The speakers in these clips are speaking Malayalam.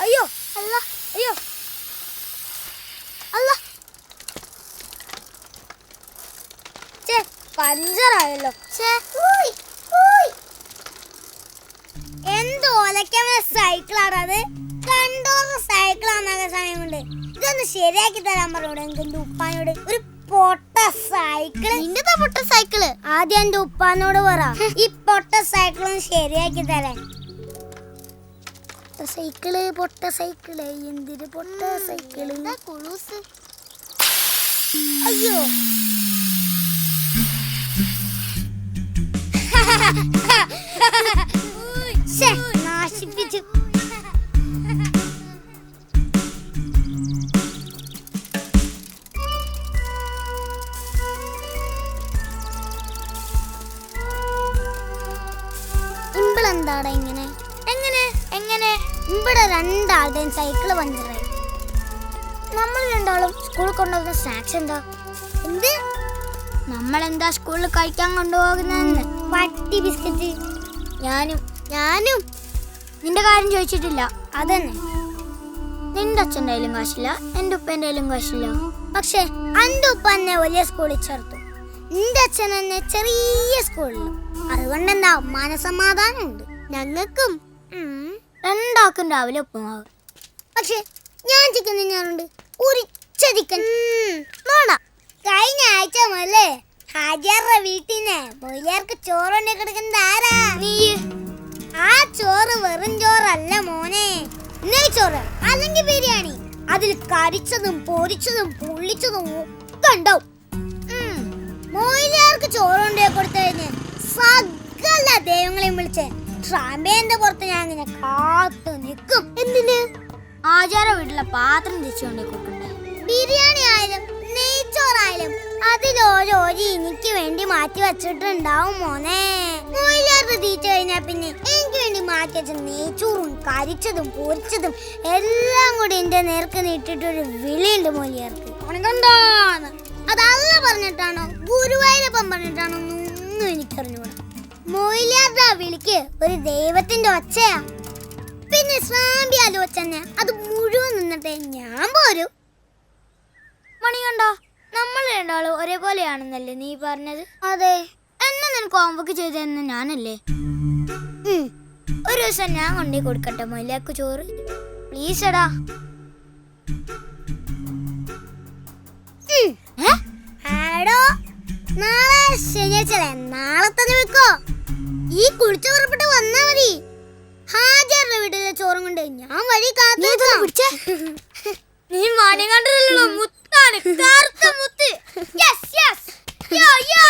അയ്യോ അല്ല അയ്യോ അല്ല ചേ പഞ്ചറായല്ലോ. എന്ത് ഒലക്കമ സൈക്കിളാണത്? കണ്ടോറ് സൈക്കിളാന്നാകെ സമയം കൊണ്ട് ഇതൊന്ന് ശരിയാക്കി തരാൻ പറഞ്ഞോട് എന്റെ ഉപ്പാനോട്. ഒരു പൊട്ട സൈക്കിള്. നിന്റെ പൊട്ട സൈക്കിള് ആദ്യം എന്റെ ഉപ്പാനോട് പറ ഈ പൊട്ട സൈക്കിളൊന്ന് ശരിയാക്കി തരാൻ. സൈക്കിള് പൊട്ട സൈക്കിള് എന്തിന് പൊട്ട സൈക്കിള്? അയ്യോ നാശിപ്പിച്ചു. ഇമ്പളെന്താടാ ഇങ്ങനെ? എങ്ങനെ എങ്ങനെ ഇവിടെ രണ്ടാളുടെയും സൈക്കിള് പഞ്ചറായി. നമ്മൾ രണ്ടാളും സ്കൂളിൽ കൊണ്ടുപോകുന്ന സ്നാക്സ് എന്താ? എന്ത്? നമ്മളെന്താ സ്കൂളിൽ കഴിക്കാൻ കൊണ്ടുപോകുന്നതെന്ന്? പട്ടി ബിസ്ക്കറ്റ്. ഞാനും ഞാനും നിന്റെ കാര്യം ചോദിച്ചിട്ടില്ല. അതന്നെ, നിന്റെ അച്ഛൻ്റെ കയ്യിലും കാശില്ല, എൻ്റെ ഉപ്പേൻ്റെ കയ്യിലും കാശില്ല. പക്ഷെ എൻ്റെ ഉപ്പ എന്നെ വലിയ സ്കൂളിൽ ചേർത്തു, നിന്റെ അച്ഛൻ എന്നെ ചെറിയ സ്കൂളിലും. അതുകൊണ്ടെന്താ മനസമാധാനം ഉണ്ട് ഞങ്ങൾക്കും. രണ്ടാക്കും രാവിലെ ഉപ്പുമാവ്. പക്ഷെ ഞാൻ ചിക്കൻ തിന്നാറുണ്ട്, ഉരിച്ച ചിക്കൻ. കഴിഞ്ഞ ആഴ്ച മുതലേ ഹാജിയാറുടെ വീട്ടിന്ന് മൊയിലാർക്ക് ചോറുണ്ടി കിടക്കുന്നത് ആരാ? നീ. ആ ചോറ് വെറും ചോറല്ല മോനെ, നെയ്ച്ചോറ് അല്ലെങ്കിൽ ബിരിയാണി. അതിൽ കരിച്ചതും പൊരിച്ചതും പൊള്ളിച്ചതും ഒക്കെ ഉണ്ടാവും. മൊയിലാർക്ക് ചോറുണ്ടിയെ കൊടുത്തു കഴിഞ്ഞ് സകല ദൈവങ്ങളെയും വിളിച്ച് ട്രാമ്പേന്റെ പുറത്ത് ഞാൻ ഇങ്ങനെ കാത്തു നിൽക്കും. എന്തിന്? ആചാര വീട്ടിലെ പാത്രം തിരിച്ചുകൊണ്ടേ കൊടുക്കണ്ടേ. ബിരിയാണി ആയാലും നെയ്ച്ചോറായാലും അതിലോരോ എനിക്ക് വേണ്ടി മാറ്റി വെച്ചിട്ടുണ്ടാവും മോനെ. മൊയിലാർക്ക് തീറ്റ കഴിഞ്ഞാ പിന്നെ എനിക്ക് വേണ്ടി മാറ്റി വെച്ച നെയ്ച്ചോറും കരിച്ചതും പൊരിച്ചതും എല്ലാം കൂടി എന്റെ നേർക്ക് നീട്ടിട്ടൊരു വിളിയുണ്ട് മൊയിലാർക്ക്. ഉണക്കണ്ടാന്ന് അതല്ല പറഞ്ഞിട്ടാണോ ഗുരുവായൂരപ്പൻ പറഞ്ഞിട്ടാണോ ഒന്നും എനിക്കറിഞ്ഞൂടാ. മൊയിലാരുടെ വിളിക്ക് ഒരു ദൈവത്തിന്റെ ഒച്ചയാ. പിന്നെ സ്വാമി ആലോചന അത് മുഴുവൻ നിന്നിട്ടേ ഞാൻ പോരൂ. മണി കണ്ടോ, നമ്മൾ രണ്ടാളും ഒരേപോലെയാണെന്നല്ലേ നീ പറഞ്ഞത്? അതെ. എന്നെ നിനക്ക് ഹോംവർക്ക് ചെയ്തെന്ന് ഞാനല്ലേ? ഒരു ദിവസം ഞാൻ കൊണ്ടേ കൊടുക്കട്ടെ മൊയിലാക്ക് ചോറ്, പ്ലീസ് എടാ. ആടോ, നാളെ ശനിയാഴ്ചല്ലേ, നാളെ തന്നെ വെക്കോ. ഈ കുളിച്ചു പുറപ്പെട്ട് വന്നാ മതി. ഹാജറിന്റെ വീട്ടിലെ ചോറും കൊണ്ട് ഞാൻ വഴി കാത്തു. നീ മണി കണ്ടല്ലോ, മുത്താണ്, കറുത്ത മുത്ത്. യെസ് യെസ് യാ യാ.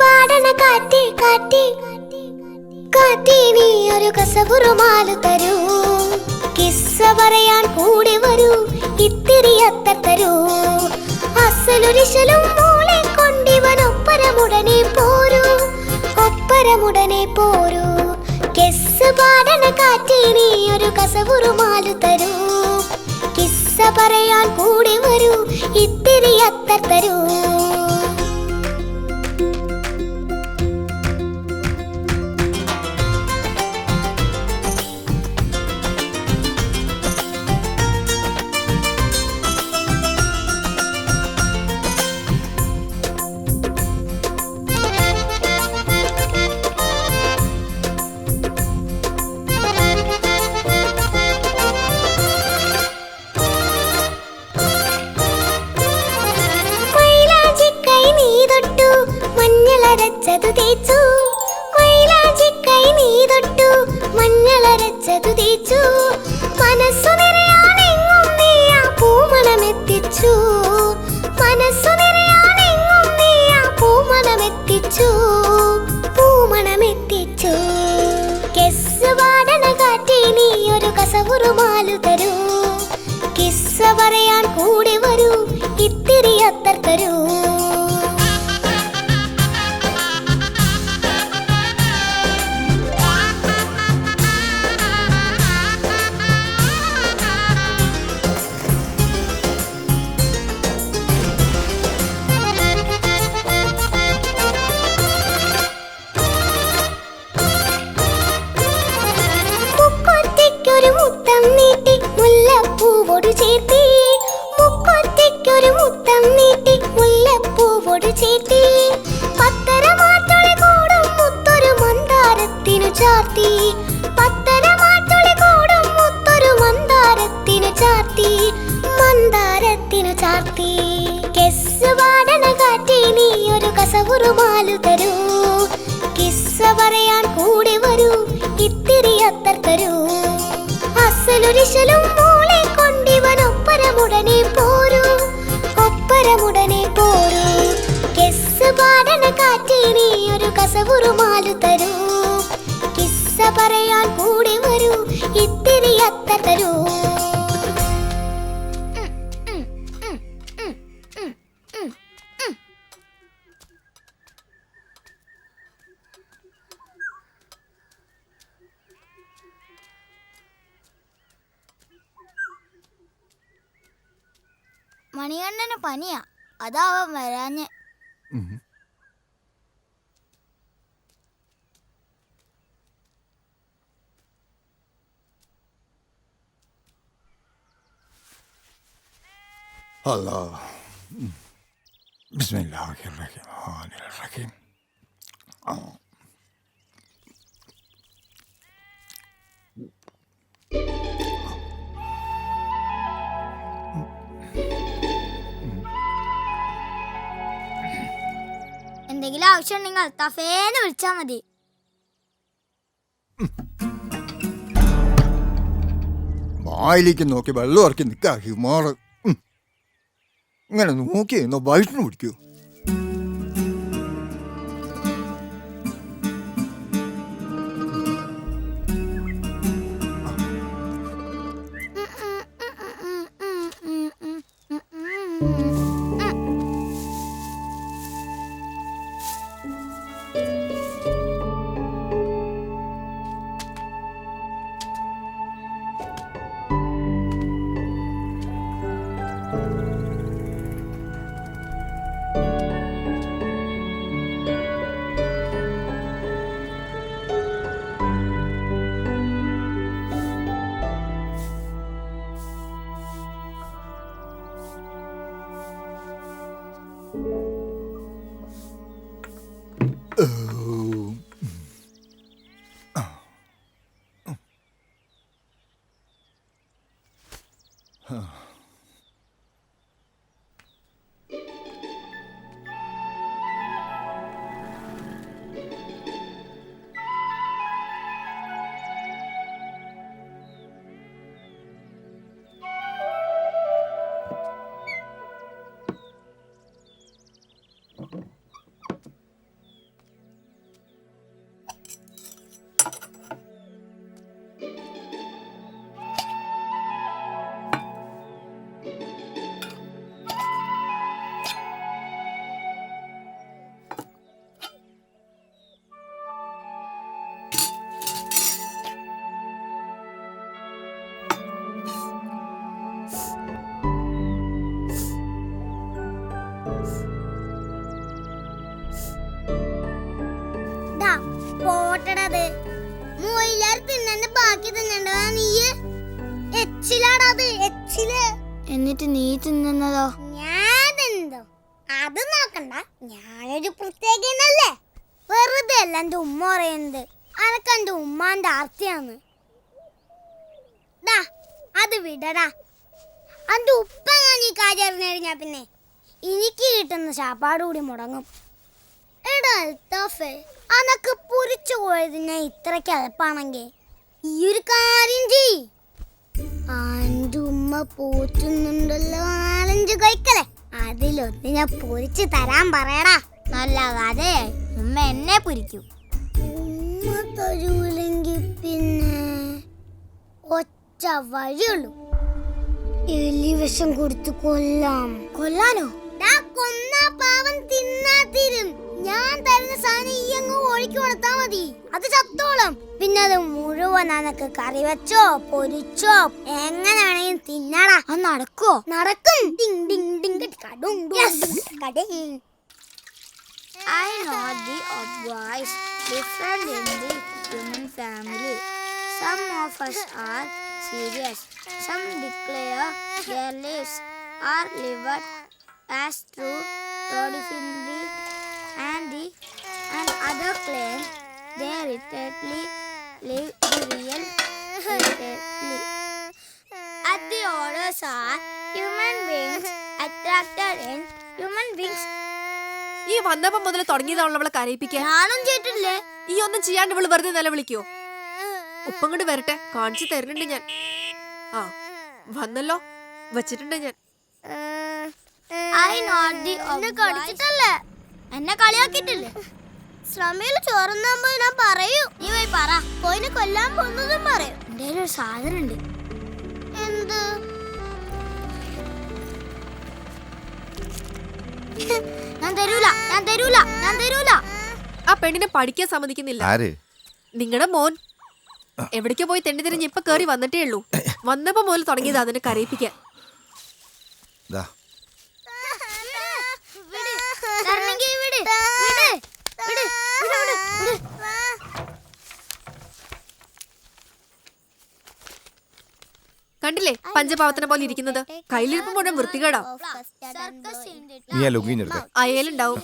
പാടണ കാറ്റി കാറ്റി കാറ്റി നീ ഒരു കസവുറുമാലു തരൂ. കിസ്സ പറയാൻ കൂടി വരൂ, ഇത്തിരി അത്തർ തരൂ. അസലൊരിശലും മോളെ കൊണ്ടിവനൊപ്പരമുടനെ പോരൂ, ഒപ്പരമുടനെ പോരൂ. കിസ്സ പാടണ കാറ്റി നീ ഒരു കസവുറുമാലു തരൂ. കിസ്സ പറയാൻ കൂടി വരൂ, ഇത്തിരി അത്തർ തരൂ. മഞ്ഞളരച്ചതു തേച്ചു മൈലാഞ്ചി കൈ നീ തൊട്ടു മഞ്ഞളരച്ചതു തേച്ചു മനസ്സു നിറയാണെങ്ങും നീ ആ പൂമണമെത്തിച്ചു മനസ്സു നിറയാണെങ്ങും നീ ആ പൂമണമെത്തിച്ചു പൂമണമെത്തിച്ചു കിസ് പാടണ കാറ്റേ നീ ഒരു കസവുറുമാലു തരൂ കിസ്സ പറയാൻ കൂടി വരൂ ഇത്തിരി അത്തർ തരൂ മുല്ലപ്പൂവോട് ചേർത്തി മുക്കൊറ്റയ്ക്കൊരു മുത്തം നീട്ടി മുല്ലപ്പൂവോട് ചേർത്തി പത്തരമാറ്റൊളി കൂടും മുത്തൊരു മന്ദാരത്തിനു ചാർത്തി പത്തരമാറ്റൊളി കൂടും മുത്തൊരു മന്ദാരത്തിനു ചാർത്തി മന്ദാരത്തിനു ചാർത്തി കിസ് പാടണ കാറ്റേ നീ ഒരു കസവുറുമാലു തരൂ കിസ്സ പറയാൻ കൂടി വരൂ ഇത്തിരി അത്തർ തരൂ അസലൊരിശലും മൂളെ കൊണ്ടിവനൊപ്പരമുടനെ പോരൂ ഒപ്പരമുടനെ പോരൂ കിസ്സ് പാടണ കാറ്റേ നീ ഒരു കസവുറുമാലു തരൂ കിസ്സ പറയാൻ കൂടി വരൂ ഇത്തിരി അത്തർ തരൂ മണികണ്ഠന് പനിയാ അതാ അവൻ വരാഞ്ഞ് Allah. Bismillahirrahmanirrahim. എന്തെങ്കിലും ആവശ്യമുണ്ടെങ്കിൽ അൽത്താഫേന്ന് വിളിച്ചാൽ മതി. വായിലേക്ക് നോക്കി വെള്ളം ഇറക്കി നിൽക്കാ ഹിമാറ്. ഇങ്ങനെ നോക്കി എന്നോ വയറ്റിന് പിടിക്കൂ. പോട്ടടത് മോയിലാർ തിന്നെ ബാക്കി തിന്നണ്ടോ നീ? എച്ചിലാടത് എച്ചില്. എന്നിട്ട് നീ തിന്നതോ? ഞാൻ തിന്നതോ? അത് നോക്കണ്ട, ഞാനൊരു പ്രത്യേകനല്ലേ. വെറുതെ അല്ല എന്റെ ഉമ്മ പറയുന്നത്. അനക്ക് എന്റെ ഉമ്മാന്റെ ആർത്തിയാന്ന്. അത് വിടടാ. എന്റെ ഉപ്പ ഞാൻ ഈ കാര്യം അറിഞ്ഞു കഴിഞ്ഞാ പിന്നെ എനിക്ക് കിട്ടുന്ന ശാപ്പാട് കൂടി മുടങ്ങും. എടാ അൽത്താഫേ, അനക്ക് പൊരിച്ചു പോയതിനെ ഇത്രയ്ക്ക് എളുപ്പാണെങ്കിൽ ഈ ഒരു കാര്യം ചെയ്. ആൻ്റെ ഉമ്മ പോറ്റുന്നുണ്ടല്ലോ 4-5 കൈക്കലേ, അതിലൊന്ന് ഞാൻ പൊരിച്ചു തരാൻ പറയടാ. നല്ല കഥയായി, ഉമ്മ എന്നെ പൊരിക്കും. ഉമ്മ തരൂലെങ്കിൽ പിന്നെ ഒറ്റ വഴിയുള്ളൂ, എലിവിഷം കൊടുത്ത് കൊല്ലാം. കൊല്ലാനോ? കൊന്നാ പാവം തിന്നാ തീരും. ഞാൻ തരുന്ന സാധനം ഈ അങ്ങ് ഒഴുക്കി കൊടുത്താ മതി, അത് ചത്തോളം. പിന്നെ അത് മുഴുവൻ അനക്ക് കറി വെച്ചോ പൊരിച്ചോ എങ്ങനെ വേണമെങ്കിലും തിന്നടാ. അത് നടക്കോ? നടക്കും. I know the advice different in the human family. Some of us are serious. Some declare their lives are lived as true productively, and other claim they repeatedly live the real repeatedly. At the orders are human beings attracted in human beings. ഈ വന്നപ്പോ മുതൽ തുടങ്ങിയതാണല്ലോ അവളെ കരയിപ്പിക്കാൻ. ഞാനും ചെയ്തിട്ടില്ലേ? ഈ ഒന്നും ചെയ്യാണ്ട് ഇവള് വെറുതെ നിലവിളിക്കോ? ഉപ്പം കൊണ്ട് വരട്ടെ, കാണിച്ചു തരുന്നുണ്ട് ഞാൻ. ആ വന്നല്ലോ, വെച്ചിട്ടുണ്ട് ഞാൻ. എന്നെ കളിയാക്കിട്ടില്ലേ? ശ്രമയിൽ ചോറുന്നാകുമ്പോ ഞാൻ പറയൂ, നീ പോയി പറ. പോയിനെ കൊല്ലാൻ പോകുന്നതും പറയും. എന്റെ ഒരു സാധനം ഉണ്ട്. എന്ത്? ഞാൻ തരൂല, ഞാൻ തരൂല, ഞാൻ തരൂല. ആ പെണ്ണിനെ പഠിക്കാൻ സമ്മതിക്കുന്നില്ല. നിങ്ങളുടെ മോൻ എവിടേക്കോ പോയി തെണ്ടി തിരിഞ്ഞ് ഇപ്പൊ കേറി വന്നിട്ടേ ഉള്ളൂ. വന്നപ്പോ മുതൽ തുടങ്ങിയതാ അതിനെ കരയിപ്പിക്കാൻ. കണ്ടില്ലേ പഞ്ചപാവത്തിനെ പോലെ ഇരിക്കുന്നത്? കയ്യിലിരിപ്പ് മുഴുവൻ വൃത്തികേടാ. അയലുണ്ടാവും.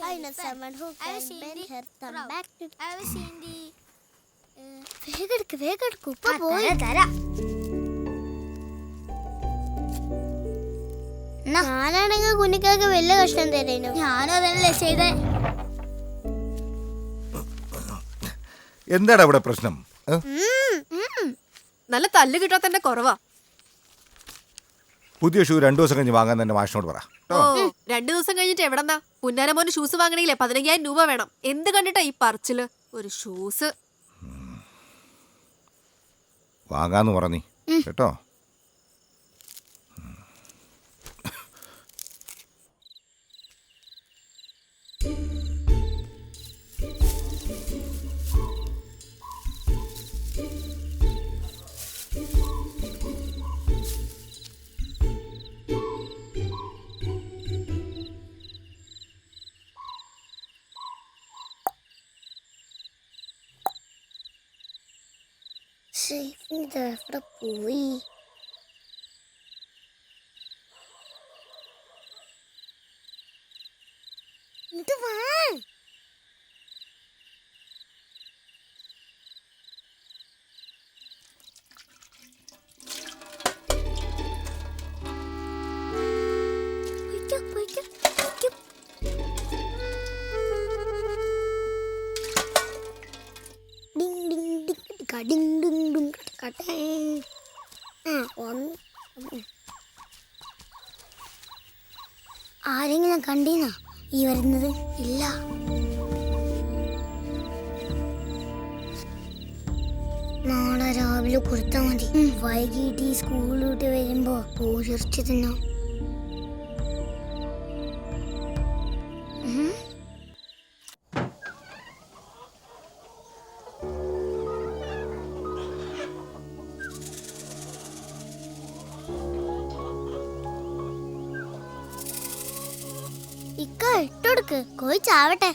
ഞാനാണെങ്കിൽ കുഞ്ഞിക്കാക്ക് വലിയ കഷ്ടം തരുന്നു. ഞാനും അതല്ലേ ചെയ്തേ. എന്താണ് ഇവിടെ പ്രശ്നം? നല്ല തല്ല് കിട്ടാത്തന്നെ കുറവാ. പുതിയ ഷൂ 2 ദിവസം കഴിഞ്ഞ് വാങ്ങാൻ തന്നെ മാഷിനോട് പറ. 2 ദിവസം കഴിഞ്ഞിട്ട് എവിടെന്നാ? പുന്നാരമോന് ഷൂസ് വാങ്ങണമെങ്കിലേ 15,000 രൂപ വേണം. എന്ത് കണ്ടിട്ടാ ഈ പറച്ചില്? ഒരു ഷൂസ് വാങ്ങാന്ന് പറഞ്ഞി കേട്ടോ. എവിടെ പോയി? ഇത് വാ. ആരെങ്കിലും കണ്ടീനാ ഈ വരുന്നത്? ഇല്ല. നാളെ രാവിലെ കൊടുത്താ മതി. വൈകിട്ട് ഈ സ്കൂളിലോട്ട് വരുമ്പോ പോയിറച്ചി തിന്നാം. ഇക്ക ഇട്ടൊടുക്ക്, കോയി ചാവട്ടെ.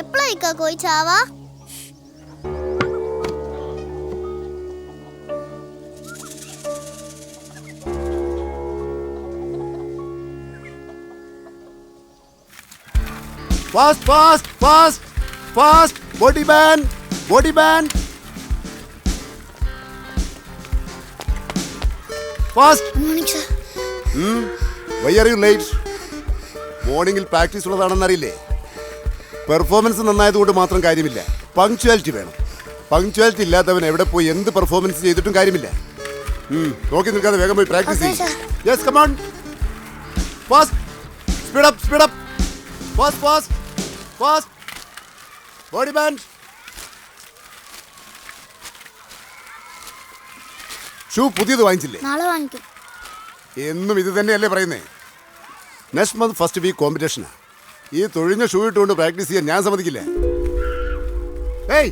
എപ്പോഴാ ഇക്ക കോയി ചാവാ? Fast, fast, fast, fast. Body band, body band. Fast. Morning sir. Why are you late? മോർണിംഗിൽ പ്രാക്ടീസ് ഉള്ളതാണെന്നറിയില്ലേ? പെർഫോമൻസ് നന്നായതുകൊണ്ട് മാത്രം കാര്യമില്ല, പങ്ക്ച്വാലിറ്റി വേണം. പങ്ക്ച്വാലിറ്റി ഇല്ലാത്തവൻ എവിടെ പോയി എന്ത് പെർഫോമൻസ് ചെയ്തിട്ടും കാര്യമില്ല. നോക്കി നിൽക്കാതെ വേഗം പോയി പ്രാക്ടീസ് Okay, ചെയ്യും. Yes, come on. Fast. Speed up, speed up. Fast, fast, fast. Body band. Shoe പുതിയത് വാങ്ങിച്ചില്ലേ? നാളെ വാങ്ങിക്കും. എന്നും ഇത് തന്നെയല്ലേ പറയുന്നേ? നെക്സ്റ്റ് മന്ത് ഫസ്റ്റ് വീക്ക് കോമ്പറ്റീഷനാണ്. ഈ തൊഴിഞ്ഞ ഷൂ ഇട്ടുകൊണ്ട് പ്രാക്ടീസ് ചെയ്യാൻ ഞാൻ സമ്മതിക്കില്ല. ഏയ്,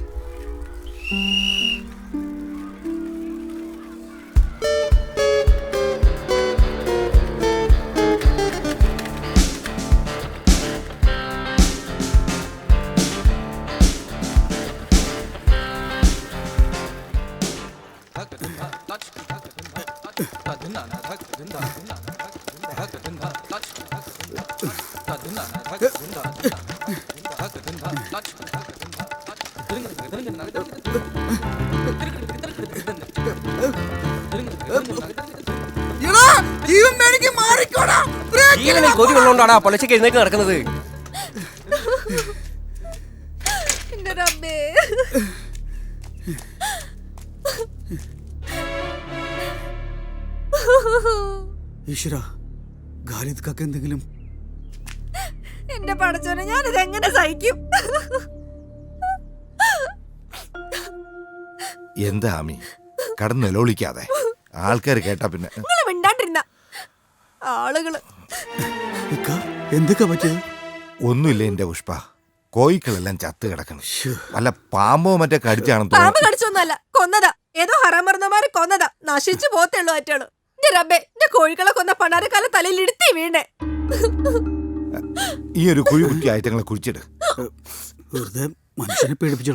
കൊതി കൊണ്ടോണ്ടാണ് ആ പൊലച്ചക്ക് എഴുന്നേറ്റ് നടക്കുന്നത്. എന്റെ റബ്ബേ. ഈശ്വര, ഖാലിദ്ക്ക് എന്തെങ്കിലും. എന്റെ പടച്ചോനെ, ഞാനിത് എങ്ങനെ സഹിക്കും? എന്താ ആമി കടന്ന് നിലവിളിക്കാതെ, ആൾക്കാർ കേട്ടാ പിന്നെ. നിങ്ങള് മിണ്ടാണ്ടിരുന്ന ആളുകള്. എന്തൊക്കെ പറ്റിയത്? ഒന്നുമില്ല എന്റെ പുഷ്പ, കോയിക്കളെല്ലാം ചത്ത് കിടക്കണം. വല്ല പാമ്പോ മറ്റേ കടിച്ചാണെന്ന് പാമ്പ് തോന്നുന്നു. കടിച്ചൊന്നല്ല, കൊന്നതാ. ഏതോ ഹറാമർന്നമാര് കൊന്നതാ. നശിച്ചു പോത്തുള്ളൂ അറ്റാള്. എന്റെ റബ്ബേ, എന്റെ കോഴികളെ കൊന്ന പണ്ടാരക്കാല തലയിൽ ഇടുത്തി വീണേ. ഈ ഒരു കുഴി കുറ്റി ആയിട്ടങ്ങളെ കുഴിച്ചിട്. വെറുതെ മനുഷ്യനെ പേടിപ്പിച്ചു.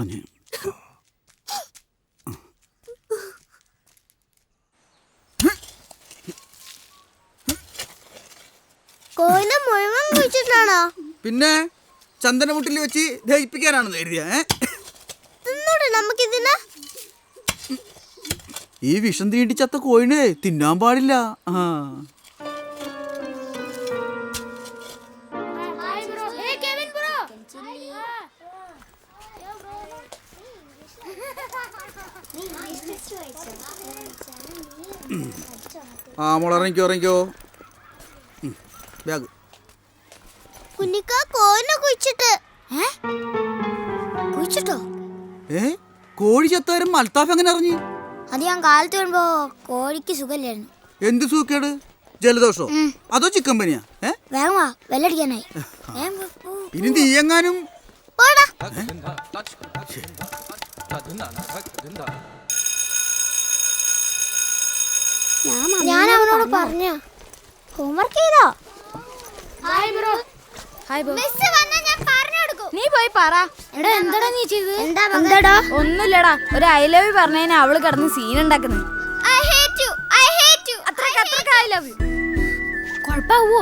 കോയില മുഴുവൻ കുഴിച്ചിട്ടാണോ? പിന്നെ ചന്ദനമുട്ടിൽ വെച്ച് ദഹിപ്പിക്കാനാണെന്ന് കരുതിയ? തിന്നൂടെ നമുക്കിതിന്? ഈ വിഷം തീണ്ടി ചത്ത കോഴിനെ തിന്നാൻ പാടില്ല. മോളിറങ്ങിക്കോ. ബാഗ്. കുഞ്ഞിക്ക കോയിനെ കുഴിച്ചിട്ട്. കുഴിച്ചിട്ടോ? കോഴി ചത്താരും മൽത്താഫ് എങ്ങനെ അറിഞ്ഞു? അത് ഞാൻ കാലത്ത് വരുമ്പോ കോഴിക്ക് സുഖമില്ലായിരുന്നു. എന്ത് സൂക്കേട്? ജലദോഷോ അതോ ചിക്കൻ പനിയാ? വേഗം വാ, വെല്ലടിക്കാനായി. ഇനി നീ എങ്ങാനും പോടാ. ഞാൻ അവനോട് പറഞ്ഞ ഹോംവർക്ക് ചെയ്തോ? നീ പോയി പറ. എടാ, എന്താടാ നീ ചെയ്തത്? എന്താടാ? ഒന്നുമില്ലടാ, ഒരു ഐ ലവ് യു പറഞ്ഞതിന് അവള് കിടന്ന് സീൻ ഉണ്ടാക്കുന്നത്. കൊഴപ്പാവോ?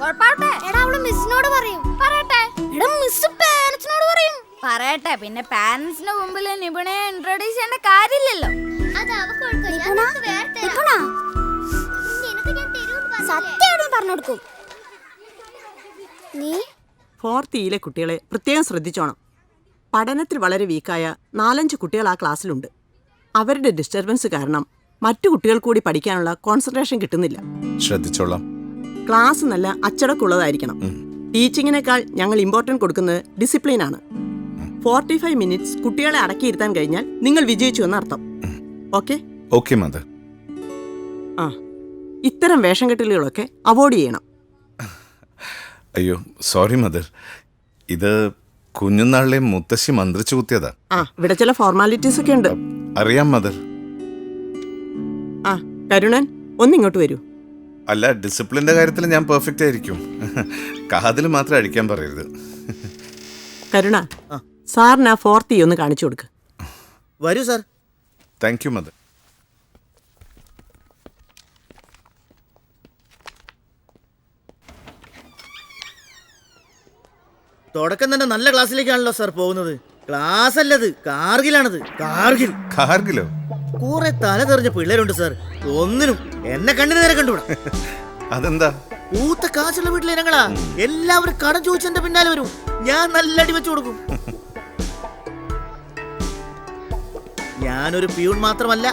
കൊഴപ്പാവട്ടെ. എടാ, അവള് മിസ്സിനോട് പറയും. പറയട്ടെ. എടാ, മിസ് പാരന്റ്സിനോട് പറയും. പറയട്ടെ. പിന്നെ പാരന്റ്സിന്റെ മുമ്പിൽ നിപുണയെ ഇൻട്രോഡ്യൂസ് ചെയ്യേണ്ട കാര്യമില്ലല്ലോ. സത്യം പറഞ്ഞെടുക്കും. നീ ഫോർത്ത് ഇയിലെ കുട്ടികളെ പ്രത്യേകം ശ്രദ്ധിച്ചോണം. പഠനത്തിൽ വളരെ വീക്കായ 4-5 കുട്ടികൾ ആ ക്ലാസ്സിലുണ്ട്. അവരുടെ ഡിസ്റ്റർബൻസ് കാരണം മറ്റു കുട്ടികൾ കൂടി പഠിക്കാനുള്ള കോൺസെൻട്രേഷൻ കിട്ടുന്നില്ല. ശ്രദ്ധിച്ചോളാം. ക്ലാസ് നല്ല അച്ചടക്കമുള്ളതായിരിക്കണം. ടീച്ചിങ്ങിനേക്കാൾ ഞങ്ങൾ ഇമ്പോർട്ടൻറ്റ് കൊടുക്കുന്നത് ഡിസിപ്ലിനാണ്. 45 മിനിറ്റ്സ് കുട്ടികളെ അടക്കിയിരുത്താൻ കഴിഞ്ഞാൽ നിങ്ങൾ വിജയിച്ചു എന്നർത്ഥം. ഓക്കെ? Okay mother. ആ, ഇത്തരം വേഷം കെട്ടലുകളൊക്കെ അവോയ്ഡ് ചെയ്യണം. അയ്യോ സോറി മദർ, ഇത് കുഞ്ഞുനാളിലെ മുത്തശ്ശി മന്ത്രിച്ചു കുത്തിയതാ. ആ, ഇവിടെ ചില ഫോർമാലിറ്റീസ് ഒക്കെ ഉണ്ട്. അറിയാം മദർ. ആ, കരുണൻ ഒന്നിങ്ങോട്ട് വരൂ. അല്ല, ഡിസിപ്ലിന്റെ കാര്യത്തിൽ ഞാൻ പെർഫെക്റ്റ് ആയിരിക്കും. കാതിൽ മാത്രം അടിക്കാൻ പറയരുത്. കരുണ, സാറിന് ആ ഫോർത്ത് ഒന്ന് കാണിച്ചു കൊടുക്ക്. വരൂ സാർ. Thank you mother. തുടക്കം തന്നെ നല്ല ക്ലാസ്സിലേക്കാണല്ലോ സാർ പോകുന്നത്. ക്ലാസ് അല്ലത്, കാർഗിലാണത്. കാർഗിൽ. കാർഗിലോ? കുറെ തല തെറിഞ്ഞ പിള്ളേരുണ്ട് സാർ. ഒന്നിനും എന്നെ കണ്ണിന് നേരെ കണ്ടുകൂടാ. അതെന്താ? പൂത്ത കാശുള്ള വീട്ടിലെ ഞങ്ങളാ. എല്ലാവരും കടം ചോദിച്ചെന്റെ പിന്നാലെ വരും. ഞാൻ നല്ല അടി വെച്ചു കൊടുക്കും. ഞാനൊരു പ്യൂൺ മാത്രമല്ല.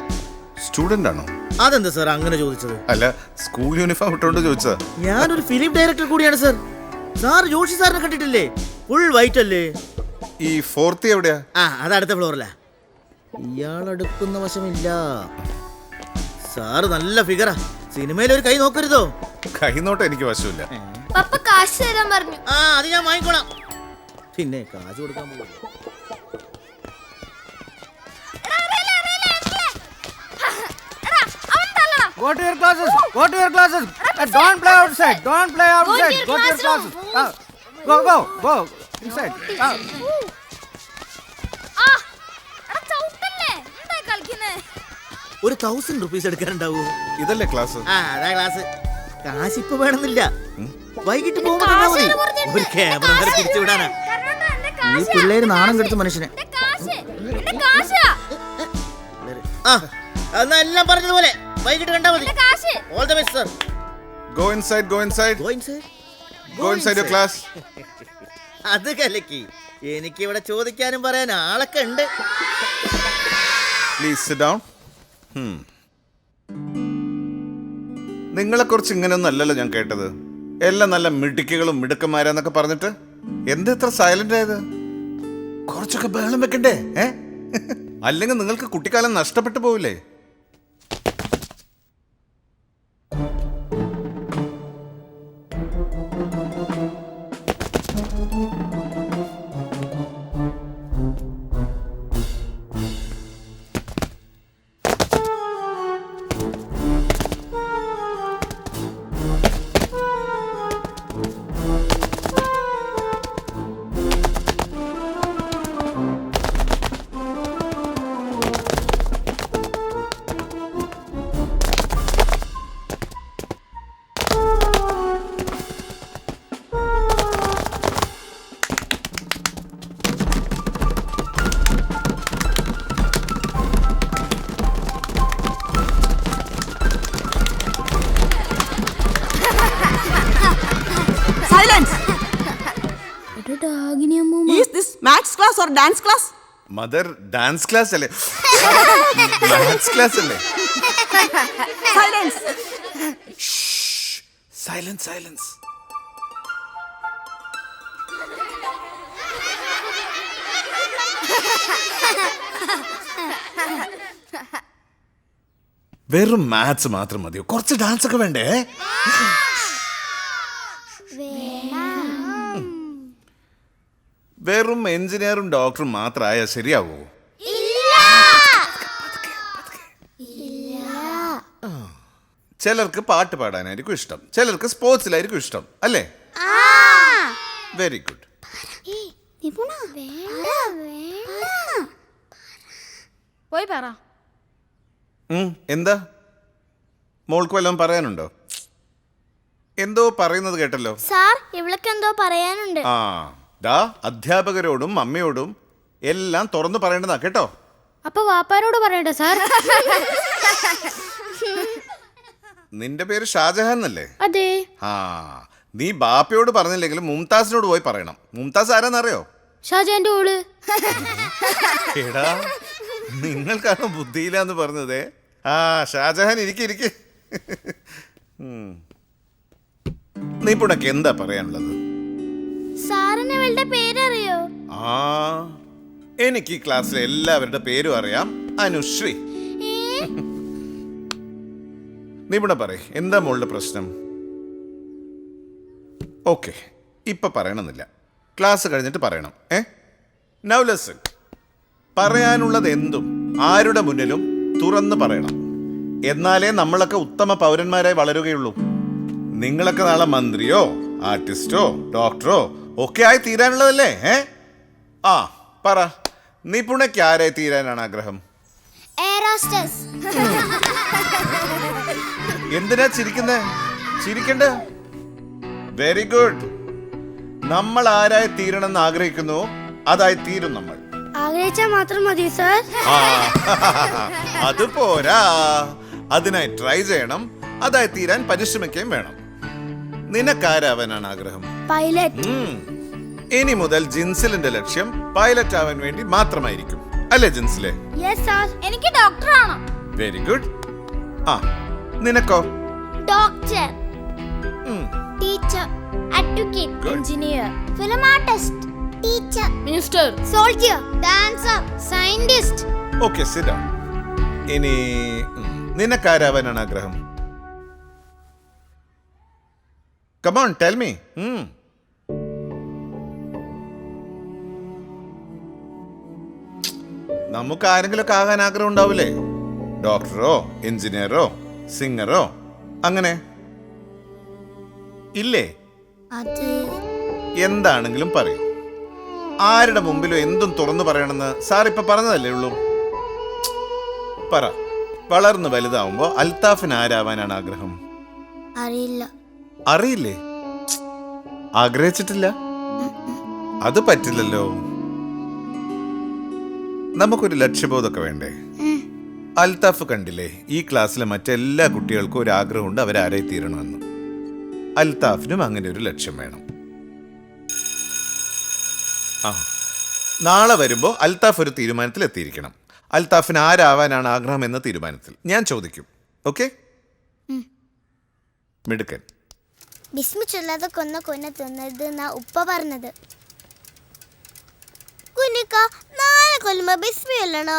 സ്റ്റുഡന്റ് ആണോ? അതെന്താ സാർ അങ്ങനെ ചോദിച്ചത്? അല്ല, സ്കൂൾ യൂണിഫോം ഇട്ടോണ്ട് ചോദിച്ചതാ. ഞാനൊരു ഫിലിം ഡയറക്ടർ കൂടിയാണ് സാർ. സാർ ജോഷി സാറിനെ കണ്ടിട്ടില്ലേ? ഫുൾ വൈറ്റ് അല്ലേ? ഈ ഫോർത്ത് എവിടെയാ? അത് അടുത്ത ഫ്ലോറിലാ. ഇയാളെടുക്കുന്ന വശമില്ല. സാറ് നല്ല ഫിഗറാ. സിനിമയിൽ ഒരു കൈ നോക്കരുതോ? കൈനോട്ടം എനിക്ക് വശമില്ല. പപ്പ കാശ് തരാൻ പറഞ്ഞു. അത് ഞാൻ വാങ്ങിക്കോളാം. പിന്നെ കാശ് കൊടുക്കാൻ പോകും. Go to your classes. Go to your classes. Don't play outside. Don't play outside. Go to your classes. Go inside. ഒരു 1000 rupees എടുക്കാനുണ്ടാവൂ. ഇതല്ലേ ക്ലാസ്? അതാ ക്ലാസ്. കാശ് ഇപ്പൊ വേണമെന്നില്ല. വൈകിട്ട് പോകുമ്പോ മതി. ഒരു ക്യാമറ തിരിച്ചു വിടാനാ. ഈ പിള്ളേര് നാണം കെടുത്ത മനുഷ്യനെ. എന്നാ എല്ലാം പറഞ്ഞതുപോലെ വൈകിട്ട് കണ്ടാ മതി. All the best sir. Go inside, go inside. Go inside. Go inside your class. അത് കലക്കി. എനിക്ക് ഇവിടെ ചോദിക്കാനും പറയാൻ ആളൊക്കെ ഉണ്ട്. Please sit down. നിങ്ങളെ കുറിച്ച് ഇങ്ങനെയൊന്നും അല്ലല്ലോ ഞാൻ കേട്ടത്. എല്ലാം നല്ല മിടുക്കികളും മിടുക്കന്മാരാന്നൊക്കെ പറഞ്ഞിട്ട് എന്താ ഇത്ര സൈലന്റ് ആയത്? കുറച്ചൊക്കെ ബഹളം വെക്കണ്ടേ? അല്ലെങ്കിൽ നിങ്ങൾക്ക് കുട്ടിക്കാലം നഷ്ടപ്പെട്ടു പോവില്ലേ? Is this maths class or dance class? Mother, dance class അല്ലേ? മാത്സ് ക്ലാസ് അല്ലേ? Silence. Silence, silence. വെറും മാത്സ് മാത്രം മതിയോ? കുറച്ച് ഡാൻസ് ഒക്കെ വേണ്ടേ? വെറും എഞ്ചിനീയറും ഡോക്ടറും മാത്രമായാൽ ശരിയാവോ? ചിലർക്ക് പാട്ട് പാടാനായിരിക്കും ഇഷ്ടം, ചിലർക്ക് സ്പോർട്സിലായിരിക്കും ഇഷ്ടം, അല്ലേ? Very good. പോയി പറ. എന്താ മോൾക്ക് വല്ലതും പറയാനുണ്ടോ? എന്തോ പറയുന്നത് കേട്ടല്ലോ. സാർ ഇവൾക്ക് എന്തോ പറയാനുണ്ട്. അധ്യാപകരോടും അമ്മയോടും എല്ലാം തുറന്നു പറയേണ്ടതാ കേട്ടോ. അപ്പൊ വാപ്പാരോട് പറയട്ടെ സാർ? നിന്റെ പേര് ഷാജഹാൻ എന്നല്ലേ? അതെ. നീ ബാപ്പയോട് പറഞ്ഞില്ലെങ്കിലും മുംതാസിനോട് പോയി പറയണം. മുംതാസ് ആരാന്നറിയോ? ഷാജഹാന്റെ ഓള്. എടാ, നിങ്ങൾക്കാണോ ബുദ്ധിയില്ലാന്ന് പറഞ്ഞതേ? ഷാജഹാൻ ഇരിക്കെ. നീ പുണക്ക് എന്താ പറയാനുള്ളത്? സാറിന് ഇവളുടെ പേരറിയോ? എനിക്ക് ഈ ക്ലാസ്സിലെ എല്ലാവരുടെ പേരും അറിയാം. അനുശ്രീ. നീ ഇവിടെ പറയ്, എന്താ മോളുടെ പ്രശ്നം? ഓക്കെ, ഇപ്പൊ പറയണമെന്നില്ല, ക്ലാസ് കഴിഞ്ഞിട്ട് പറയണം. Now listen. പറയാനുള്ളത് എന്തും ആരുടെ മുന്നിലും തുറന്നു പറയണം. എന്നാലേ നമ്മളൊക്കെ ഉത്തമ പൗരന്മാരായി വളരുകയുള്ളൂ. നിങ്ങളൊക്കെ നാളെ മന്ത്രിയോ ആർട്ടിസ്റ്റോ ഡോക്ടറോ ഒക്കെ ആയി തീരാനുള്ളതല്ലേ? പറ, നീ പുണയ്ക്ക് ആരായി തീരാനാണ് ആഗ്രഹം? എന്തിനാ ചിരിക്കുന്നേ? ചിരിക്കണ്ട. Very good. നമ്മൾ ആരായി തീരണമെന്ന് ആഗ്രഹിക്കുന്നു അതായി തീരും നമ്മൾ. ആഗ്രഹിച്ചാൽ മാത്രം മതി സർ. ആ, അത് പോരാ, അതിനായി ട്രൈ ചെയ്യണം, അതായി തീരാൻ പരിശ്രമിക്കുകയും വേണം. നിനക്കാരാവാനാണ് ആഗ്രഹം? പൈലറ്റ്. ഇനി മുതൽ ജിൻസിലിന്റെ ലക്ഷ്യം പൈലറ്റ് ആവാൻ വേണ്ടി മാത്രമായിരിക്കും, അല്ലേ ജിൻസിലെ? Yes sir. എനിക്ക് ഡോക്ടർ ആണോ? Very good. ആ, നിനക്കോ? Doctor, teacher, advocate, engineer, film artist, teacher, minister, soldier, dancer, scientist. Okay, sit down. ഇനി നിനക്കാരാവാനാണ് ആഗ്രഹം? Come on, tell me. നമുക്ക് ആരെങ്കിലുമൊക്കെ ആകാൻ ആഗ്രഹം ഉണ്ടാവില്ലേ? ഡോക്ടറോ, എഞ്ചിനീയറോ, സിംഗറോ, അങ്ങനെ ഇല്ലേ? എന്താണെങ്കിലും പറയൂ. ആരുടെ മുമ്പിലും എന്തും തുറന്നു പറയണമെന്ന് സാർ ഇപ്പൊ പറഞ്ഞതല്ലേ ഉള്ളൂ. പറ, വളർന്ന് വലുതാവുമ്പോ അൽത്താഫിന് ആരാവാനാണ് ആഗ്രഹം? അറിയില്ല. അറിയില്ലേ? ആഗ്രഹിച്ചിട്ടില്ല? അത് പറ്റില്ലല്ലോ. നമുക്കൊരു ലക്ഷ്യബോധമൊക്കെ വേണ്ടേ? അൽത്താഫ് കണ്ടില്ലേ, ഈ ക്ലാസ്സിലെ മറ്റെല്ലാ കുട്ടികൾക്കും ഒരു ആഗ്രഹമുണ്ട് അവരാരായി തീരണമെന്ന്. അൽത്താഫിനും അങ്ങനെ ഒരു ലക്ഷ്യം വേണം. ആ, നാളെ വരുമ്പോ അൽത്താഫ് ഒരു തീരുമാനത്തിൽ എത്തിയിരിക്കണം. അൽത്താഫിന് ആരാവാനാണ് ആഗ്രഹം എന്ന തീരുമാനത്തിൽ ഞാൻ ചോദിക്കും. ഓക്കെ? മിടുക്കൻ. ബിസ്മി ചൊല്ലാതെ കൊന്ന കൊന്ന തിന്നത് എന്നാ ഉപ്പ പറഞ്ഞത്. കുഞ്ഞിക്ക, നാളെ കൊല്ലുമ്പോ ബിസ്മി കൊല്ലണോ?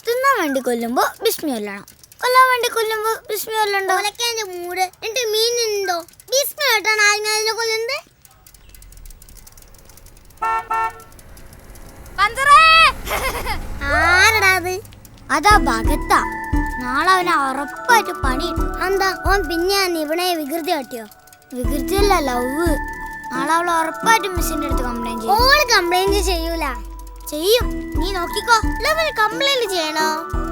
തിന്നാൻ വേണ്ടി കൊല്ലുമ്പോ ബിസ്മി കൊല്ലണം, കൊല്ലാൻ വേണ്ടി കൊല്ലുമ്പോ ബിസ്മി കൊല്ലണ്ടോ? കൊലക്കാൻ്റെ മൂട് എന്റെ മീനുണ്ടോ? ബിസ്മി കേട്ടാണ് ആരെങ്കിലും കൊല്ലുന്നത്? ആരടാ അത്? അതാ ഭഗത്ത. നാളെ അവനെ ഉറപ്പായിട്ട് പണി. എന്താ ഓൻ പിന്നെ ഇവിടെ വികൃതി കാട്ടിയോ? വികൃതിയല്ല, ലവ്. നാളെ അവള് ഉറപ്പായിട്ടും മിസ്സിന്റെ അടുത്ത് കംപ്ലൈന്റ് ചെയ്യും. ഓള് കംപ്ലൈന്റ് ചെയ്യൂല. ചെയ്യും, നീ നോക്കിക്കോ. ലവിന് കംപ്ലൈന്റ് ചെയ്യണോ?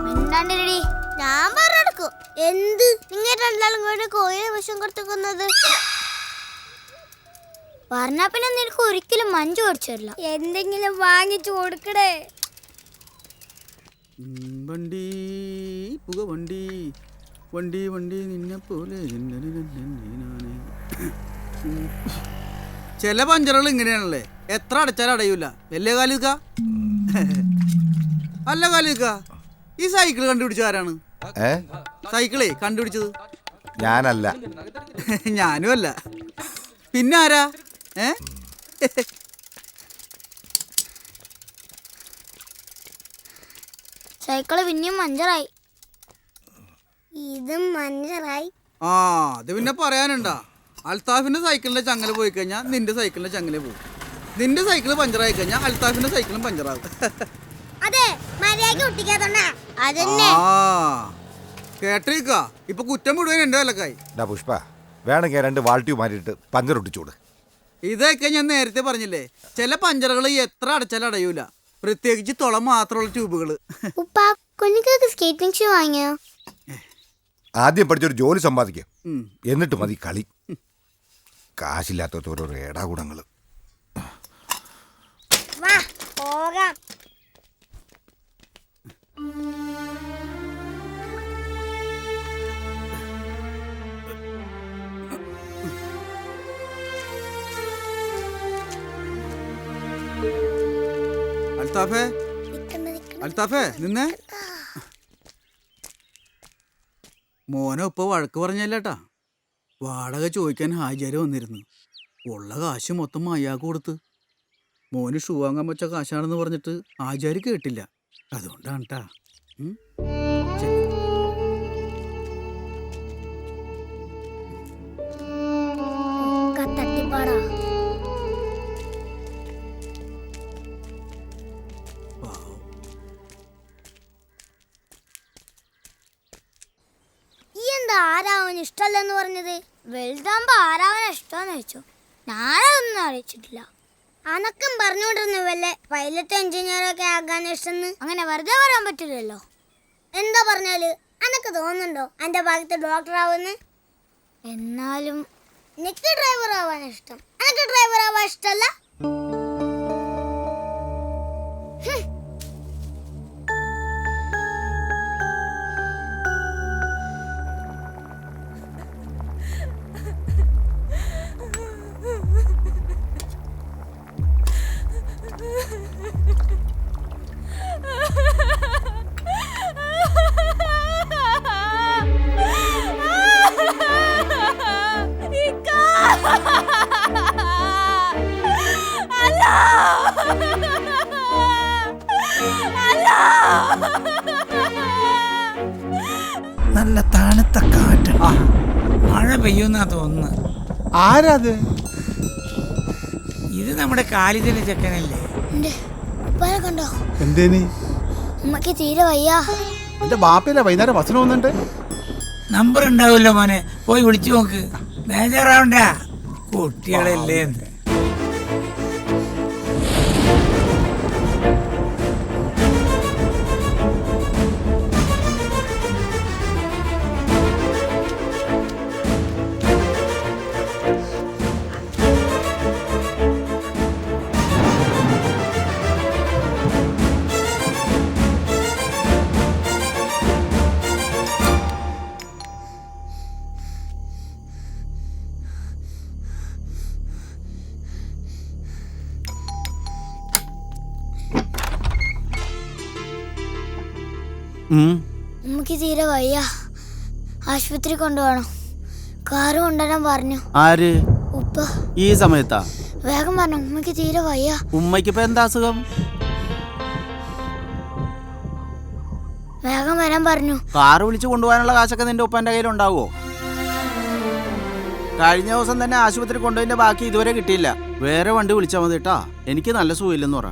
മിണ്ടാണ്ടിരടി, ഞാൻ പറഞ്ഞെടുക്കും. എന്ത്? നിങ്ങൾ രണ്ടാളും കൂടെ കോയിലെ വിഷം കൊടുത്തുന്നത് പറഞ്ഞാ പിന്നെ നിനക്ക് ഒരിക്കലും മഞ്ജു ഓടിച്ചു തരില്ല. എന്തെങ്കിലും വാങ്ങിച്ചു കൊടുക്കടേ. വണ്ടി പുക വണ്ടി വണ്ടി വണ്ടി നിന്നെ പോലെ. ചില പഞ്ചറുകൾ ഇങ്ങനെയാണല്ലേ, എത്ര അടച്ചാലും അടയൂല. വലിയ കാലിക്ക, അല്ല കാലിക്ക, ഈ സൈക്കിൾ കണ്ടുപിടിച്ച ആരാണ്? സൈക്കിളേ കണ്ടുപിടിച്ചത് ഞാനല്ല. ഞാനും അല്ല, പിന്നെ ആരാ? സൈക്കിള് പിന്നെയും മഞ്ചറായി. ഇതും മഞ്ചറായി. ആ, അത് പിന്നെ പറയാനുണ്ടാ? അൽത്താഫിന്റെ സൈക്കിളിന്റെ ചങ്ങല പോയി കഴിഞ്ഞാൽ നിന്റെ സൈക്കിളിന്റെ ചങ്ങല പോകും. നിന്റെ സൈക്കിള് പഞ്ചറായി കഴിഞ്ഞാൽ അൽത്താഫിന്റെ സൈക്കിളും പഞ്ചറാകും. അതെ, മര്യാദയ്ക്ക് ഒട്ടിക്കാത്തോണ്ടാ. അതന്നെ. ആ, കേട്ടിരിക്ക, ഇപ്പൊ കുറ്റം മുഴുവൻ എന്റെ വിലക്കായി. പുഷ്പ, വേണമെങ്കിൽ 2 വാൾട്ടി മാറ്റിയിട്ട് പഞ്ചർ ഒട്ടിച്ചൂട്. ഇതൊക്കെ ഞാൻ നേരത്തെ പറഞ്ഞില്ലേ, ചില പഞ്ചറുകൾ എത്ര അടച്ചാലും അടയൂല, പ്രത്യേകിച്ച് തുള മാത്രമുള്ള ട്യൂബുകള്. ഉപ്പാ, കുഞ്ഞിക്ക് സ്കേറ്റിംഗ് ഷൂ വാങ്ങിയോ? ആദ്യം പഠിച്ചൊരു ജോലി സമ്പാദിക്കാം, എന്നിട്ട് മതി കളി. കാശില്ലാത്ത ഓരോ ഏടാകൂടങ്ങള്. വാ പോകാം. അൽത്താഫേ, അൽത്താഫേ നിന്നെ. മോനെ ഇപ്പൊ വഴക്ക് പറഞ്ഞല്ലേട്ടാ. വാടക ചോദിക്കാൻ ഹാജര് വന്നിരുന്നു. ഉള്ള കാശ് മൊത്തം അയാൾക്ക് കൊടുത്ത്. മോന് ഷൂ വാങ്ങാൻ വെച്ച കാശാണെന്ന് പറഞ്ഞിട്ട് ആചാര് കേട്ടില്ല. അതുകൊണ്ടാണ് ട്ടാ. തട്ടിപ്പാടാ. എന്താ ആരാവൻ ഇഷ്ടമല്ലെന്ന് പറഞ്ഞത്? വലുതാകുമ്പോ ആരാവന ഇഷ്ടമെന്ന് വെച്ചു. ഞാനതൊന്നും അറിയിച്ചിട്ടില്ല. അനക്കും പറഞ്ഞുകൊണ്ടിരുന്നു വല്ല പൈലറ്റ് എഞ്ചിനീയറൊക്കെ ആകാൻ ഇഷ്ടമെന്ന്. അങ്ങനെ വെറുതെ പറയാൻ പറ്റില്ലല്ലോ. എന്താ പറഞ്ഞാല് അനക്ക് തോന്നുന്നുണ്ടോ എന്റെ ഭാഗത്ത് ഡോക്ടർ ആവുന്ന്? എന്നാലും എനിക്ക് ഡ്രൈവർ ആവാൻ ഇഷ്ടം. അനക്ക് ഡ്രൈവർ ആവാൻ ഇഷ്ടമല്ല? നല്ല തണുത്ത കാറ്റ്, മഴ പെയ്യുന്നാ തോന്നുന്നു. ആരാത്? ഇത് നമ്മുടെ കാലിതിന്റെ ചെക്കനല്ലേ? കണ്ടോ എന്തേനി? ഉമ്മക്ക് തീരെ വയ്യ. എന്റെ ബാപ്പയിലെ വൈകുന്നേരം ഭക്ഷണം വന്നിട്ട് നമ്പർ ഉണ്ടാവില്ല മോനെ, പോയി വിളിച്ചു നോക്ക്. ബേജാറാവണ്ട, കുട്ടികളല്ലേ. ഉമ്മക്ക് തീരെ വയ്യ, ആശുപത്രി കൊണ്ടുപോകണം. കാറ് കൊണ്ടുവരാൻ പറഞ്ഞു. ആര്? ഉപ്പ. ഈ സമയത്താ? വേഗം പറഞ്ഞു, ഉമ്മക്ക് തീരെ വയ്യ. ഉമ്മയ്ക്കിപ്പോ എന്താ അസുഖം? വേഗം വരാൻ പറഞ്ഞു. കാറ് വിളിച്ചു കൊണ്ടുപോകാനുള്ള കാശൊക്കെ നിന്റെ ഉപ്പാന്റെ കയ്യിൽ ഉണ്ടാവോ? കഴിഞ്ഞ ദിവസം തന്നെ ആശുപത്രി കൊണ്ടുപോയതിന്റെ ബാക്കി ഇതുവരെ കിട്ടിയില്ല. വേറെ വണ്ടി വിളിച്ചാൽ മതി കേട്ടാ. എനിക്ക് നല്ല സുഖമില്ലെന്ന് പറ.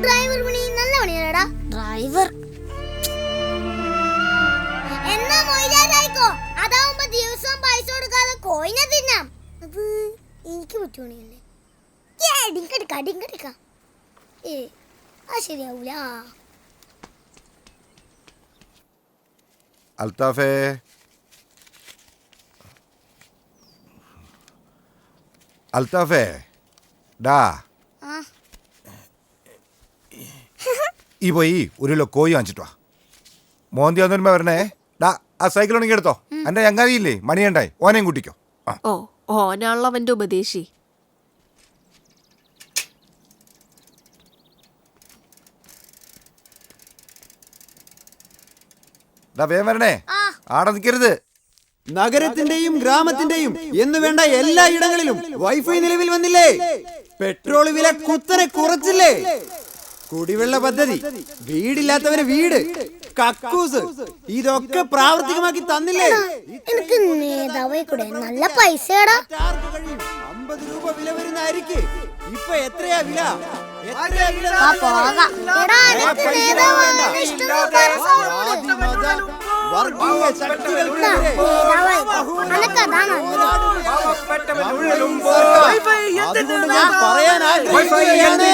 ഡ്രൈവർ പണി നല്ല പണിയാടാ. ഡ്രൈവർ എന്നാ മൊയിലായിക്കോ, അതാവുമ്പോ ദിവസവും പൈസ കൊടുക്കാതെ കോയിനെ തിന്നാം. അത് എനിക്ക് പറ്റുവാണിയല്ലേ. ശരിയാവൂല. അൽത്താഫേ, അൽത്താഫേ, ഡാ ഈ പോയി ഒരു കിലോ കോഴി വാങ്ങിച്ചിട്ട് വാ. മോന്തി വന്നൊരുമ്പോ വരണേ. ഡാ ആ സൈക്കിൾ ഉണ്ടെങ്കിൽ എടുത്തോ. എന്റെ ചങ്ങാതിയില്ലേ മണിയുണ്ടായി, ഓനെയും കൂട്ടിക്കോ. ഓ, ഓനാണല്ലോ അവന്റെ ഉപദേശി. വേഗം വരണേ, ആടെ നിൽക്കരുത്. നഗരത്തിന്റെയും ഗ്രാമത്തിന്റെയും എന്ന് വേണ്ട എല്ലാ ഇടങ്ങളിലും വൈഫൈ നിലവിൽ വന്നില്ലേ? പെട്രോൾ വില കുത്തനെ കുറച്ചില്ലേ? കുടിവെള്ള പദ്ധതി, വീടില്ലാത്തവന് വീട്, കക്കൂസ്, ഇതൊക്കെ പ്രാവർത്തികമാക്കി തന്നില്ലേ? എനിക്ക് നേതാവേ കൂടെ നല്ല പൈസടാ. 50 രൂപ വില വരുന്ന അരിക്ക് ഇപ്പൊ എത്രയാ വില? വർഗീയ ശക്തികൾക്കെതിരെ അതുകൊണ്ട് ഞാൻ പറയാൻ ആഗ്രഹിക്കുകയാണ്,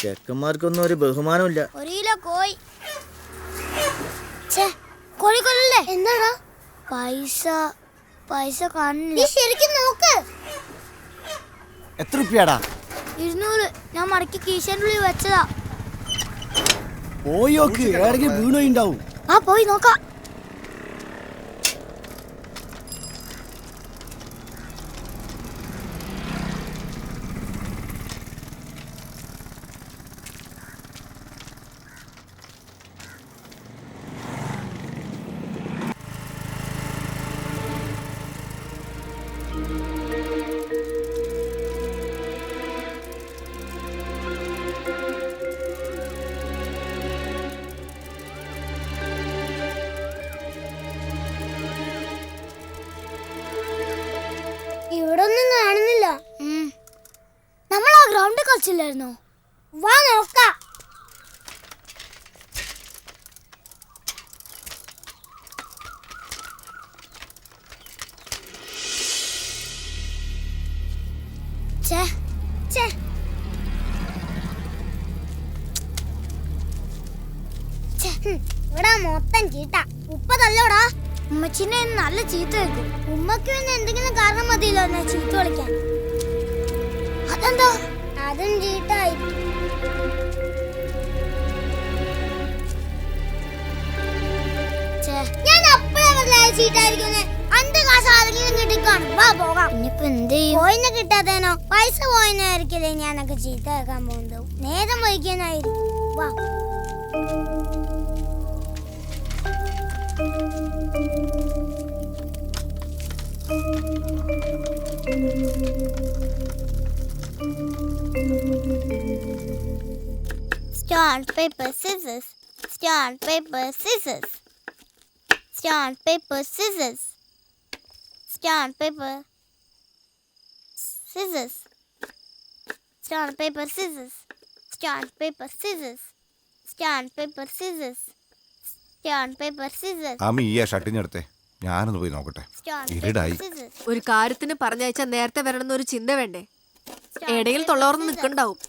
ചെക്കന്മാർക്കൊന്നും ഒരു ബഹുമാനമില്ല. ഒരു കിലോ കോഴി. കോഴി കൊല്ലല്ലേ? എന്താടാ പൈസ? പൈസ കാണില്ല. ശരിക്കും നോക്ക്. എത്ര റുപ്യാടാ? 200. ഞാൻ മടക്കി കീശന്റെ ഉള്ളിൽ വെച്ചതാ. പോയി നോക്ക്, ഏടെങ്കിലും വീണോണ്ടാവും. ആ പോയി നോക്കാം. ഇവിടെ ഒന്നും കാണുന്നില്ല. നമ്മൾ ആ ഗ്രൗണ്ടിൽ കളിച്ചില്ലായിരുന്നോ? വാ നോക്കാം. ഇവിടെ മൊത്തം ചീട്ട. ഉപ്പതല്ലോടാ. ഉമ്മച്ചിനെ നല്ല ചീത്ത വെക്കും. ഉമ്മക്ക് പിന്നെ എന്തെങ്കിലും കാരണം മതിയല്ലോ എന്നെ ചീത്ത വിളിക്കാൻ. അതെന്താ? അതും ചീട്ടായി. ഞാൻ അപ്പഴേ ചീട്ടായിരിക്കും. അന്റെ കാശ് ആരെങ്കിലും കിട്ടിക്കാണും. വാ പോകാം. ഇനിയിപ്പോ എന്ത് ചെയ്യും? കോയിനെ കിട്ടാത്തേനോ? പൈസ പോയിനായിരിക്കില്ലേ ഞാനൊക്കെ ചീത്ത കേൾക്കാൻ പോകുന്നത്. നേരം വൈകാനായിരിക്കും. വാ. Stone, paper, scissors. Stone, paper, scissors. Stone, paper, scissors. Stone, paper, scissors. Stone, paper, scissors. Stone, paper, scissors. Stone, paper, scissors. Stone, paper, scissors. Ami ഈ ഷട്ടിഞ്ഞെടുത്തേ, ഞാനൊന്ന് പോയി നോക്കട്ടെ. ഇരുടായി. ഒരു കാര്യത്തിന് പറഞ്ഞയച്ചാൽ നേരത്തെ വരണമെന്ന് ഒരു ചിന്ത വേണ്ടേ? ഇടയിൽ തൊള്ളോർന്ന് നിൽക്കണ്ടാവും.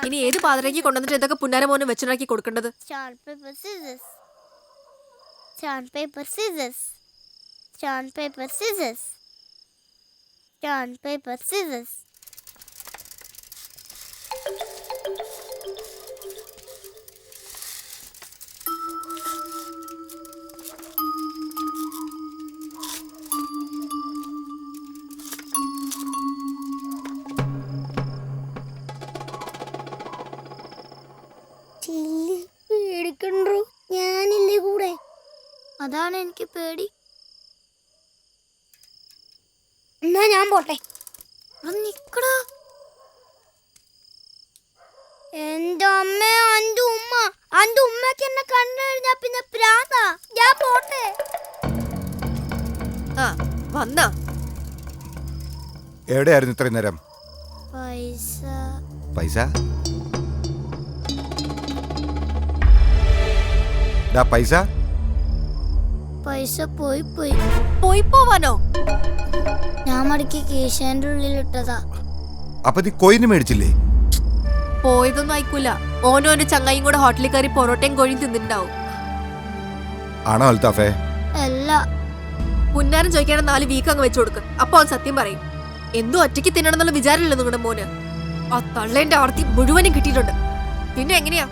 ഇനി ഏത് പാതിരയ്ക്ക് കൊണ്ടുവന്നിട്ട് ഇതൊക്കെ പുന്നാരമോനും വെച്ചുണ്ടാക്കി കൊടുക്കേണ്ടത്? Stone, paper, scissors. Stone, paper, scissors. Stone, paper, scissors. Stone, paper, scissors. പേടിക്കണ്ടോ? ഞാനില്ലേ കൂടെ, അതാണ് എനിക്ക് പേടി. എന്നാ ഞാൻ പോട്ടെ. നിക്കടാ. എന്റെ അമ്മ, അന്റെ ഉമ്മക്ക് എന്നെ കണ്ടു കഴിഞ്ഞാ പിന്നെ പ്രാന്താ. ഞാൻ പോട്ടെ. വന്നാ എവിടെയായിരുന്നു ഇത്രയും നേരം? പൈസ പൈസ പൈസ പൈസ പോയി പോവാനോ? ഞാൻ മടക്കി കേശാന്റെ ഉള്ളിലിട്ടതാ. അപ്പൊ നീ കോയിന് മേടിച്ചില്ലേ? പോയതൊന്നും അയക്കൂല. ഓനോന്റെ ചങ്ങായും കൂടെ ഹോട്ടലിൽ കയറി പൊറോട്ടയും കോഴിയും തിന്നിട്ടുണ്ടാവും. ആണോ അൽത്താഫേ? അല്ല. പുന്നാരം ചോദിക്കാണ്ട് 4 വീക്ക് അങ്ങ് വെച്ചു കൊടുക്കും. അപ്പൊ അവൻ സത്യം പറയും. എന്തോ ഒറ്റയ്ക്ക് തിന്നണം എന്നുള്ള വിചാരമില്ല നിങ്ങളുടെ മോന്. ആ തള്ളേന്റെ ആർത്തി മുഴുവനും കിട്ടിയിട്ടുണ്ട്. പിന്നെ എങ്ങനെയാ?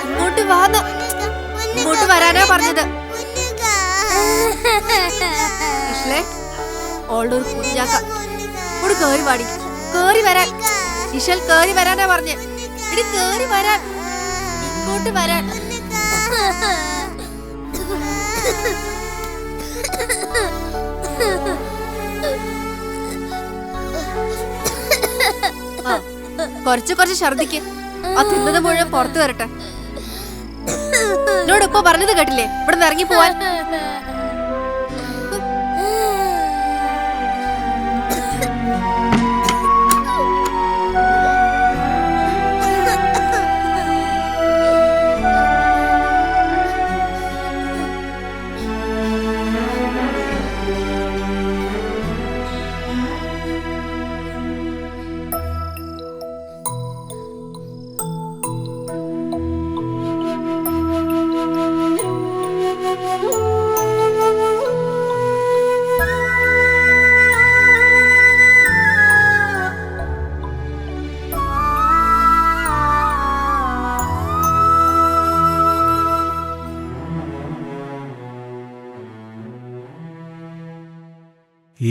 ഇങ്ങോട്ട് വാന്ന്. ഇങ്ങോട്ട് വരാനാ പറഞ്ഞത്. ഓളുടെ ഒരു കുഞ്ഞാക്ക ഇവിടെ കേറി പാടി. കേറി വരാൻ ഇഷൽ, കേറി വരാനാ പറഞ്ഞ്. ഇടി കേറി വരാൻ, ഇങ്ങോട്ട് വരാൻ. കുറച്ച് ഛർദിക്ക്. ആ തിന്നത് മുഴുവൻ പുറത്തു വരട്ടെ. എന്നോട് ഇപ്പൊ പറഞ്ഞത് കേട്ടില്ലേ ഇവിടെ നിന്ന് ഇറങ്ങി പോവാൻ?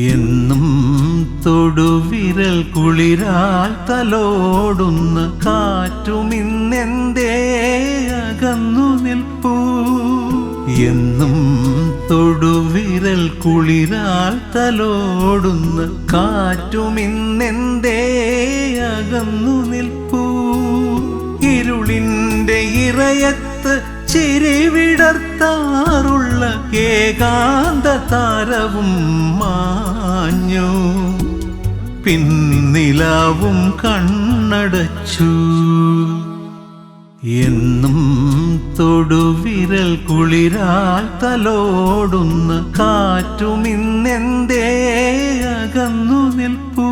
എന്നും തൊടുവിരൽ കുളിരാൽ തലോടുന്ന കാറ്റുമിന്നെന്തേ അകന്നു നിൽപ്പൂ. എന്നും തൊടുവിരൽ കുളിരാൽ തലോടുന്ന കാറ്റുമിന്നെന്തേ അകന്നു നിൽപ്പൂ. ഇരുളിൻ്റെ ഇറയത്ത് ചിരിവിടർത്താറുള്ള ഏകാന്ത താരവും മാഞ്ഞു. പിന്നിലാവും കണ്ണടച്ചു. എന്നും തൊടുവിരൽ കുളിരാൽ തലോടുന്ന കാറ്റുമിന്നെന്തേ അകന്നു നിൽപ്പൂ.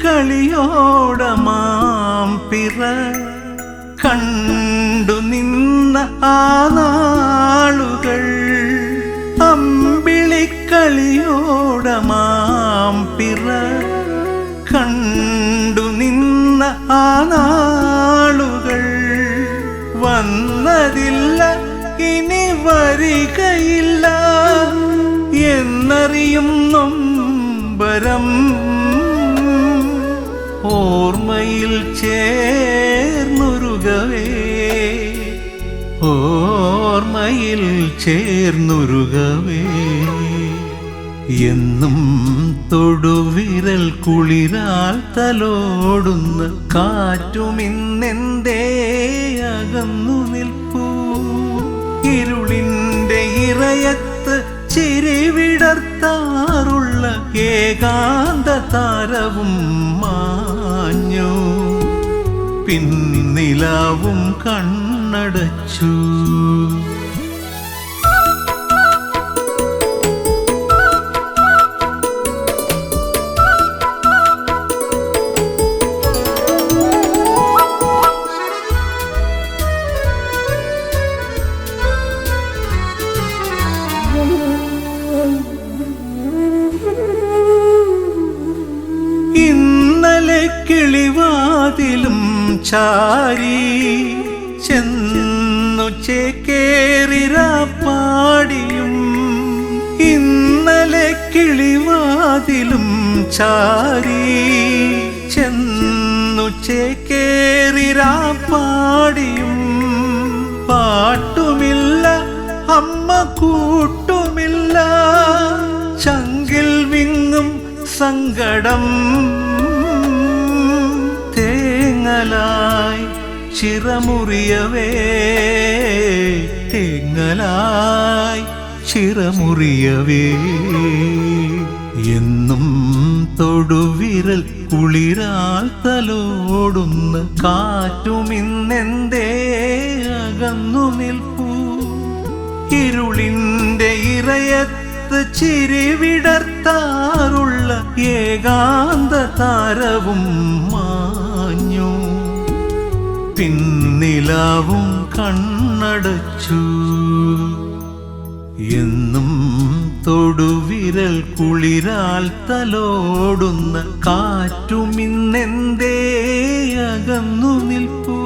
കളിയോടമാം പിറ കണ്ടു നിന്ന ആ നാളുകൾ. അമ്പിളിക്കളിയോടമാം പിറ കണ്ടു നിന്ന ആ നാളുകൾ വന്നതില്ല, ഇനി വരികയില്ല എന്നറിയും നൊമ്പരം ഓർമ്മയിൽ ചേർന്നുരുകവേ, ഓർമ്മയിൽ ചേർന്നുരുകവേ. എന്നും തൊടുവിരൽ കുളിരാൽ തലോടുന്ന കാറ്റുമിന്നെന്തേ അകന്നു നിൽപ്പൂ. ഇരുളിൻ്റെ ഇറയത്ത് ചിരിവിടർത്താറുള്ള ഏകാന്ത താരവും മാഞ്ഞു, പിന്നിലാവും കണ്ണടച്ചു. ഇന്നലെ കിളിവാതിലും ചാരി ചെന്നു ചേക്കേറിരാപ്പാടിയും, ഇന്നലെ കിളിവാതിലും ചാരി ചെന്നു ചേക്കേറിരാപ്പാടിയും. പാട്ടുമില്ല, അമ്മ കൂട്ടുമില്ല, ചങ്കിൽ വിങ്ങും സങ്കടം തേങ്ങലായി ചിറമുറിയവേ, തേങ്ങലായി ചിറമുറിയവേ. എന്നും തൊടുവിരൽ കുളിരാൽ തലോടുന്ന കാറ്റുമിന്നെന്തേ അകന്നു നിൽപ്പൂ. ഇരുളിൻ്റെ ഇറയത്ത് ചിരിവിടർത്താറുള്ള ഏകാന്ത താരവും മാഞ്ഞു, പിന്നിലാവും കണ്ണടച്ചു. എന്നും തൊടുവിരൽ കുളിരാൽ തലോടുന്ന കാറ്റുമിന്നെന്തേ അകന്നു നിൽപ്പൂ.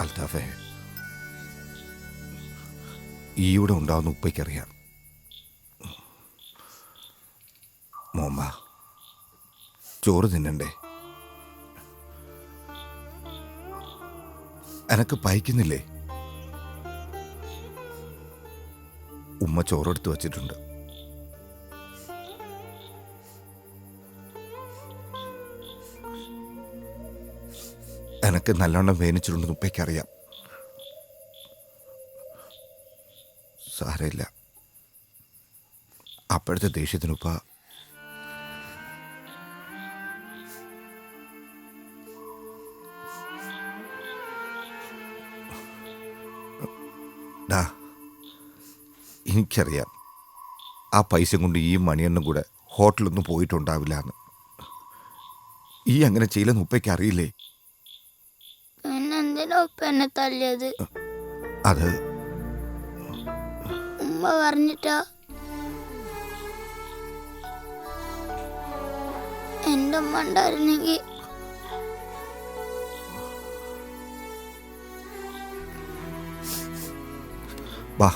അൽത്താഫേ, ഈവിടെ ഉണ്ടാവുന്ന ഉപ്പയ്ക്കറിയാം. മോമ്മ ചോറ് തിന്നണ്ടേ? എനക്ക് പൈക്കുന്നില്ലേ? ഉമ്മ ചോറെടുത്ത് വച്ചിട്ടുണ്ട്. എനക്ക് നല്ലോണം വേനിച്ചിട്ടുണ്ടെന്ന് ഉപ്പയ്ക്കറിയാം. സാരമില്ല, അപ്പോഴത്തെ ദേഷ്യത്തിനുപ്പ എനിക്കറിയാം ആ പൈസ കൊണ്ട് ഈ മണിയണ്ണും കൂടെ ഹോട്ടലൊന്നും പോയിട്ടുണ്ടാവില്ല എന്ന്. ഈ അങ്ങനെ ചെയ്യില്ലെന്ന് ഉപ്പയ്ക്ക് അറിയില്ലേ? എന്തിനാ ഉപ്പ എന്നെ തല്ലിയത്? അത് ഉമ്മ പറഞ്ഞിട്ടാ. എന്റെ ഉമ്മ ഉണ്ടായിരുന്നെങ്കിൽ ബാ,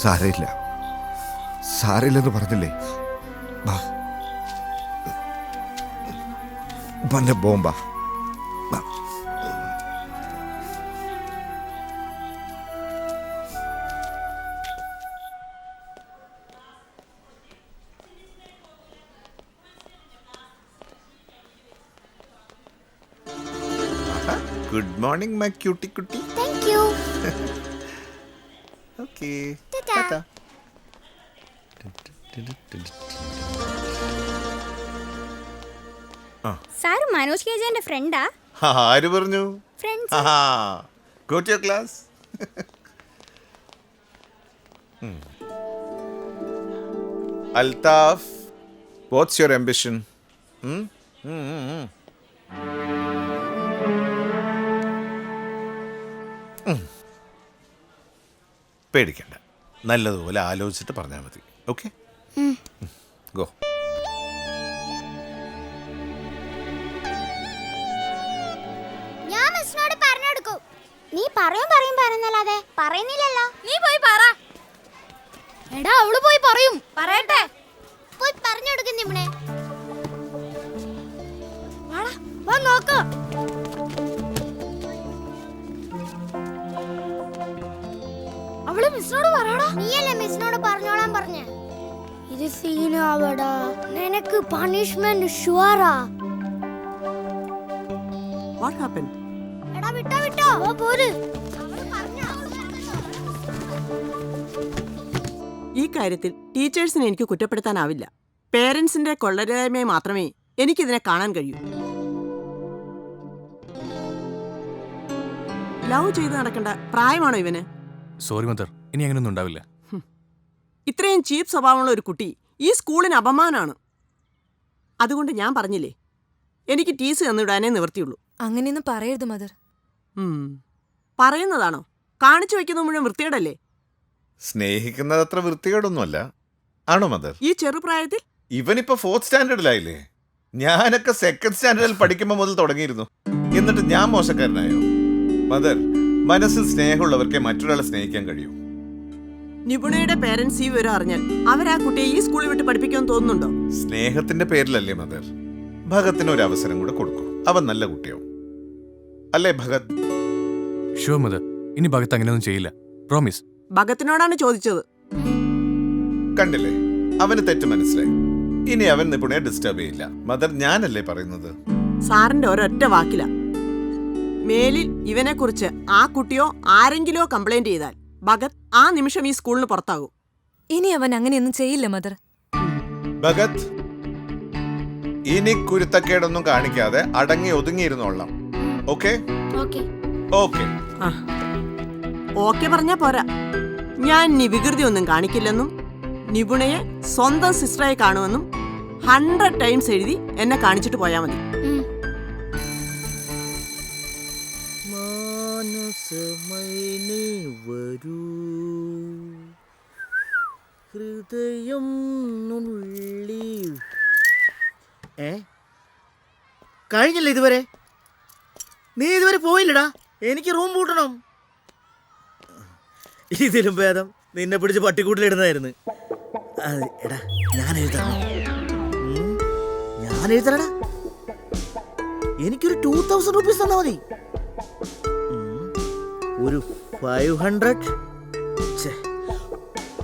സാരയില്ല സാരയില്ലെന്ന് പറഞ്ഞില്ലേ? ബാ പന്നെ ബോംബാ. ഗുഡ് മോർണിംഗ് മൈ ക്യൂട്ടി കുട്ടി. Thank you. Okay. Tata. Sir Manoj K ജെന്റെ ഫ്രണ്ടാ? ആര് പറഞ്ഞു? Friends. Go to your class. Altaf, what's your ambition? പേടിക്കണ്ട, നല്ലതുപോലെ ആലോചിച്ചിട്ട് പറഞ്ഞാൽ മതി. Okay, go. ഞാൻ മിസ്സിനോട് പറഞ്ഞെടുക്കും. നീ പറയും പറയുന്നല്ലാതെ പറയുന്നില്ലല്ലോ. നീ പോയി പറ. എടാ അവള് പോയി പറയും. പറയട്ടെ. പോയി പറഞ്ഞെടുക്കും നിമ്മനെ. വാ നോക്ക്. അവള് മിസ്സിനോട് പറയടാ. നീയല്ലേ മിസ്സിനോട് പറഞ്ഞോളാൻ പറഞ്ഞേ. ഇത് സീനാവടാ. നിനക്ക് പണിഷ്മെന്റ് ഷുവറാ. What happened? എടാ വിട്ടോ പോര്. ഈ കാര്യത്തിൽ ടീച്ചേഴ്സിനെ എനിക്ക് കുറ്റപ്പെടുത്താനാവില്ല. പേരൻസിന്റെ കൊള്ളരുതായ്മയെ മാത്രമേ എനിക്കിതിനെ കാണാൻ കഴിയൂ. ലവ് ചെയ്ത് നടക്കേണ്ട പ്രായമാണോ ഇവന്? സോറി മദർ, ഇനി അങ്ങനെയൊന്നും ഉണ്ടാവില്ല. ഇത്രയും ചീപ്പ് സ്വഭാവമുള്ള ഒരു കുട്ടി ഈ സ്കൂളിന് അപമാനമാണ്. അതുകൊണ്ട് ഞാൻ പറഞ്ഞില്ലേ, എനിക്ക് ടീസ് തന്നിടാനേ നിവർത്തിയുള്ളൂ. അങ്ങനെയൊന്നും പറയരുത് മദർ. പറയുന്നതാണോ? കാണിച്ചു വെക്കുന്നത് മുഴുവൻ വൃത്തികേടല്ലേ? സ്നേഹിക്കുന്നത് അത്ര വൃത്തികേടൊന്നുമല്ല, ആണോ മദർ? ഈ ചെറുപ്രായത്തിൽ ഇവനിപ്പോ 4th സ്റ്റാൻഡേർഡിലായില്ലേ? ഞാനൊക്കെ 2nd സ്റ്റാൻഡേർഡിൽ പഠിക്കുമ്പോൾ മുതൽ തുടങ്ങിയിരുന്നു. എന്നിട്ട് ഞാൻ മോശക്കാരനായോ? മദർ, മനസ്സിൽ സ്നേഹമുള്ളവർക്കേ മറ്റൊരാളെ സ്നേഹിക്കാൻ കഴിയൂ. നിപുണയുടെ പേരൻസ് ഈ വിവരം അറിഞ്ഞാൽ അവരാ കുട്ടിയെ ഈ സ്കൂളിൽ വിട്ട് പഠിപ്പിക്കാൻ തോന്നുന്നുണ്ടോ? സ്നേഹത്തിന്റെ പേരിലല്ലേ മദർ? ഭഗത്തിന് ഒരു അവസരം കൂടെ കൊടുക്കൂ, അവൻ നല്ല കുട്ടിയാവും. അല്ലേ ഭഗത്? ഷുവർ മദർ, ഇനി ഭഗത്ത് അങ്ങനെയൊന്നും ചെയ്യില്ല, പ്രോമിസ്. ഭഗത്തിനോടാണ് ചോദിച്ചത്. കണ്ടില്ലേ, അവന് തെറ്റ് മനസ്സിലായി. ഇനി അവൻ നിപുണയെ ഡിസ്റ്റർബ് ചെയ്യില്ല. മദർ, ഞാനല്ലേ പറയുന്നത്? സാറിന്റെ ഒരൊറ്റ വാക്കില. മേലിൽ ഇവനെ കുറിച്ച് ആ കുട്ടിയോ ആരെങ്കിലോ കംപ്ലൈന്റ് ചെയ്താൽ ഭഗത് ആ നിമിഷം ഈ സ്കൂളിന് പുറത്താകും. ഇനി അവൻ അങ്ങനെയൊന്നും ചെയ്യില്ല മദർ. ഭഗത്, ഇനി കുരുത്തക്കേടൊന്നും കാണിക്കാതെ അടങ്ങി ഒതുങ്ങിയിരുന്നോളാം. Okay okay okay. ഓക്കെ പറഞ്ഞാ പോരാ. ഞാൻ ഇനി വികൃതി ഒന്നും കാണിക്കില്ലെന്നും നിപുണയെ സ്വന്തം സിസ്റ്ററായി കാണുമെന്നും 100 ടൈംസ് എഴുതി എന്നെ കാണിച്ചിട്ട് പോയാ മതി. ഹൃദയം നുള്ളി. കഴിഞ്ഞില്ല ഇതുവരെ? നീ ഇതുവരെ പോയില്ലടാ. എനിക്ക് റൂം പൂട്ടണം. ഇതിലും ഭേദം നിന്നെ പിടിച്ച് പട്ടിക്കൂട്ടിലിടുന്നതായിരുന്നു. എടാ ഞാൻ എഴുതണം. ഞാൻ എഴുതണടാ. എനിക്കൊരു 2000 റുപ്പീസ് തന്നാ മതി. ഒരു 500.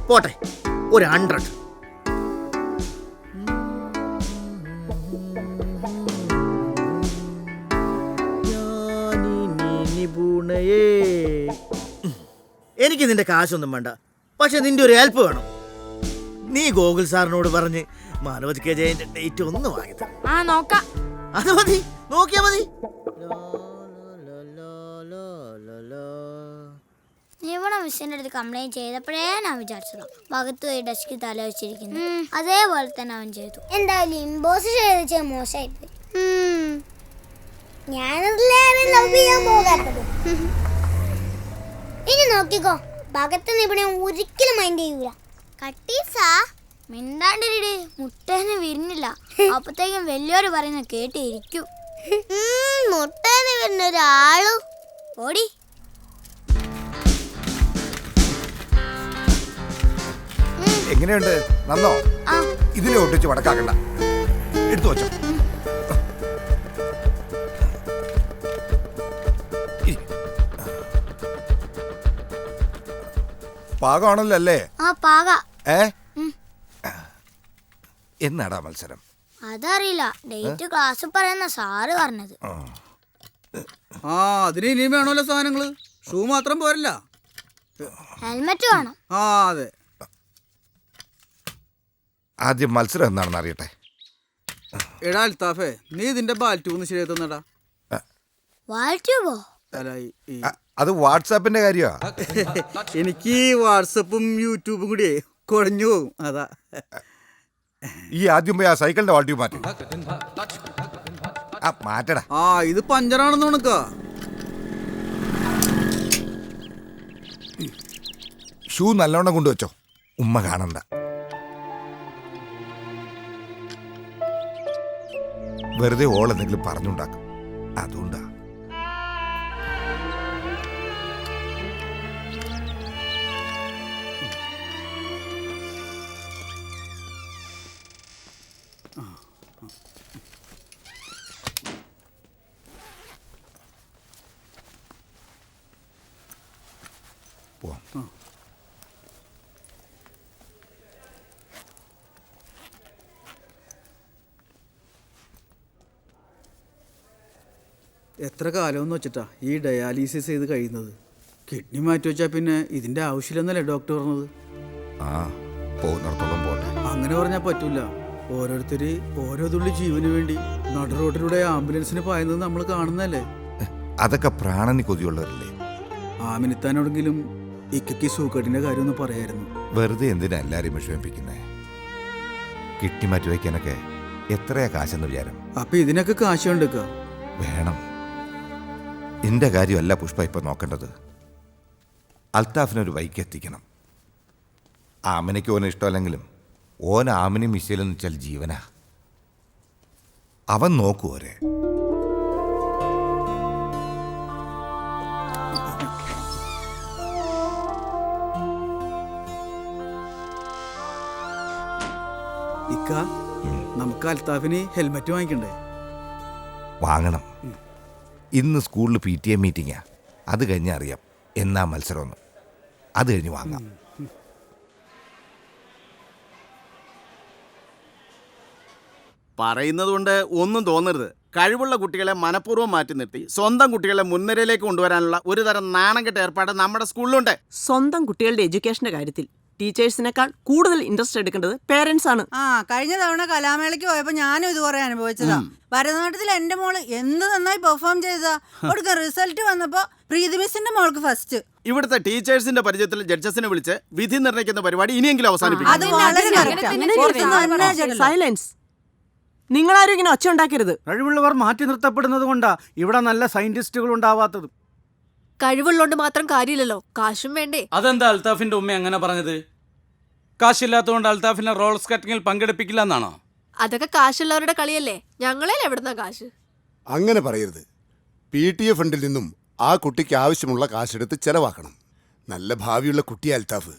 പോട്ടെ, ഒരു 100. എനിക്ക് നിന്റെ കാശൊന്നും വേണ്ട, പക്ഷെ നിന്റെ ഒരു ഹെൽപ്പ് വേണം. നീ ഗോകുൽ സാറിനോട് പറഞ്ഞ് മനോജ് കെ ജയന്റെ ഡേറ്റ് ഒന്ന് വാങ്ങിത്തരാം. നോക്കാം. അത് മതി, നോക്കിയാ മതി. നിവണ മിസ്സിന്റെ അടുത്ത് കംപ്ലൈന്റ് ചെയ്തപ്പോഴേ ഞാൻ വിചാരിച്ചതാ ഭഗത്ത് പോയി ഡെസ്കിൽ തല വെച്ചിരിക്കുന്നു. അതേപോലെ തന്നെ അവൻ ചെയ്തു. എന്തായാലും ഇമ്പോസ് ചെയ്ത് മോശമായിപ്പോയി. ഞാനതിലേറെ ലവ് ചെയ്യാൻ പോകാത്തത്. ഇനി നോക്കിക്കോ, ഭഗത്ത് നിപുണ ഒരിക്കലും മൈൻഡ് ചെയ്യൂല. കട്ടീസാ മിണ്ടാണ്ടിരിടെ, മുട്ടേന്ന് വിരിഞ്ഞില്ല. അപ്പത്തേക്കും വലിയൊരു പറയുന്ന കേട്ടിരിക്കും. മുട്ടേന്ന് വരുന്ന ഒരാളു ഓടി. എങ്ങനെയുണ്ട്? നന്നോ? ഇതിലെ ഒട്ടിച്ച് വടക്കാക്കണ്ട, എടുത്തു വച്ചോ. പാകമാണല്ലോ അല്ലേ? എന്നാടാ മത്സരം? അതറിയില്ല, ഡേറ്റ് ക്ലാസ് പറയുന്ന സാറ് പറഞ്ഞത്. അതിന് ഇനിയും വേണമല്ലോ സാധനങ്ങള്. ഷൂ മാത്രം പോരല്ല, ഹെൽമെറ്റ് വേണം. അതെ. ആദ്യം മത്സരം എന്താണെന്ന് അറിയട്ടെ. എടാ അൽത്താഫേ, നീ ഇതിന്റെ ബാൽറ്റ്യൂബ് ശരിയായി തന്നടാ. വാൽറ്റ്യൂബോ? അത് വാട്സാപ്പിന്റെ കാര്യമാ. എനിക്ക് വാട്സപ്പും യൂട്യൂബും കൂടി കുഴഞ്ഞു പോകും, അതാ. ഈ ആദ്യം പോയി ആ സൈക്കിളിന്റെ വാൾട്യൂബ് മാറ്റി മാറ്റടാ. ഇത് പഞ്ചറാണെന്ന് നോക്ക. ഷൂ നല്ലോണം കൊണ്ടുവച്ചോ, ഉമ്മ കാണണ്ട. വെറുതെ ഓൾ എന്തെങ്കിലും പറഞ്ഞുണ്ടാക്കും, അതുകൊണ്ടാ. എത്ര കാലമെന്ന് വെച്ചിട്ടാ ഈ ഡയാലിസിസ് ചെയ്ത് കഴിയുന്നത്. കിഡ്നി മാറ്റി വെച്ചാൽ പിന്നെ ഇതിന്റെ ആവശ്യമില്ലെന്നല്ലേ ഡോക്ടർ പറഞ്ഞത്. പോകുന്നിടത്തോളം പോട്ടെ. അങ്ങനെ പറഞ്ഞാൽ പറ്റൂല. ഓരോരുത്തര് ഓരോ തുള്ളി ജീവന് വേണ്ടി നട റോഡിലൂടെ ആംബുലൻസിന് പായുന്നത് നമ്മൾ കാണുന്നല്ലേ. അതൊക്കെ പ്രാണന് കൊതിയുള്ളവരല്ലേ. ആമിനിത്താനോടെങ്കിലും ഇക്കയ്ക്ക് സൂക്കട്ടിന്റെ കാര്യം ഒന്ന് പറയായിരുന്നു. വെറുതെ എന്തിനാ എല്ലാരെയും വിഷമിപ്പിക്കുന്നേ? കിഡ്നി മാറ്റി വയ്ക്കാനൊക്കെ എത്രയാ കാശെന്ന് വിചാരം? അപ്പൊ ഇതിനൊക്കെ കാശ് കണ്ടെക്ക വേണം. എന്റെ കാര്യമല്ല പുഷ്പ ഇപ്പൊ നോക്കേണ്ടത്. അൽത്താഫിനൊരു ബൈക്ക് എത്തിക്കണം. ആമിനയ്ക്ക് ഓനെ ഇഷ്ടമല്ലെങ്കിലും ഓൻ ആമിനും മിശയിലെന്ന് വെച്ചാൽ ജീവനാ. അവൻ നോക്കുവരെ. ഇക്ക, നമുക്ക് അൽത്താഫിന് ഹെൽമെറ്റ് വാങ്ങിക്കണ്ടേ? വാങ്ങണം. ഇന്ന് സ്കൂളിൽ PTA മീറ്റിംഗാ. അത് കഴിഞ്ഞാൽ അറിയാം എന്നാ മത്സരമൊന്ന്. അത് കഴിഞ്ഞ് വാങ്ങാം. പറയുന്നത് കൊണ്ട് ഒന്നും തോന്നരുത്. കഴിവുള്ള കുട്ടികളെ മനഃപൂർവ്വം മാറ്റി നിർത്തി സ്വന്തം കുട്ടികളെ മുൻനിരയിലേക്ക് കൊണ്ടുവരാനുള്ള ഒരു തരം നാണംകെട്ട ഏർപ്പാട് നമ്മുടെ സ്കൂളിലുണ്ട്. സ്വന്തം കുട്ടികളുടെ എഡ്യൂക്കേഷന്റെ കാര്യത്തിൽ ടീച്ചേഴ്സിനേക്കാൾ കൂടുതൽ ഇൻട്രസ്റ്റ് എടുക്കേണ്ടത് പേരൻസ് ആണ്. കഴിഞ്ഞ തവണ കലാമേളയ്ക്ക് പോയപ്പോ ഞാനും ഇതുപോലെ അനുഭവിച്ചതാ. ഭരതനാട്യത്തിൽ എന്റെ മോള് എന്ത് നന്നായി പെർഫോം ചെയ്തതാ. ഒടുക്ക റിസൾട്ട് വന്നപ്പോ പ്രീതി മിസ്സിന്റെ മോൾക്ക് ഫസ്റ്റ്. ഇവിടുത്തെ ടീച്ചേഴ്സിന്റെ പരിചയത്തിൽ ജഡ്ജസിനെ വിളിച്ച് വിധി നിർണ്ണയിക്കുന്ന പരിപാടി ഇനിയെങ്കിലും അവസാനിപ്പിക്കും. സൈലൻസ്. നിങ്ങളാരും ഇങ്ങനെ ഒച്ച ഉണ്ടാക്കരുത്. കഴിവുള്ളവർ മാറ്റി നിർത്തപ്പെടുന്നത് കൊണ്ടാ ഇവിടെ നല്ല സയന്റിസ്റ്റുകൾ ഉണ്ടാവാത്തത്. കഴിവുള്ളോണ്ട് മാത്രം കാര്യമില്ലല്ലോ, കാശും വേണ്ടേ? അതെന്താ അൽത്താഫിന്റെ ഉമ്മ അങ്ങനെ പറഞ്ഞത്? കാശില്ലാത്തതുകൊണ്ട് അൽത്താഫിനെ റോൾ സ്കേറ്റിംഗിൽ പങ്കെടുപ്പിക്കില്ല എന്നാണോ? അതൊക്കെ കാശുള്ളവരുടെ കളിയല്ലേ. ഞങ്ങളെ എവിടുന്ന കാശ്? അങ്ങനെ പറയരുത്. PTA ഫണ്ടിൽ നിന്നും ആ കുട്ടിക്ക് ആവശ്യമുള്ള കാശെടുത്ത് ചെലവാക്കണം. നല്ല ഭാവിയുള്ള കുട്ടി അൽത്താഫ്.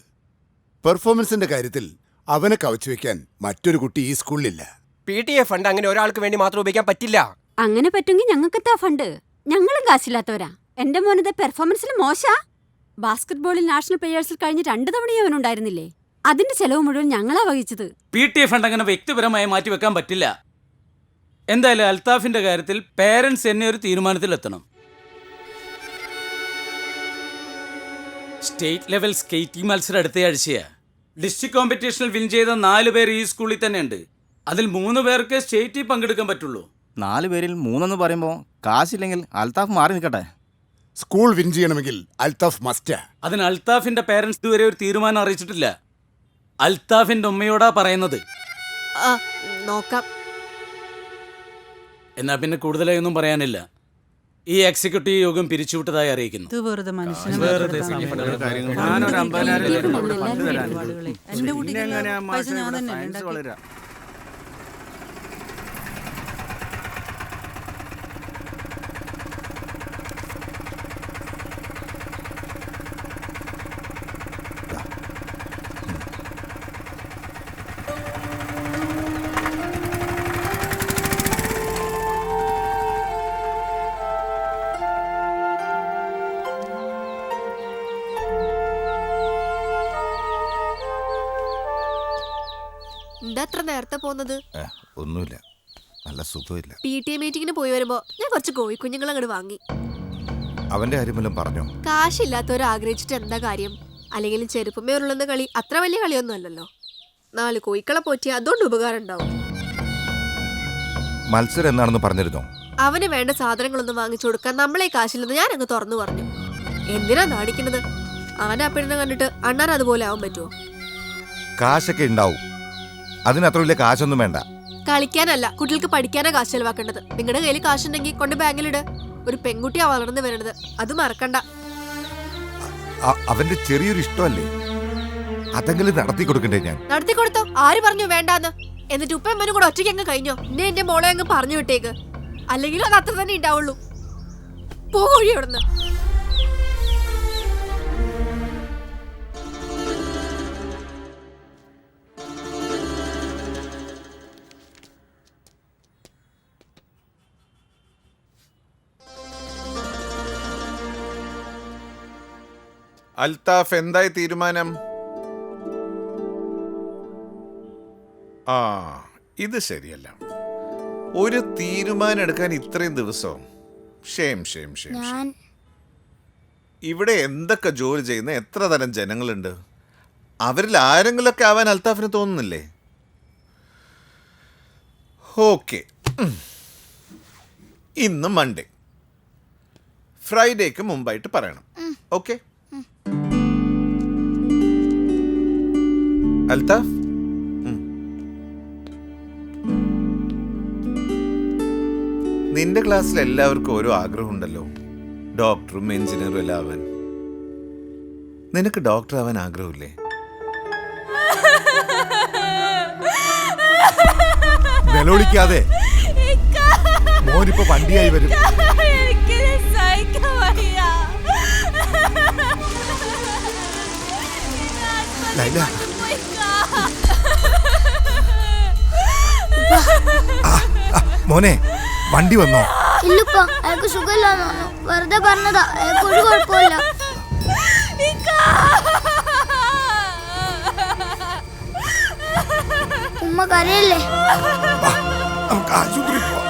പെർഫോമൻസിന്റെ കാര്യത്തിൽ അവനെ കവച്ചു വെക്കാൻ മറ്റൊരു കുട്ടി ഈ സ്കൂളിലില്ല. PTA ഫണ്ട് അങ്ങനെ ഒരാൾക്ക് വേണ്ടി മാത്രം ഉപയോഗിക്കാൻ പറ്റില്ല. അങ്ങനെ പറ്റുമെങ്കിൽ ഞങ്ങൾക്കെത്താ ഫണ്ട്. ഞങ്ങളും കാശില്ലാത്തവരാ. എന്റെ മോനത് പെർഫോമൻസിൽ മോശാ. ബാസ്കറ്റ്ബോളിൽ നാഷണൽ പ്ലേയേഴ്സിൽ കഴിഞ്ഞ് 2 തവണയും അവനുണ്ടായിരുന്നില്ലേ? അതിന്റെ ചെലവ് മുഴുവൻ ഞങ്ങളാ വഹിച്ചത്. PTA ഫണ്ട് അങ്ങനെ വ്യക്തിപരമായി മാറ്റിവെക്കാൻ പറ്റില്ല. എന്തായാലും അൽത്താഫിന്റെ കാര്യത്തിൽ പേരൻസ് എന്നെ ഒരു തീരുമാനത്തിലെത്തണം. സ്റ്റേറ്റ് ലെവൽ സ്കേറ്റിംഗ് മത്സരം അടുത്തയാഴ്ചയാ. ഡിസ്ട്രിക്ട് കോമ്പറ്റീഷനിൽ വിൻ ചെയ്ത 4 പേർ ഈ സ്കൂളിൽ തന്നെ ഉണ്ട്. അതിൽ 3 പേർക്ക് സ്റ്റേറ്റിൽ പങ്കെടുക്കാൻ പറ്റുള്ളൂ. 4 പേരിൽ 3 എന്ന് പറയുമ്പോൾ കാശില്ലെങ്കിൽ അൽത്താഫ് മാറി നിൽക്കട്ടെ. സ്കൂൾ വിൻ ചെയ്യണമെങ്കിൽ അൽത്താഫ് മസ്റ്റ്. അതിന് അൽത്താഫിന്റെ പേരൻസ് ഇതുവരെ ഒരു തീരുമാനം അറിയിച്ചിട്ടില്ല. അൽത്താഫിന്റെ ഉമ്മയോടാ പറയുന്നത്. നോക്കാം. എന്നാ പിന്നെ കൂടുതലായി ഒന്നും പറയാനില്ല. ഈ എക്സിക്യൂട്ടീവ് യോഗം പിരിച്ചുവിട്ടതായി അറിയിക്കുന്നു. ഇത് വെറുതെ മനുഷ്യനെ എന്റെ കുട്ടികളുടെ പൈസ ഞാൻ തന്നെ ഉണ്ടാക്കി. എന്താ അത്ര നേരത്തെ പോകുന്നത്? ഒന്നുമില്ല, നല്ല സുഖമില്ല. PTA മീറ്റിങ്ങിന് പോയി വരുമ്പോ ഞാൻ കുറച്ച് കോഴിക്കുഞ്ഞുങ്ങൾ അങ്ങോട്ട് വാങ്ങി. അവന്റെ കാര്യമെല്ലാം പറഞ്ഞോ? കാശില്ലാത്തവർ ആഗ്രഹിച്ചിട്ട് എന്താ കാര്യം? അല്ലെങ്കിൽ ചെരുപ്പമേ ഉള്ളുന്ന കളി അത്ര വലിയ കളിയൊന്നും അല്ലല്ലോ. 4 കോഴിക്കളെ പോറ്റി അതുകൊണ്ട് ഉപകാരം ഉണ്ടാവും. മത്സരം എന്നാണെന്ന് പറഞ്ഞിരുന്നോ? അവന് വേണ്ട സാധനങ്ങളൊന്നും വാങ്ങിച്ചു കൊടുക്കാൻ നമ്മളെ കാശില്ലെന്ന് ഞാൻ അങ്ങ് തുറന്നു പറഞ്ഞു. എന്തിനാ നാടിക്കുന്നത്? അവനെ അപ്പിടിനെ കണ്ടിട്ട് അണ്ണാൻ അതുപോലെ ആവാൻ പറ്റുമോ? കാശൊക്കെ ഉണ്ടാവും, അതിനത്ര വലിയ കാശൊന്നും വേണ്ട. കളിക്കാനല്ല, കുട്ടികൾക്ക് പഠിക്കാനാ കാശ് ചെലവാക്കേണ്ടത്. നിങ്ങളുടെ കയ്യിൽ കാശുണ്ടെങ്കിൽ കൊണ്ട് ബാങ്കിലിട്. ഒരു പെൺകുട്ടിയാ വളർന്നു വരണത്, അത് മറക്കണ്ട. അവന്റെ ചെറിയൊരു ഇഷ്ടമല്ലേ, അതെങ്കിലും നടത്തി കൊടുക്കണ്ടേ? ഞാൻ നടത്തി കൊടുത്തോ? ആര് പറഞ്ഞു വേണ്ടാന്ന്? എന്നിട്ട് ഉപ്പമ്മനും കൂടെ ഒറ്റയ്ക്ക് അങ്ങ് കഴിഞ്ഞോ? എന്നെ എന്റെ മോളെ അങ്ങ് പറഞ്ഞു വിട്ടേക്ക്, അല്ലെങ്കിൽ അത് അത്ര തന്നെ ഉണ്ടാവുള്ളൂ. പോഴി അവിടുന്ന്. അൽത്താഫ്, എന്തായി തീരുമാനം? ഇത് ശരിയല്ല. ഒരു തീരുമാനം എടുക്കാൻ ഇത്രയും ദിവസവും. ഷേം ഷേം ഷേം. ഇവിടെ എന്തൊക്കെ ജോലി ചെയ്യുന്ന എത്ര തരം ജനങ്ങളുണ്ട്. അവരിൽ ആരെങ്കിലുമൊക്കെ ആവാൻ അൽത്താഫിന് തോന്നുന്നില്ലേ? ഓക്കെ, ഇന്ന് മൺഡേ, ഫ്രൈഡേക്ക് മുമ്പായിട്ട് പറയണം. ഓക്കെ അൽത്താഫ്? നിന്റെ ക്ലാസ്സിൽ എല്ലാവർക്കും ഓരോ ആഗ്രഹമുണ്ടല്ലോ. ഡോക്ടറും എഞ്ചിനീയറും എല്ലാം ആവാൻ. നിനക്ക് ഡോക്ടർ ആവാൻ ആഗ്രഹമില്ലേ? നിലവിളിക്കാതെ, മോനിപ്പോ വണ്ടിയായി വരും. ലൈല, മോനെ വണ്ടി വന്നോ? ഇല്ലപ്പ, അയാൾക്ക് സുഖമില്ലാന്ന് പറഞ്ഞു. വെറുതെ പറഞ്ഞതാ, അയാൾക്ക് ഒരു കുഴപ്പമില്ല. ഉമ്മ കരയല്ലേ? നമുക്ക് ആശുപത്രി പോവാം.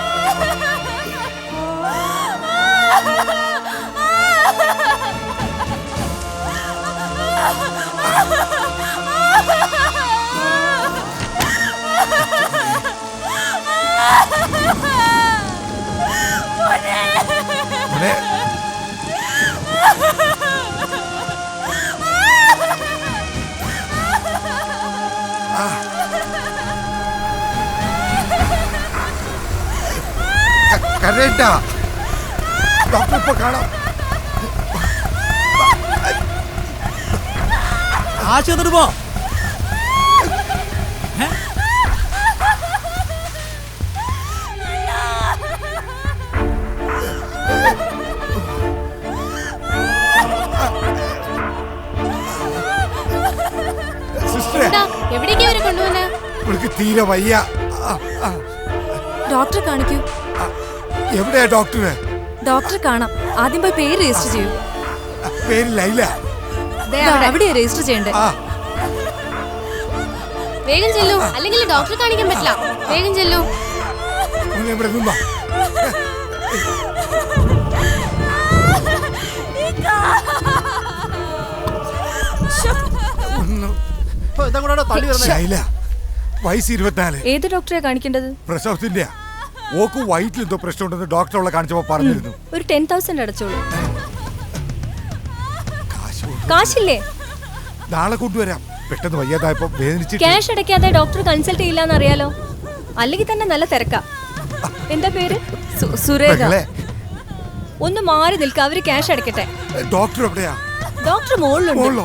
കരയണ്ട, ഡോക്ടർ ഇപ്പൊ കാണാം. ആശുപത്രി പോ. എവിടേക്കാ അവരെ കൊണ്ടുവന്നെ? തീരെ വയ്യ. ഡോക്ടറെ കാണിക്കൂ. എവിടെയാ ഡോക്ടറെ? ഡോക്ടറെ കാണാം. ആദ്യം പോയി പേര് രജിസ്റ്റർ ചെയ്യൂ. പേര് ലൈല. എവിടെയാ രജിസ്റ്റർ ചെയ്യണ്ടേ? വേഗം ചെല്ലൂ, അല്ലെങ്കിൽ ഡോക്ടറെ കാണിക്കാൻ പറ്റില്ല. വേഗം ചെല്ലൂ. വയസ്സ് 24. ഏത് ഡോക്ടറെ കാണിക്കേണ്ടത്? പ്രസവത്തിന്റെ. ഓക്ക് വയറ്റിൽ എന്തോ പ്രശ്നമുണ്ടെന്ന് ഡോക്ടറെ കാണിച്ചപ്പോ പറഞ്ഞിരുന്നു. ഒരു 10,000 അടച്ചോളൂ. കാശില്ലേ? നാളെ കൊണ്ടുവരാം. പെട്ടെന്ന് വയ്യാതായപ്പോ വേദനിച്ചിട്ട് ക്യാഷ് അടയ്ക്കാതെ ഡോക്ടർ കൺസൾട്ട് ചെയ്യില്ലാന്ന് അറിയാലോ. അല്ലെങ്കിൽ തന്നെ നല്ല തിരക്കാ. എന്താ പേര്? സുരേഖ. പെങ്ങളെ, ഒന്ന് മാറി നിൽക്കുക, അവര് ക്യാഷ് അടയ്ക്കട്ടെ. ഡോക്ടർ എവിടെയാ? ഡോക്ടർ മുകളിലുണ്ട്.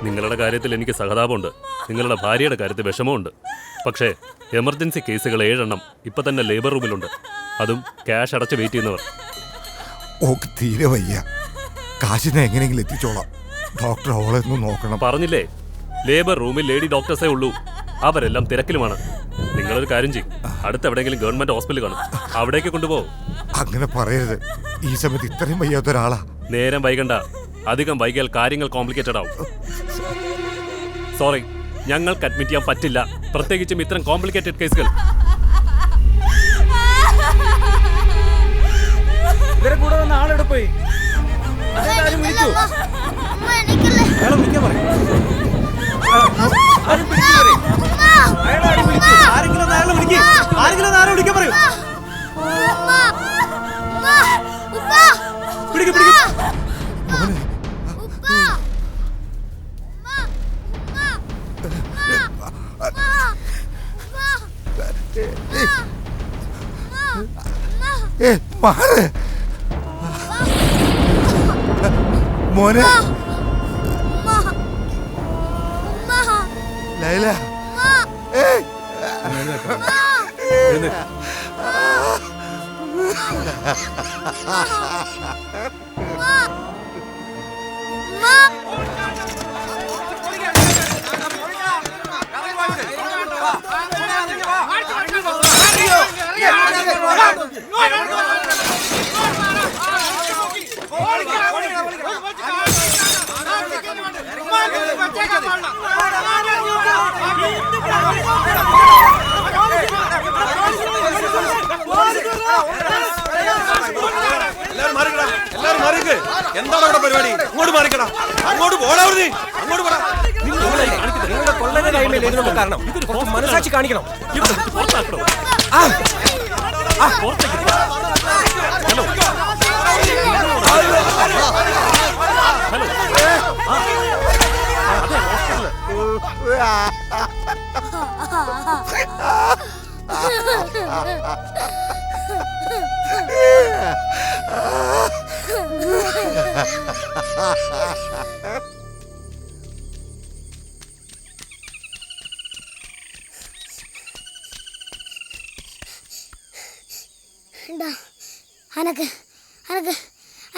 നിങ്ങളുടെ കാര്യത്തിൽ എനിക്ക് സഹതാപമുണ്ട്, നിങ്ങളുടെ ഭാര്യയുടെ കാര്യത്തിൽ വിഷമമുണ്ട്. പക്ഷേ എമർജൻസി കേസുകൾ 7 എണ്ണം ഇപ്പൊ തന്നെ ലേബർ റൂമിലുണ്ട്. അതും ക്യാഷ് അടച്ച് വെയിറ്റ് ചെയ്യുന്നവർ. ഓക്ക് തീരെ വയ്യ. കാശിനെ എങ്ങനെയെങ്കിലും എത്തിച്ചോളാം. ഡോക്ടർ അവളെ ഒന്ന് നോക്കണം. പറഞ്ഞില്ലേ, ലേബർ റൂമിൽ ലേഡി ഡോക്ടേഴ്സേ ഉള്ളൂ. അവരെല്ലാം തിരക്കിലുമാണ്. നിങ്ങളൊരു കാര്യം ചെയ്യും, അടുത്ത് എവിടെയെങ്കിലും ഗവൺമെന്റ് ഹോസ്പിറ്റൽ കാണും, അവിടേക്ക് കൊണ്ടുപോകും. അങ്ങനെ പറയരുത്. ഈ സമയത്ത് ഇത്രയും വയ്യാത്ത ഒരാളാ. നേരം വൈകണ്ട. അധികം വൈകിയാൽ കാര്യങ്ങൾ കോംപ്ലിക്കേറ്റഡ് ആവും. സോറി, ഞങ്ങൾക്ക് അഡ്മിറ്റ് ചെയ്യാൻ പറ്റില്ല, പ്രത്യേകിച്ചും ഇത്തരം കോംപ്ലിക്കേറ്റഡ് കേസുകൾ. ഇവരെ കൂടെ വന്ന ആളെവിടെ പോയി? ആരും വിളിച്ചു. അയാളെ വിളിക്കാൻ പറയും. ആരെങ്കിലും അയാളെ വിളിക്കും. ആരെങ്കിലും ആരെ വിളിക്കാൻ പറയൂ. പിടിക്കും പിടിക്കും. മോനെ ലൈല, എന്താണ് അവിടെ പരിപാടി? അങ്ങോട്ട് മാറിക്കടാ, അങ്ങോട്ട് പോടാ. അങ്ങോട്ട് പോടാ. നിങ്ങളുടെ കൊള്ളയുടെ കയ്യിലല്ലേ ഇതിനൊക്കെ കാരണം. കുറച്ച് മനസാക്ഷി കാണിക്കണം.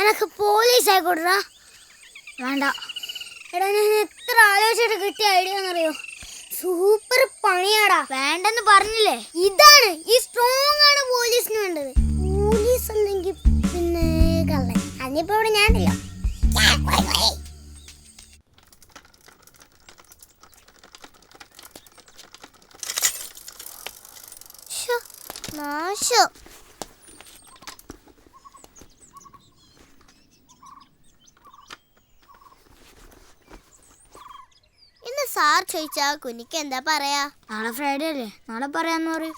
അനക്ക് പോലീസ് ആയിക്കോട്ടാ. വേണ്ട എടാ, ഞാൻ എത്ര ആലോചിച്ചിട്ട് കിട്ടിയ ഐഡിയ എന്നറിയോ? സൂപ്പർ പണിയാടാ. വേണ്ടെന്ന് പറഞ്ഞില്ലേ? ഇതാണ്, ഈ സ്ട്രോങ് ആണ് പോലീസിന് വേണ്ടത്. പോലീസ് അല്ലെങ്കിൽ പിന്നെ കള്ളൻ. അതിനിപ്പോ ഇവിടെ ഞാനില്ല. നാശം. ഇന്ന് സാർ ചോദിച്ചാ കുനിക്ക് എന്താ പറയാ? നാളെ ഫ്രൈഡേ അല്ലേ, നാളെ പറയാന്ന് പറയൂ.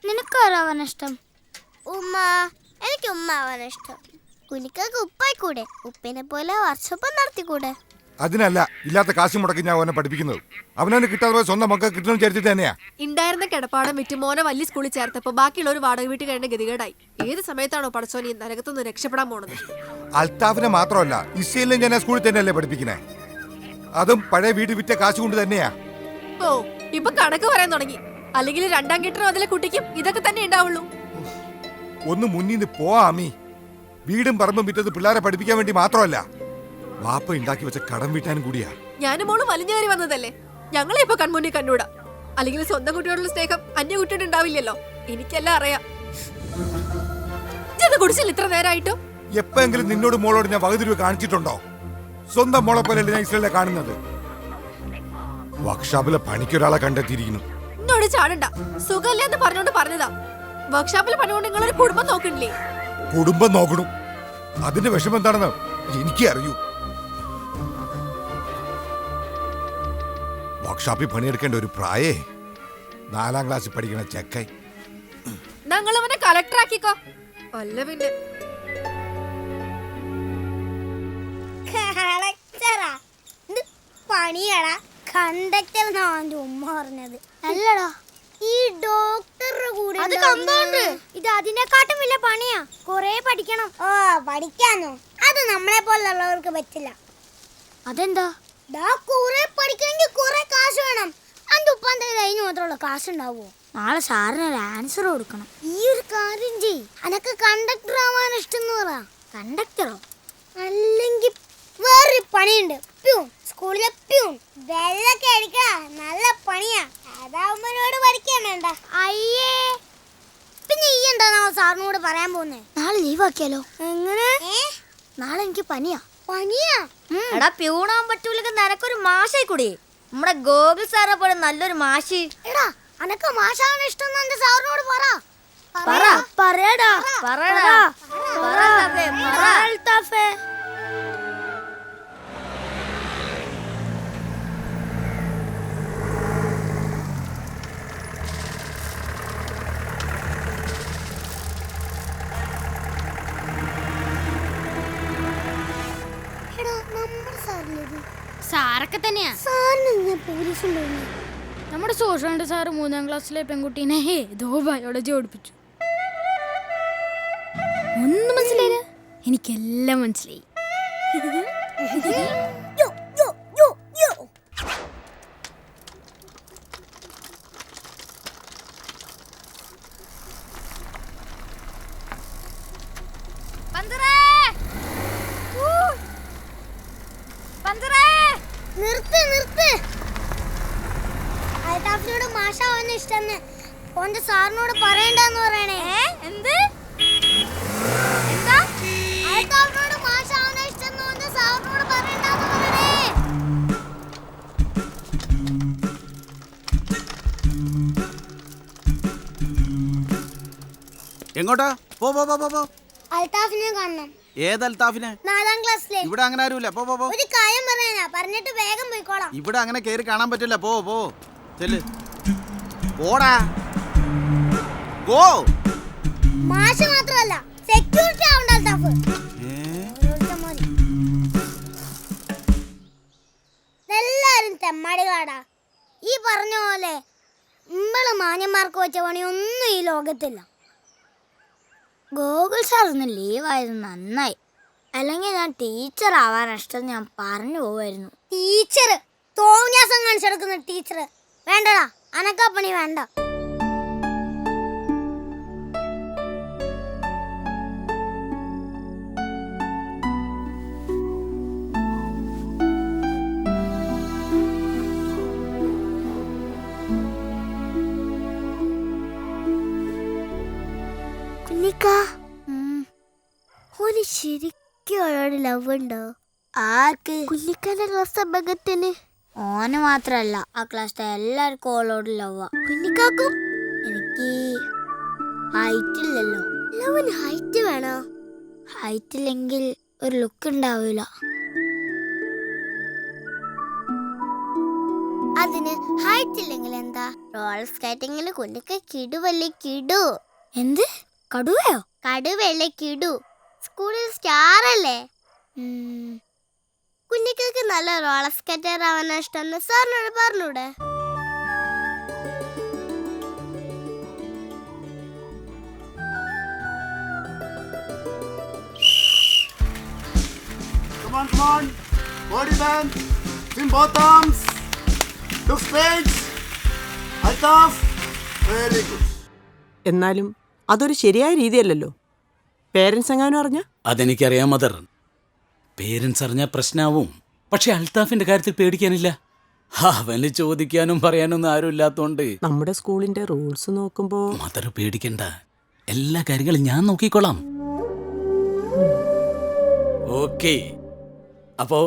നിനക്കാരാവാൻ ഇഷ്ടം? ഉമ്മ. എനിക്ക് ഉമ്മ ആവാൻ ഇഷ്ടം. കുനിക്കൊക്കെ ഉപ്പായിക്കൂടെ? ഉപ്പിനെ പോലെ വർഷപ്പം നടത്തിക്കൂടെ? അതിനല്ല ഇല്ലാത്ത കാശ് മുടക്കി ഞാൻ അവനെ പഠിപ്പിക്കുന്നത്. അവനെ കിട്ടാതെ സ്വന്തം മക്കൾ കിട്ടണം വിചാരിച്ചിട്ട് തന്നെയാ. ഉണ്ടായിരുന്ന കിടപ്പാടം വിറ്റ് മോനെ വലിയ സ്കൂളിൽ ചേർത്തപ്പോ ബാക്കിയുള്ള ഒരു വാടക വീട്ടിൽ കഴിഞ്ഞ ഗതികേടായി. ഏത് സമയത്താണോ പടച്ചോൻ ഈ നരകത്തൊന്ന് രക്ഷപ്പെടാൻ പോണത്? അൽത്താഫിനെ മാത്രമല്ല, ഇസ്രയേലിലും ഞാൻ സ്കൂളിൽ തന്നെയല്ലേ പഠിപ്പിക്കണേ. അതും പഴയ വീട് വിറ്റ കാശ് കൊണ്ട് തന്നെയാ. ഓ, ഇപ്പൊ കണക്ക് പറയാൻ തുടങ്ങി. അല്ലെങ്കിൽ 2ാം കെട്ടിനും അതിലെ കുട്ടിക്കും ഇതൊക്കെ തന്നെ ഉണ്ടാവുള്ളൂ. ഒന്ന് മുന്നിന്ന് പോവാ അമ്മി. വീടും പറമ്പും വിറ്റത് പിള്ളേരെ പഠിപ്പിക്കാൻ വേണ്ടി മാത്രമല്ല, വാപ്പ ഉണ്ടാക്കി വെച്ച കടം വീട്ടാനും കൂടിയാ. ഞാനും മോളും വലിഞ്ഞേറി വന്നതല്ലേ, ഞങ്ങളെ ഇപ്പൊ കൺമുന്നിൽ കണ്ടൂടാ. അല്ലെങ്കിൽ സ്വന്തം കുട്ടിയോടുള്ള സ്നേഹം അന്യ കുട്ടിയോട് ഉണ്ടാവില്ലല്ലോ. എനിക്കെല്ലാം അറിയാം. കുടിച്ചില്ല ഇത്ര നേരമായിട്ടും. എപ്പോഴെങ്കിലും നിന്നോട് മോളോട് ഞാൻ വകുതിരിവ് കാണിച്ചിട്ടുണ്ടോ? സ്വന്തം മോളെ പോലെ ഞാൻ ഇസ്രയേലിനെ കാണുന്നത്. വർക്ക്ഷോപ്പിലെ പണിക്കൊരാളെ കണ്ടെത്തിയിരിക്കുന്നു. എന്നോട് ചാടണ്ട, സുഖമില്ല എന്ന് പറഞ്ഞോണ്ട് പറഞ്ഞതാ. വർക്ക്ഷോപ്പിൽ പണികൊണ്ട് നിങ്ങളൊരു കുടുംബം നോക്കണില്ലേ? കുടുംബം നോക്കണം. അതിന്റെ വിഷമം എന്താണെന്ന് എനിക്ക് അറിയൂ. വർക്ക്ഷോപ്പിൽ പണിയെടുക്കേണ്ട ഒരു പ്രായേ 4ാം ക്ലാസ്സിൽ പഠിക്കണ ചെക്കൈ. ഞങ്ങൾ അവനെ കളക്ടർ ആക്കിക്കോ. അല്ല പിന്നെ കണ്ടക്ടറാ? ഇത് പണിയാടാ. കണ്ടക്ടർ എന്നാണ് ഉമ്മ പറഞ്ഞത്. അല്ലടാ, ഈ ഡോക്ടറുടെ കൂടെ അത് കമ്പൗണ്ട്. ഇത് അതിനെക്കാട്ടും വലിയ പണിയാ. കൊറേ പഠിക്കണം. ഓ, പഠിക്കാനോ? അത് നമ്മളെ പോലുള്ളവർക്ക് പറ്റില്ല. അതെന്താ? കൊറേ പഠിക്കണമെങ്കിൽ കൊറേ കാശ് വേണം. അന്റെ ഉപ്പാന്റെ കഴിഞ്ഞു മാത്രമുള്ള കാശ് ഉണ്ടാവുമോ? നാളെ സാറിന് ഒരു ആൻസർ കൊടുക്കണം. ഈ ഒരു കാര്യം ചെയ്, അനക്ക് കണ്ടക്ടർ ആവാൻ ഇഷ്ടം എന്ന് പറ. കണ്ടക്ടറോ? അല്ലെങ്കിൽ വേറൊരു പണിയുണ്ട്, പ്യൂൺ. സ്കൂളിലെ പ്യൂൺ. വെള്ളൊക്കെ അടിക്കാ നല്ല പണിയാ. അതാവുമ്പോഴോട് പഠിക്കാൻ വേണ്ട. അയ്യേ, പിന്നെ ഈ എന്താണോ സാറിനോട് പറയാൻ പോകുന്നേ? നാളെ ലീവ് ആക്കിയാലോ? എങ്ങനെ? നാളെ എനിക്ക് പനിയാ. പനിയാ? എടാ, പ്യൂണാൻ പറ്റൂലെങ്കിൽ നിനക്കൊരു മാഷായി കൂടി. നമ്മുടെ ഗോകുൽ സാറെ പോലെ നല്ലൊരു മാഷി. എടാ, അനക്ക് മാഷാവാൻ ഇഷ്ടം എന്റെ സാറിനോട് പറ. പറയടാ. സാറൊക്കെ തന്നെയാ. സാറിന് പോലീസ് ഉണ്ടോ? നമ്മുടെ സോഷ്യൽ സാറ് 3ാം ക്ലാസ്സിലെ പെൺകുട്ടീനെ ഏതോ ബയോളജി പഠിപ്പിച്ചു. ഒന്നും മനസ്സിലായില്ല. എനിക്കെല്ലാം മനസ്സിലായി. അൽത്താഫിനോട് മാഷാവാൻ ഇഷ്ടന്ന് ഓന്റെ സാറിനോട് പറയണ്ടെന്ന് പറയണേ. എന്ത്? അൽത്താഫിനോട് മാഷാവാൻ ഇഷ്ടന്ന് ഓന്റെ സാറിനോട് പറയണ്ടെന്ന് പറയണേ. എങ്ങോട്ടാ? പോ പോ പോ പോ. അൽത്താഫിനെ കാണണം. ഏത് അൽത്താഫിനെ? 4ാം ക്ലാസ്സിലെ. ഇവിടെ അങ്ങനെ ആരുമില്ല. പോ പോ പോ. ഒരു കാര്യം പറയാനാ, പറഞ്ഞിട്ട് വേഗം പോയിക്കോളാം. ഇവിടെ അങ്ങനെ കേറി കാണാൻ പറ്റില്ല. പോ പോ ചെല്ല്. പോടാ. ഗോ. മാഷ് മാത്രമല്ല, സെക്യൂരിറ്റി ആവണ്ട അൽത്താഫ്. എല്ലാരും തെമ്മാടികളാടാ. ഈ പറഞ്ഞ പോലെ നമ്മള് മാന്യന്മാർക്ക് വെച്ച പണിയൊന്നും ഈ ലോകത്തില്ല. ഗോകുൽ സാർ ഒന്ന് ലീവായത് നന്നായി. അല്ലെങ്കിൽ ഞാൻ ടീച്ചർ ആവാൻ ഇഷ്ടം ഞാൻ പറഞ്ഞു പോവായിരുന്നു. ടീച്ചർ തോന്നിയാസം കാണിച്ചെടുക്കുന്ന ടീച്ചർ വേണ്ടടാ. അനക്കാ പണി വേണ്ട. ഓന് ശരിക്കും അവളോട് ലവ് ഉണ്ടോ? ആർക്ക്? കുഞ്ഞിക്കാന്റെ ക്ലാസ് അഭഗത്തിന്. ഓന് മാത്രല്ല, ആ ക്ലാസ്സിലെ എല്ലാവർക്കും ഓളോട് ലവാ. കുഞ്ഞിക്കാക്കും. എനിക്ക് ഹൈറ്റ് ഇല്ലല്ലോ. ലവിന് ഹൈറ്റ് വേണോ? ഹൈറ്റ് ഇല്ലെങ്കിൽ ഒരു ലുക്ക് ഉണ്ടാവൂല. അതിന് ഹൈറ്റ് ഇല്ലെങ്കിൽ എന്താ? റോളർ സ്കേറ്റിംഗിൽ കുഞ്ഞിക്ക് കിടുവല്ലേ കിടു. എന്ത്? കടുവയോ? കടുവല്ലേ കിടു. സ്കൂളിൽ സ്റ്റാർ അല്ലേ? കുഞ്ഞിക്ക് നല്ല റോളർ സ്കേറ്റർ ആവാൻ ഇഷ്ടം സാറിനോട് പറഞ്ഞൂടെ? Come on, come on. Body bend. Swim both arms. Look straight. Altaf. Very good. എന്നാലും അതൊരു ശരിയായ രീതിയല്ലല്ലോ. പേരൻസ് എങ്ങാനും അറിഞ്ഞ? അതെനിക്കറിയാം മദർ. പേരൻസ് അറിഞ്ഞ പ്രശ്നമാവും. പക്ഷെ അൽത്താഫിന്റെ കാര്യത്തിൽ പേടിക്കാനില്ല. അവന് ചോദിക്കാനും പറയാനൊന്നും ആരും ഇല്ലാത്തോണ്ട്. നമ്മുടെ സ്കൂളിന്റെ റൂൾസ് നോക്കുമ്പോ മദർ പേടിക്കണ്ട. എല്ലാ കാര്യങ്ങളും ഞാൻ നോക്കിക്കോളാം. ഓക്കെ, അപ്പോ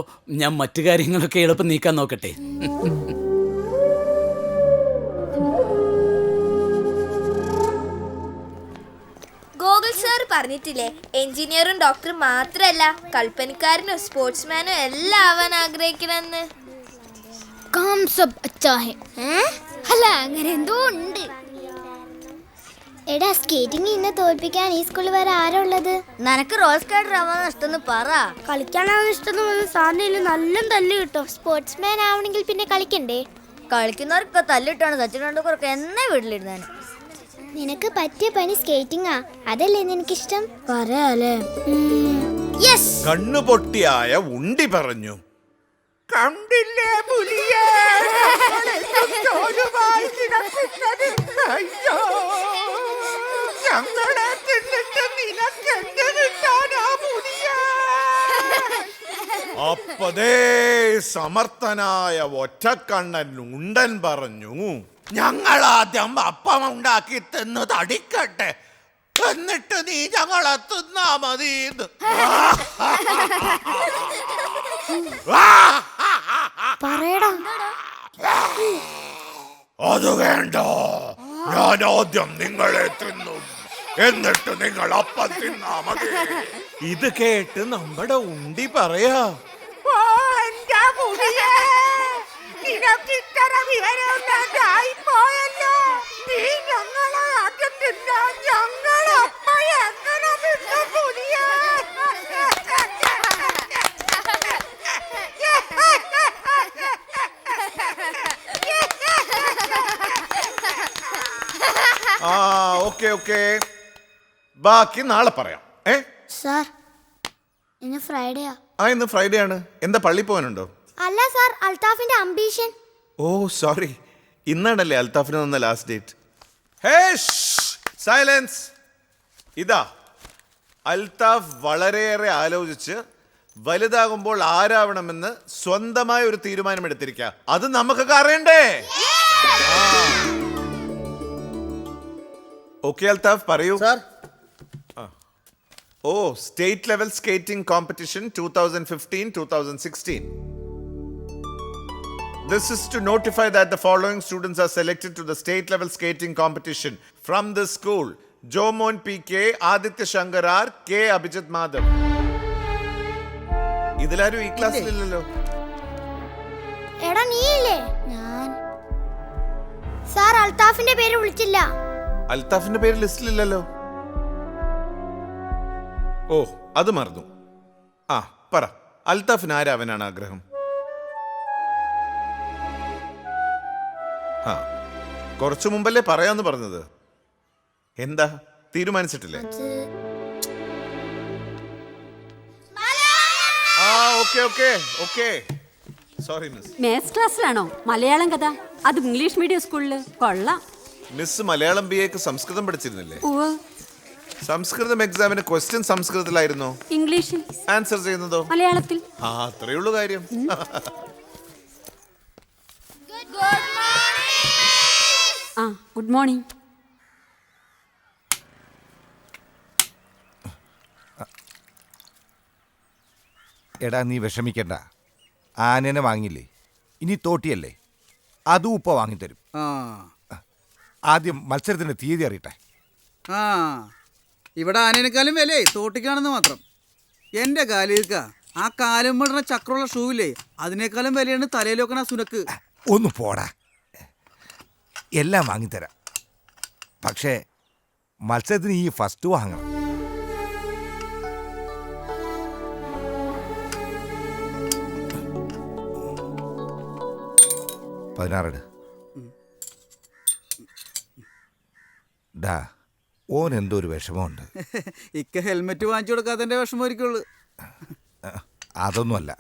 ഞാൻ മറ്റു കാര്യങ്ങളൊക്കെ എളുപ്പം നീക്കാൻ നോക്കട്ടെ. ഗോകുൽ സാർ പറഞ്ഞിട്ടില്ലേ, എഞ്ചിനീയറും ഡോക്ടറും മാത്രല്ല കൽപ്പനക്കാരനും സ്പോർട്സ്മാനും എല്ലാം ആവാൻ ആഗ്രഹിക്കണമെന്ന്. അല്ല, അങ്ങനെ എന്തോ ഉണ്ട്. എടാ സ്കേറ്റിംഗ് ഇന്ന് തോൽപ്പിക്കാൻ ഈ സ്കൂളിൽ വരെ ആരാ ഉള്ളത്? നിനക്ക് റോസ് കാർഡർ ആവാൻ ഇഷ്ടം പറ. കളിക്കാനാണ് ഇഷ്ടം സാറിന് നല്ല തല്ല് കിട്ടും. സ്പോർട്സ്മാൻ ആവണമെങ്കിൽ പിന്നെ കളിക്കണ്ടേ? കളിക്കുന്നവർക്ക് തല്ലിട്ടാണ് സച്ചിൻ ടെണ്ടുൽക്കർക്ക് എന്നെ വീട്ടിലിരുന്നാണ്. നിനക്ക് പറ്റിയ പണി സ്കേറ്റിംഗാ, അതല്ലേ നിനക്കിഷ്ടം? പറയാലേ. കണ്ണു പൊട്ടിയായ ഉണ്ടി പറഞ്ഞു, കണ്ടില്ലേ പുലിയെ അയ്യോ ഞങ്ങളെ തിന്നിട്ട് നിനക്കെന്ത് കിട്ടാനാ പുലിയെ? അപ്പതേ സമർത്ഥനായ ഒറ്റക്കണ്ണൻ ഉണ്ടൻ പറഞ്ഞു, ഞങ്ങളാദ്യം അപ്പം ഉണ്ടാക്കി തിന്ന് തടിക്കട്ടെ, എന്നിട്ട് നീ ഞങ്ങളെ തിന്നാ മതി. അത് വേണ്ട, ഞാൻ ആദ്യം നിങ്ങളെ തിന്നും, എന്നിട്ട് നിങ്ങൾ അപ്പം തിന്നാ മതി. ഇത് കേട്ട് നമ്മുടെ ഉണ്ടി പറയാ, ഓക്കെ ബാക്കി നാളെ പറയാം. സാർ ഇന്ന് ഫ്രൈഡേയാ. ഇന്ന് ഫ്രൈഡേ ആണ്. എന്താ പള്ളി പോകാനുണ്ടോ? അല്ല സാർ, അൽത്താഫിന്റെ അംബീഷൻ. ഓ സോറി, ഇന്നാണല്ലേ അൽത്താഫിന് തന്ന ലാസ്റ്റ് ഡേറ്റ്. സൈലൻസ്. ഇതാ അൽത്താഫ് വളരെയേറെ ആലോചിച്ച് വലുതാകുമ്പോൾ ആരാവണമെന്ന് സ്വന്തമായ ഒരു തീരുമാനമെടുത്തിരിക്കുക. അത് നമുക്കൊക്കെ അറിയണ്ടേ? ഓക്കെ അൽത്താഫ് പറയൂ. ഓ state level skating competition 2015-2016. This is to notify that the following students are selected to the state level skating competition from this school: Jomon PK, Aditya Shankarar, K Abhijit Madhav. ഇതിലാരും ഈ ക്ലാസ്സിലില്ലല്ലോ. എടാ നീയില്ലേ? ഞാൻ. സാർ അൽത്താഫിന്റെ പേര് വിളിച്ചില്ല. അൽത്താഫിന്റെ പേര് ലിസ്റ്റിലില്ലല്ലോ. ഓ അത് മറന്നു. പറ, അൽത്താഫിന് ആരാവനാണ് ആഗ്രഹം? കുറച്ചു മുമ്പല്ലേ പറയാന്ന് പറഞ്ഞത്. എന്താ തീരുമാനിച്ചിട്ടില്ലേ? Sorry miss. മാത്സ് ക്ലാസ്സിലാണോ മലയാളം കഥ? അത് ഇംഗ്ലീഷ് മീഡിയം സ്കൂളില് കൊള്ളാം. മിസ് മലയാളം BA സംസ്കൃതം പഠിച്ചിരുന്നില്ലേ? സംസ്കൃതം എക്സാമിന് ക്വസ്റ്റ്യൻ സംസ്കൃതത്തിലായിരുന്നോ? ഇംഗ്ലീഷിൽ. ആൻസർ ചെയ്യുന്നതോ മലയാളത്തിൽ. അത്രേ ഉള്ളൂ കാര്യം. Good morning. എടാ നീ വിഷമിക്കണ്ട, ആനനെ വാങ്ങില്ലേ, ഇനി തോട്ടിയല്ലേ, അതും ഉപ്പ വാങ്ങിത്തരും. ആദ്യം മത്സരത്തിന്റെ തീയതി അറിയട്ടെ. ഇവിടെ ആനേനേക്കാളും വില തോട്ടിക്കാണെന്ന് മാത്രം. എൻ്റെ കാലിക്ക ആ കാലും വിടുന്ന ചക്രമുള്ള ഷൂവില്ലേ, അതിനേക്കാളും വിലയാണ് തലയിൽ വെക്കണ സുനക്ക്. ഒന്ന് പോടാ, എല്ലാം വാങ്ങിത്തരാം. പക്ഷേ മത്സരത്തിന് ഈ ഫസ്റ്റ് വാങ്ങണം. പതിനാറ്. ഡാ ഓൻ എന്തോ ഒരു വിഷമമുണ്ട്. ഇക്ക ഹെൽമെറ്റ് വാങ്ങിച്ചു കൊടുക്കാത്തതിൻ്റെ വിഷമമായിരിക്കുള്ളൂ. അതൊന്നുമല്ല,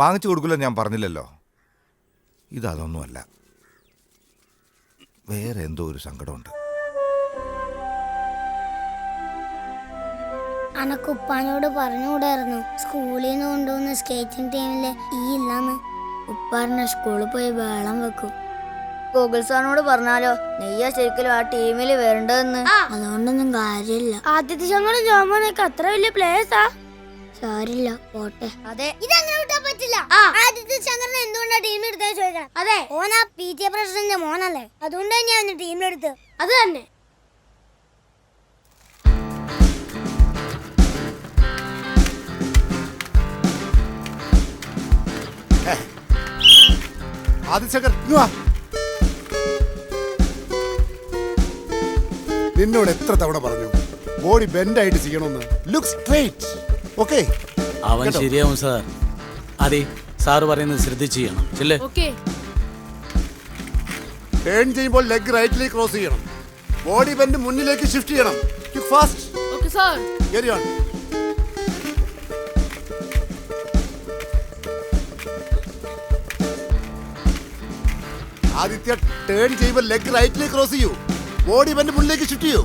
വാങ്ങിച്ചു കൊടുക്കില്ല ഞാൻ പറഞ്ഞില്ലല്ലോ. ഇതൊന്നുമല്ല, വേറെ എന്തോ ഒരു സങ്കടമുണ്ട്. അനക്കുപ്പാനോട് പറഞ്ഞുകൂടായിരുന്നു സ്കൂളിൽ നിന്ന് കൊണ്ടുവന്ന സ്കേറ്റിംഗ് ടീമില് ഈ ഇല്ലാന്ന്. ഉപ്പാറിന സ്കൂളിൽ പോയി വേളം വെക്കും. ഗൂഗിൾ സാറിനോട് പറഞ്ഞാലോ നെയ്യ ശരിക്കും ആ ടീമിൽ വരണ്ടെന്ന്. അതുകൊണ്ടൊന്നും കാര്യമില്ല. ആദ്യത്തെ ശങ്കറും ജോമോനൊക്കെ അത്ര വലിയ പ്ലേയേഴ്സാ. സാരില്ല, പോട്ടെ. അതെ, ഇതങ്ങനെ വിട്ടാൻ പറ്റില്ല. ആദ്യത്തെ ശങ്കറിനെ എന്തുകൊണ്ടാ ടീമിൽ എടുത്തത് ചോദിക്കണം. അതെ, ഓനാ PTA പ്രസിഡന്റിന്റെ മോനല്ലേ, അതുകൊണ്ട് തന്നെയാ ടീമിലെടുത്ത്. അത് തന്നെ. നിന്നോട് എത്ര തവണ പറഞ്ഞു ബോഡി ബെൻഡായിട്ട് ചെയ്യണമെന്ന്. Look straight. ഓക്കേ? അവൻ ശരിയാവും സാർ. അതെ, സാറ് പറയുന്നത് ശ്രദ്ധിച്ച് ചെയ്യണം. ചെല്ലേ. ടേൺ ചെയ്യുമ്പോൾ ലെഗ് റൈറ്റിലേക്ക് ക്രോസ് ചെയ്യണം. ബോഡി ബെൻഡ് മുന്നിലേക്ക് ഷിഫ്റ്റ് ചെയ്യണം. Quick fast. Okay sir. Carry on. Aditya, turn ചെയ്യുമ്പോൾ ലെഗ് റൈറ്റിലേക്ക് ക്രോസ് ചെയ്യൂ. ബോഡി ബെൻഡ് മുന്നിലേക്ക് ഷിഫ്റ്റ് ചെയ്യൂ.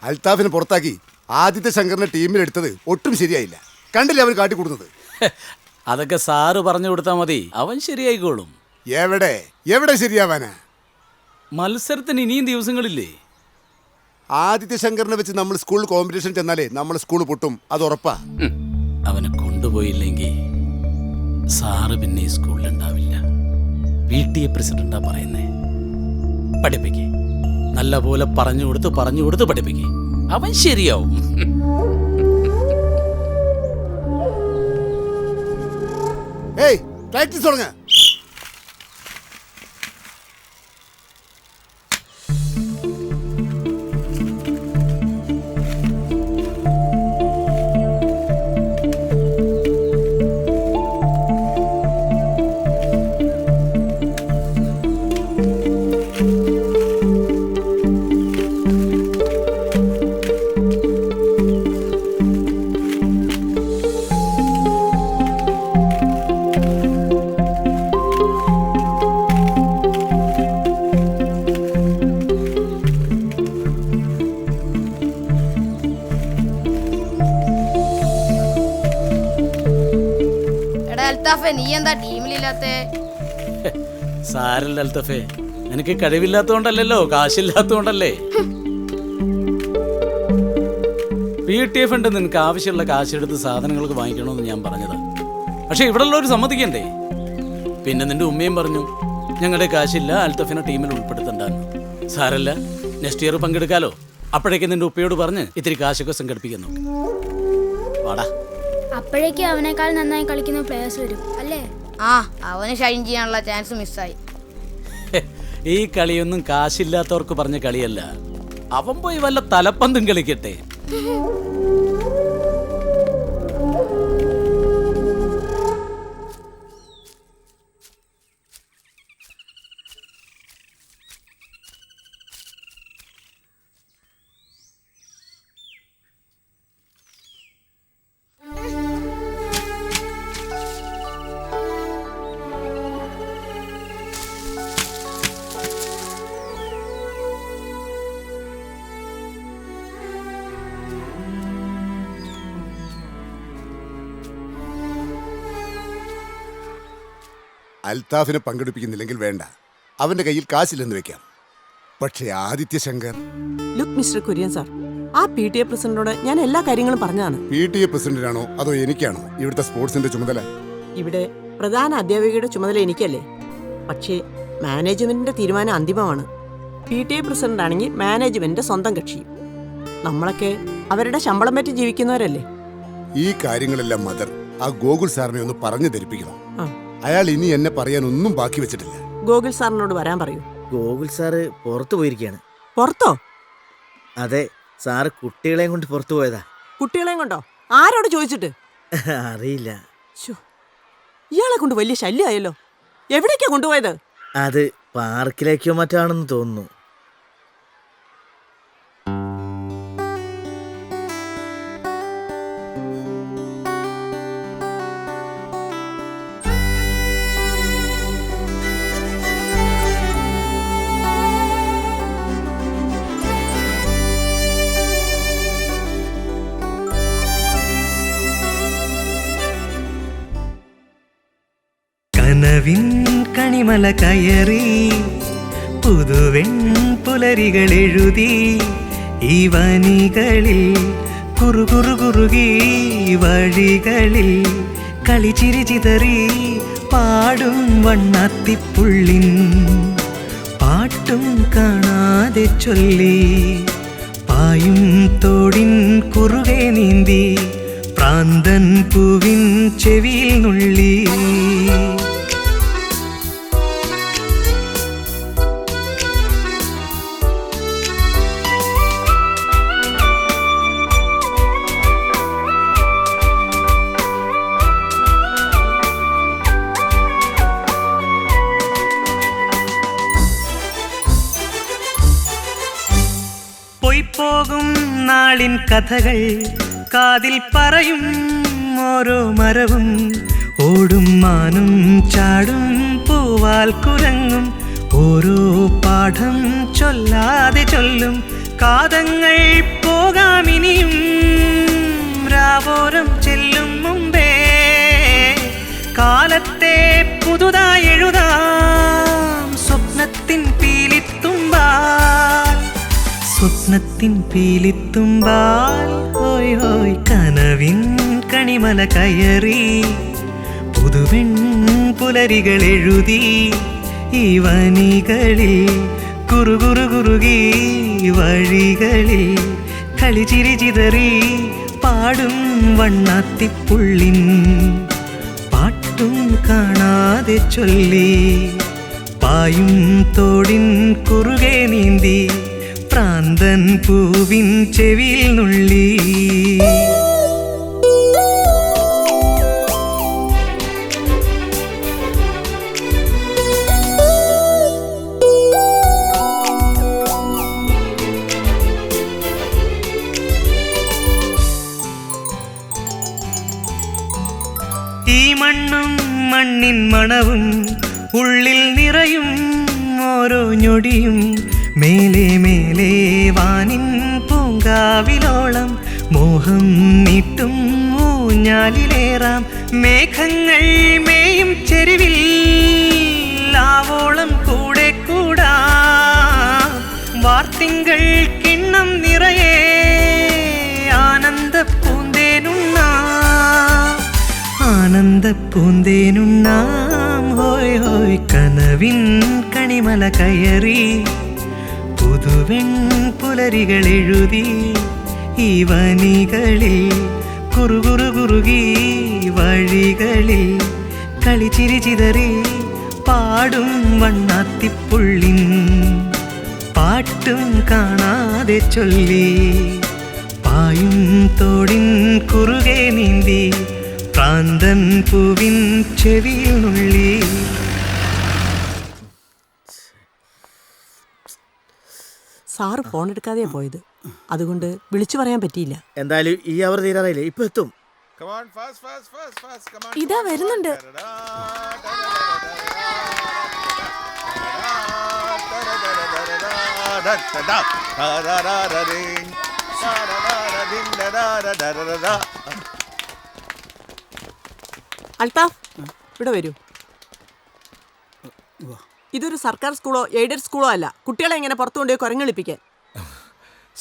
അൽത്താഫിനെ പുറത്താക്കി ആദിത്യ ശങ്കറിനെ ടീമിലെടുത്തത് ഒട്ടും ശരിയായില്ല. കണ്ടില്ലേ അവർ കാട്ടിക്കൂടുന്നത്? അതൊക്കെ സാറ് പറഞ്ഞു കൊടുത്താൽ മതി, അവൻ ശരിയായിക്കോളും. എവിടെ എവിടെ ശരിയാവാനാ? മത്സരത്തിന് ഇനിയും ദിവസങ്ങളില്ലേ? ആദിത്യ ശങ്കറിനെ വെച്ച് നമ്മൾ സ്കൂൾ കോമ്പറ്റീഷൻ ചെന്നാലേ നമ്മൾ സ്കൂൾ പൊട്ടും, അത് ഉറപ്പാ. അവനെ കൊണ്ടുപോയില്ലെങ്കിൽ സാറ് പിന്നെ ഈ സ്കൂളിലുണ്ടാവില്ല. PTA പ്രസിഡന്റാ പറയുന്നേ. പഠിപ്പിക്കേ, നല്ല പോലെ പറഞ്ഞു കൊടുത്ത് പഠിപ്പിക്കേ, അവൻ ശരിയാവും. ഏയ്, പ്രാക്ടീസ് തുടങ്ങ. നീ എന്താ ടീമിലില്ലാത്തേ? സാരല്ല അൽത്തഫേ, നിനക്ക് കഴിവില്ലാത്തോണ്ടല്ലോ, കാശില്ലാത്തോണ്ടല്ലേ. PTA ഫണ്ട് നിനക്ക് ആവശ്യമുള്ള കാശെടുത്ത് സാധനങ്ങൾക്ക് വാങ്ങിക്കണമെന്ന് ഞാൻ പറഞ്ഞതാ. പക്ഷെ ഇവിടെ ഉള്ളവർ സമ്മതിക്കണ്ടേ? പിന്നെ നിന്റെ ഉമ്മയും പറഞ്ഞു ഞങ്ങളുടെ കാശില്ല, അൽത്തഫിനെ ടീമിൽ ഉൾപ്പെടുത്തണ്ടെന്ന്. സാരല്ല, നെക്സ്റ്റ് ഇയർ പങ്കെടുക്കാലോ. അപ്പോഴേക്കും നിന്റെ ഉപ്പയോട് പറഞ്ഞ് ഇത്തിരി കാശൊക്കെ സംഘടിപ്പിക്കുന്നു. വാടാ. അപ്പോഴേക്കും അവനേക്കാൾ നന്നായി കളിക്കുന്ന പ്ലേയേഴ്സ് വരും അല്ലേ? ആ, അവന് ഷൈൻ ചെയ്യാനുള്ള ചാൻസ് മിസ്സായി. ഈ കളിയൊന്നും കാശില്ലാത്തവർക്ക് പറഞ്ഞ കളിയല്ല. അവൻ പോയി വല്ല തലപ്പന്തും കളിക്കട്ടെ. അൽത്താഫിനെ പങ്കെടുപ്പിക്കുന്നില്ലെങ്കിൽ വേണ്ട, അവന്റെ കയ്യിൽ കാശില്ലെന്ന് വെക്കാം. പക്ഷേ Aditya Shankar. Look mister Kurian sir, ആ PTA പ്രസിഡന്റിനോട് ഞാൻ എല്ലാ കാര്യങ്ങളും പറഞ്ഞതാണ്. PTA പ്രസിഡന്റിനാണോ അതോ എനിക്കാണോ ഇവിടുത്തെ സ്പോർട്സിന്റെ ചുമതല? ഇവിടെ പ്രധാന അധ്യാപികയുടെ ചുമതല എനിക്കല്ലേ. പക്ഷേ മാനേജ്മെന്റിന്റെ തീരുമാനം അന്തിമമാണ്. PTA പ്രസിഡന്റ് ആണെങ്കിൽ മാനേജ്മെന്റിന്റെ സ്വന്തം കക്ഷി. നമ്മളൊക്കെ അവരുടെ ശമ്പളം പറ്റി ജീവിക്കുന്നവരല്ലേ. ഈ കാര്യങ്ങളെല്ലാം മദർ ആ ഗോകുൽ സാറിനെ ഒന്ന് പറഞ്ഞു ധരിപ്പിക്കണം. അയാൾ ഇനി എന്നെ പറയാൻ ഒന്നും ബാക്കി വെച്ചിട്ടില്ല. ഗോകുൽ സാറിനോട് വരാൻ പറയൂ. ഗോകുൽ സാറ് പുറത്തു പോയിരിക്കുകയാണ്. പുറത്തോ? അതെ, സാറ് കുട്ടികളെയും കൊണ്ട് പുറത്തു പോയതാ. കുട്ടികളെയും കൊണ്ടോ? ആരോട് ചോദിച്ചിട്ട്? അറിയില്ല. ഇയാളെ കൊണ്ട് വലിയ ശല്യമായല്ലോ. എവിടേക്കാ കൊണ്ടുപോയത്? അത് പാർക്കിലേക്കോ മറ്റാണെന്ന് തോന്നുന്നു. കനവിൻ കണിമല കയറി പുതുവെൺ പുലരികൾ എഴുതി ഈ വനികളിൽ കുറുകുറുകുറുകി വഴികളിൽ കളിച്ചിരി ചിതറി പാടും വണ്ണാത്തിപ്പുള്ളിൻ പാട്ടും കാണാതെ ചൊല്ലി പായും തോടിൻ കുറുകെ നീന്തി പ്രാന്തൻ പൂവിൻ ചെവിയിൽ നുള്ളി. പോയിപ്പോകും നാളിൻ കഥകൾ കാതിൽ പറയും ഓരോ മരവും. ഓടും മാനും ചാടും പൂവാൽ കുരങ്ങും ഓരോ പാഠം ചൊല്ലാതെ ചൊല്ലും. കാതങ്ങൾ പോകാമിനിയും രാവോരം ചെല്ലും മുമ്പേ കാലത്തെ പുതുതായി എഴുതാം സ്വപ്നത്തിൻ പീലിത്തുമ്പാൽ. സ്വപ്നത്തിൻ പീലിത്തുമ്പാൽ ഹോയ് ഹോയ് കനവിൻ കണിമല കയറി പുതുവെൺ പുലരികൾ എഴുതി. ഈ വനികളിൽ കുറുകുറു കുറുകി വഴികളിൽ കളിച്ചിരി ചിതറി പാടും വണ്ണാത്തിപ്പുള്ളിൻ പാട്ടും കാണാതെ ചൊല്ലി. പായും തോടിൻ കുറുകെ നീന്തി പ്രാന്തൻ പൂവിൻ ചെവിയിൽ നുള്ളി. ഈ മണ്ണും മണ്ണിൻ മണവും ഉള്ളിൽ നിറയും ഓരോ ഞൊടിയും. മേലെ മേലെ വാനിൻ പൂങ്കാവിലോളം മോഹം നീട്ടും ഊഞ്ഞാലിലേറാം. മേഘങ്ങൾ മേയും ചെരുവിൽ ആവോളം കൂടെ കൂടാം. വാർത്തിങ്കൾ കിണ്ണം നിറയെ ആനന്ദ പൂന്തേനുണ്ണാം. ആനന്ദ പൂന്തേനുണ്ണാം ഹോയ് ഹോയ് കനവിൻ കണിമല കയറി പുതുവെൺ പുലരികൾ എഴുതി. ഈ വനികളിൽ കുറുകുറു കുറുകി വഴികളിൽ കളിച്ചിരി ചിതറി പാടും വണ്ണാത്തിപ്പുള്ളിൻ പാട്ടും കാണാതെ ചൊല്ലി. പായും തോടിൻ കുറുകെ നീന്തി പ്രാന്തൻ പൂവിൻ ചെവിയിൽ നുള്ളി. സാറ് ഫോൺ എടുക്കാതെയാ പോയത്, അതുകൊണ്ട് വിളിച്ചു പറയാൻ പറ്റിയില്ല. എന്തായാലും ഈ അവർ തീരാറായില്ലേ, ഇപ്പൊ എത്തും. ഇതാ വരുന്നുണ്ട്. അൽത്താഫ്, ഇവിടെ വരൂ. ഇതൊരു സർക്കാർ സ്കൂളോ എയ്ഡഡ് സ്കൂളോ അല്ല കുട്ടികളെ ഇങ്ങനെ പുറത്തു കൊണ്ടുപോയി കുരങ്ങളിപ്പിക്കാൻ.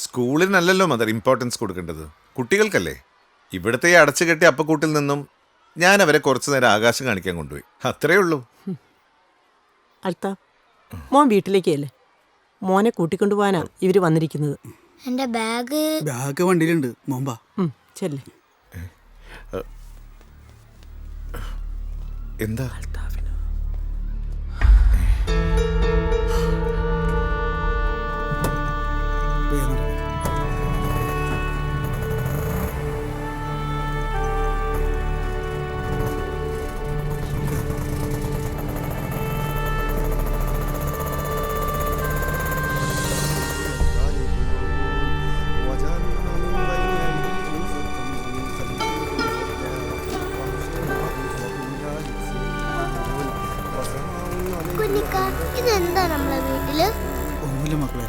സ്കൂളിനല്ലല്ലോ മദർ ഇമ്പോർട്ടൻസ് കൊടുക്കേണ്ടത്, കുട്ടികൾക്കല്ലേ. ഇവിടുത്തെ ഈ അടച്ചുകെട്ടി അപ്പക്കൂട്ടിൽ നിന്നും ഞാൻ അവരെ കുറച്ചു നേരം ആകാശം കാണിക്കാൻ കൊണ്ടുപോയി, അത്രേ ഉള്ളൂ. അൽത്താഫ്, മോൻ വീട്ടിലേക്കല്ലേ? മോനെ കൂട്ടിക്കൊണ്ടുപോകാനാ ഇവര് വന്നിരിക്കുന്നത്. എന്റെ ബാഗ് വണ്ടിയിലുണ്ട്, മോമ്പാ. ചെല്ലേ. എന്താ ഇതെന്താ നമ്മളെ വീട്ടില്? ഒന്നുമില്ല മക്കളെ.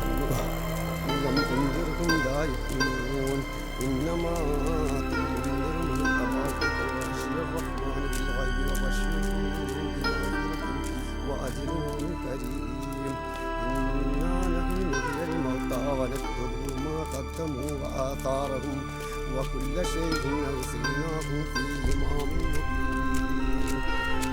وكل شيء أرسلناه في إمام مبين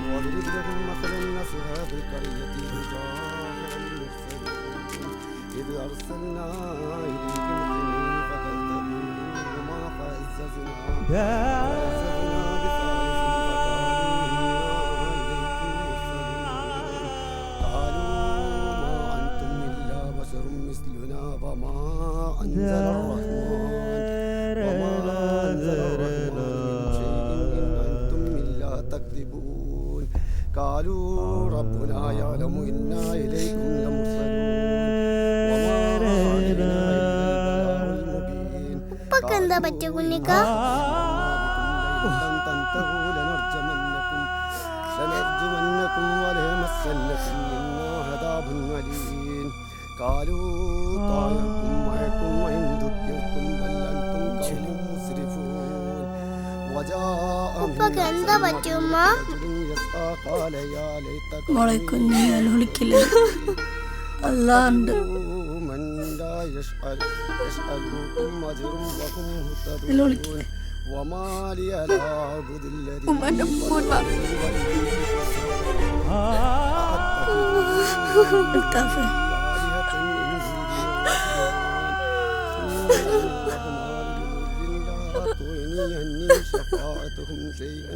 واضرب لهم مثلا أصحاب القرية إذ جاءها المرسلون إذ أرسلنا إليهم اثنين فكذبوهما فعززنا قالوا ربنا يعلم إنا إليكم لمرسلون وما علينا إلا البلاغ المبين ഉപ്പക്ക് എന്താ പറ്റിയ കുഞ്ഞിക്ക? لن تنتهوا لنرجمنكم وليمسنكم منا عذاب أليم قالوا طائركم معكم وإن ذكرتم بل أنتم قوم مسرفون وجاء ഉപ്പക്ക് എന്താ പറ്റിയ ഉമ്മ? يسعى قال يا ليت മോളെ കുഞ്ഞെ ഞാൻ വിളിക്കില്ല അല്ലാണ്ട് من لا يسألكم أجر وهم مهتدون وما لي لا أعبد الذي شفاعتهم شيئا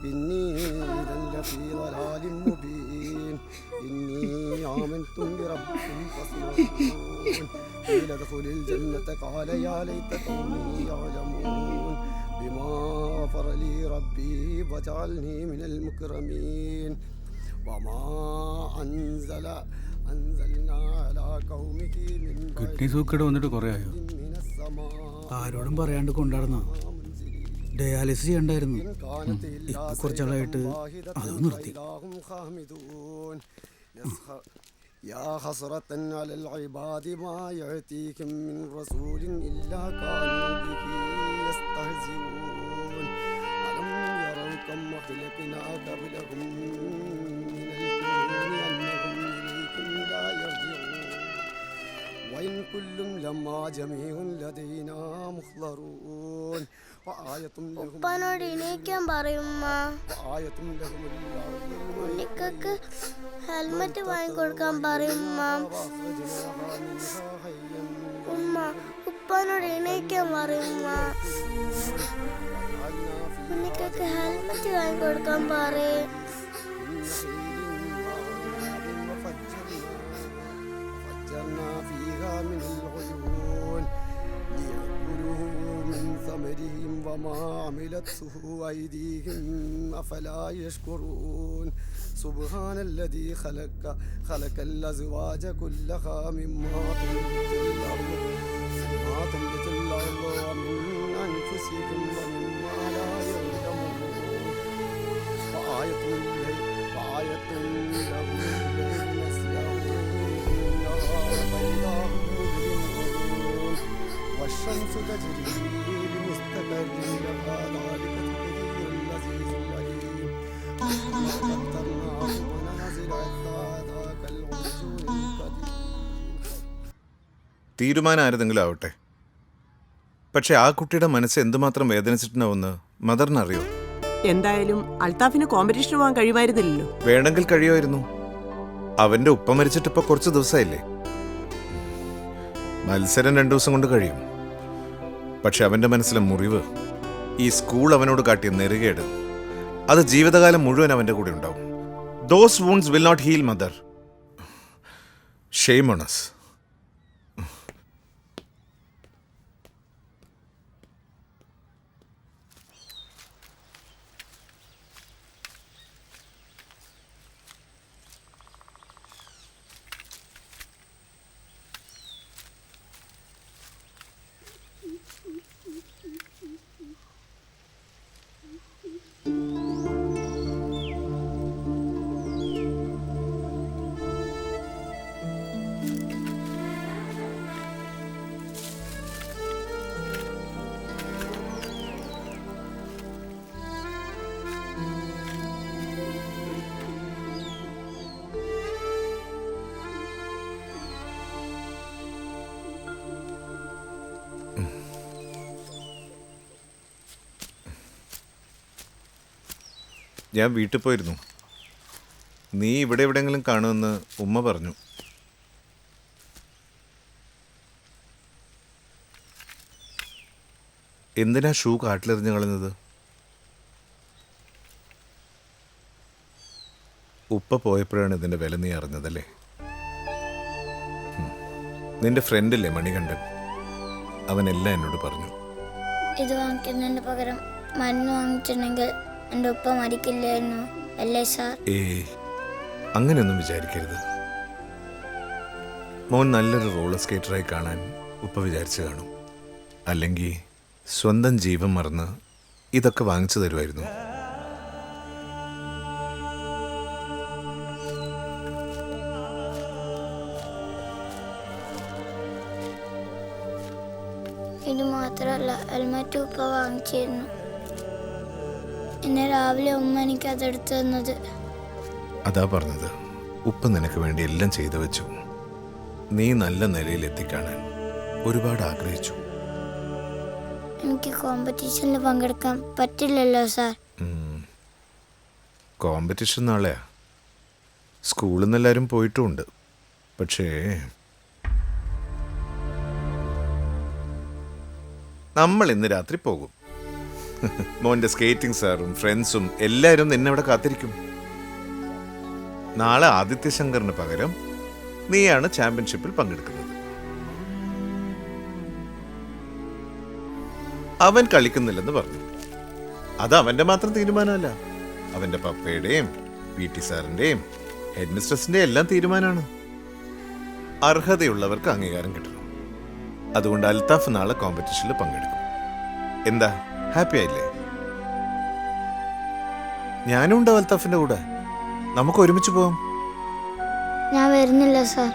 إني إذا لفي ضلال مبين إني آمنتم بربكم فاسمعون قيل ادخل الجنة قال يا ليت قومي يعلمون بما غفر لي ربي وجعلني من المكرمين وما أنزلنا على قومه من കിഡ്നി സൂക്കേട് വന്നിട്ട് കുറേ ആയോ? ആരോടും പറയാണ്ട് കൊണ്ടാടുന്ന ഡയാലിസിസ് ചെയ്യണ്ടായിരുന്നു. ഇപ്പൊ കുറച്ചാളായിട്ട് അത് നിർത്തി. يا حسرة على العباد ما يأتيكم من رسول إلا كانوا به يستهزئون ألم يروا كم أهلكنا قبلهم من القرون أنهم إليكم لا يرجعون وإن كل لما جميع لدينا محضرون ഉപ്പാനോട് എണീക്കാൻ പറയുമ്മ. ഉണ്ണിക്കക്ക് ഹെൽമറ്റ് വാങ്ങിക്കൊടുക്കാൻ പറയുമ്മ. ഉമ്മ ഉപ്പാനോട് എണീക്കാൻ പറയുമ്മ. ഉണ്ണിക്കക്ക് ഹെൽമറ്റ് വാങ്ങിക്കൊടുക്കാൻ പറയും. وما عملته أيديهم أفلا يشكرون سبحان الذي خلق الأزواج كلها مما تنبت الأرض ومن أنفسهم ومما لا يعلمون وآية لهم الليل نسلخه النهار فإذا هم مظلمون والشمس تجري തീരുമാനം ആരെങ്കിലും ആവട്ടെ, പക്ഷെ ആ കുട്ടിയുടെ മനസ്സ് എന്തുമാത്രം വേദനിച്ചിട്ടുണ്ടാവുമെന്ന് മദറിനറിയോ? എന്തായാലും അൽത്താഫിന് കോമ്പറ്റീഷൻ പോകാൻ കഴിയുമായിരുന്നില്ലല്ലോ. വേണമെങ്കിൽ കഴിയുമായിരുന്നു. അവന്റെ ഉപ്പ മരിച്ചിട്ട് ഇപ്പൊ കുറച്ച് ദിവസമായില്ലേ. മത്സരം 2 ദിവസം കൊണ്ട് കഴിയും. പക്ഷെ അവന്റെ മനസ്സിലെ മുറിവ്, ഈ സ്കൂൾ അവനോട് കാട്ടിയ നെറുകേട്, അത് ജീവിതകാലം മുഴുവൻ അവന്റെ കൂടെ ഉണ്ടാവും. Those wounds will not heal, mother. Shame on us. ഞാൻ വീട്ടിൽ പോയിരുന്നു. നീ ഇവിടെ എവിടെയെങ്കിലും കാണുമെന്ന് ഉമ്മ പറഞ്ഞു. എന്തിനാ ഷൂ കാട്ടിലെറിഞ്ഞു കളഞ്ഞത്? ഉപ്പ പോയപ്പോഴാണ് ഇതിൻ്റെ വില നീ അറിഞ്ഞതല്ലേ? നിന്റെ ഫ്രണ്ടില്ലേ മണികണ്ഠൻ, അവനെല്ലാം എന്നോട് പറഞ്ഞു. ഇത് വാങ്ങിക്കുന്നതിന് പകരം മണ്ണ് വാങ്ങിച്ചിട്ടുണ്ടെങ്കിൽ എൻ്റെ ഉപ്പ മരിക്കില്ലായിരുന്നു അല്ലേ സാർ? അങ്ങനെയൊന്നും വിചാരിക്കരുത്. മോൻ നല്ലൊരു റോളർ സ്കേറ്ററായി കാണാൻ ഉപ്പ വിചാരിച്ചു കാണും. അല്ലെങ്കിൽ സ്വന്തം ജീവൻ മറന്ന് ഇതൊക്കെ വാങ്ങിച്ചു തരുമായിരുന്നു. ഇത് മാത്രമല്ല, ഹെൽമെറ്റ് ഉപ്പ വാങ്ങിച്ചിരുന്നു. ഇന്ന് രാവിലെ ഉമ്മ എനിക്ക് അതെടുത്തു തന്നത്. അതാ പറഞ്ഞത്, ഉപ്പ നിനക്ക് വേണ്ടി എല്ലാം ചെയ്തു വെച്ചു. നീ നല്ല നിലയിൽ എത്തിക്കാണാൻ ഒരുപാട് ആഗ്രഹിച്ചു. എനിക്ക് കോമ്പറ്റീഷനിൽ പങ്കെടുക്കാൻ പറ്റില്ലല്ലോ സാർ. കോമ്പറ്റീഷൻ നാളെയാ. സ്കൂളിൽ നിന്ന് എല്ലാവരും പോയിട്ടുമുണ്ട്. പക്ഷേ നമ്മൾ ഇന്ന് രാത്രി പോകും. മോൻ്റെ സ്കേറ്റിംഗ് സാറും ഫ്രണ്ട്സും എല്ലാവരും നിന്നെ അവിടെ കാത്തിരിക്കും. നാളെ ആദിത്യ ശങ്കറിന് പകരം നീയാണ് ചാമ്പ്യൻഷിപ്പിൽ പങ്കെടുക്കുന്നത്. അവൻ കളിക്കുന്നില്ലെന്ന് പറഞ്ഞു. അത് അവന്റെ മാത്രം തീരുമാനമല്ല, അവന്റെ പപ്പയുടെയും PT സാറിന്റെയും ഹെഡ് മിസ്ട്രസിന്റെയും എല്ലാം തീരുമാനമാണ്. അർഹതയുള്ളവർക്ക് അംഗീകാരം കിട്ടണം. അതുകൊണ്ട് അൽത്താഫ് നാളെ കോമ്പറ്റീഷനിൽ പങ്കെടുക്കും. എന്താ, ഹാപ്പി ആയില്ലേ? ഞാനും ഉണ്ടാവും അൽത്താഫിന്റെ കൂടെ. നമുക്ക് ഒരുമിച്ച് പോവാം. ഞാൻ വരുന്നില്ല സാർ.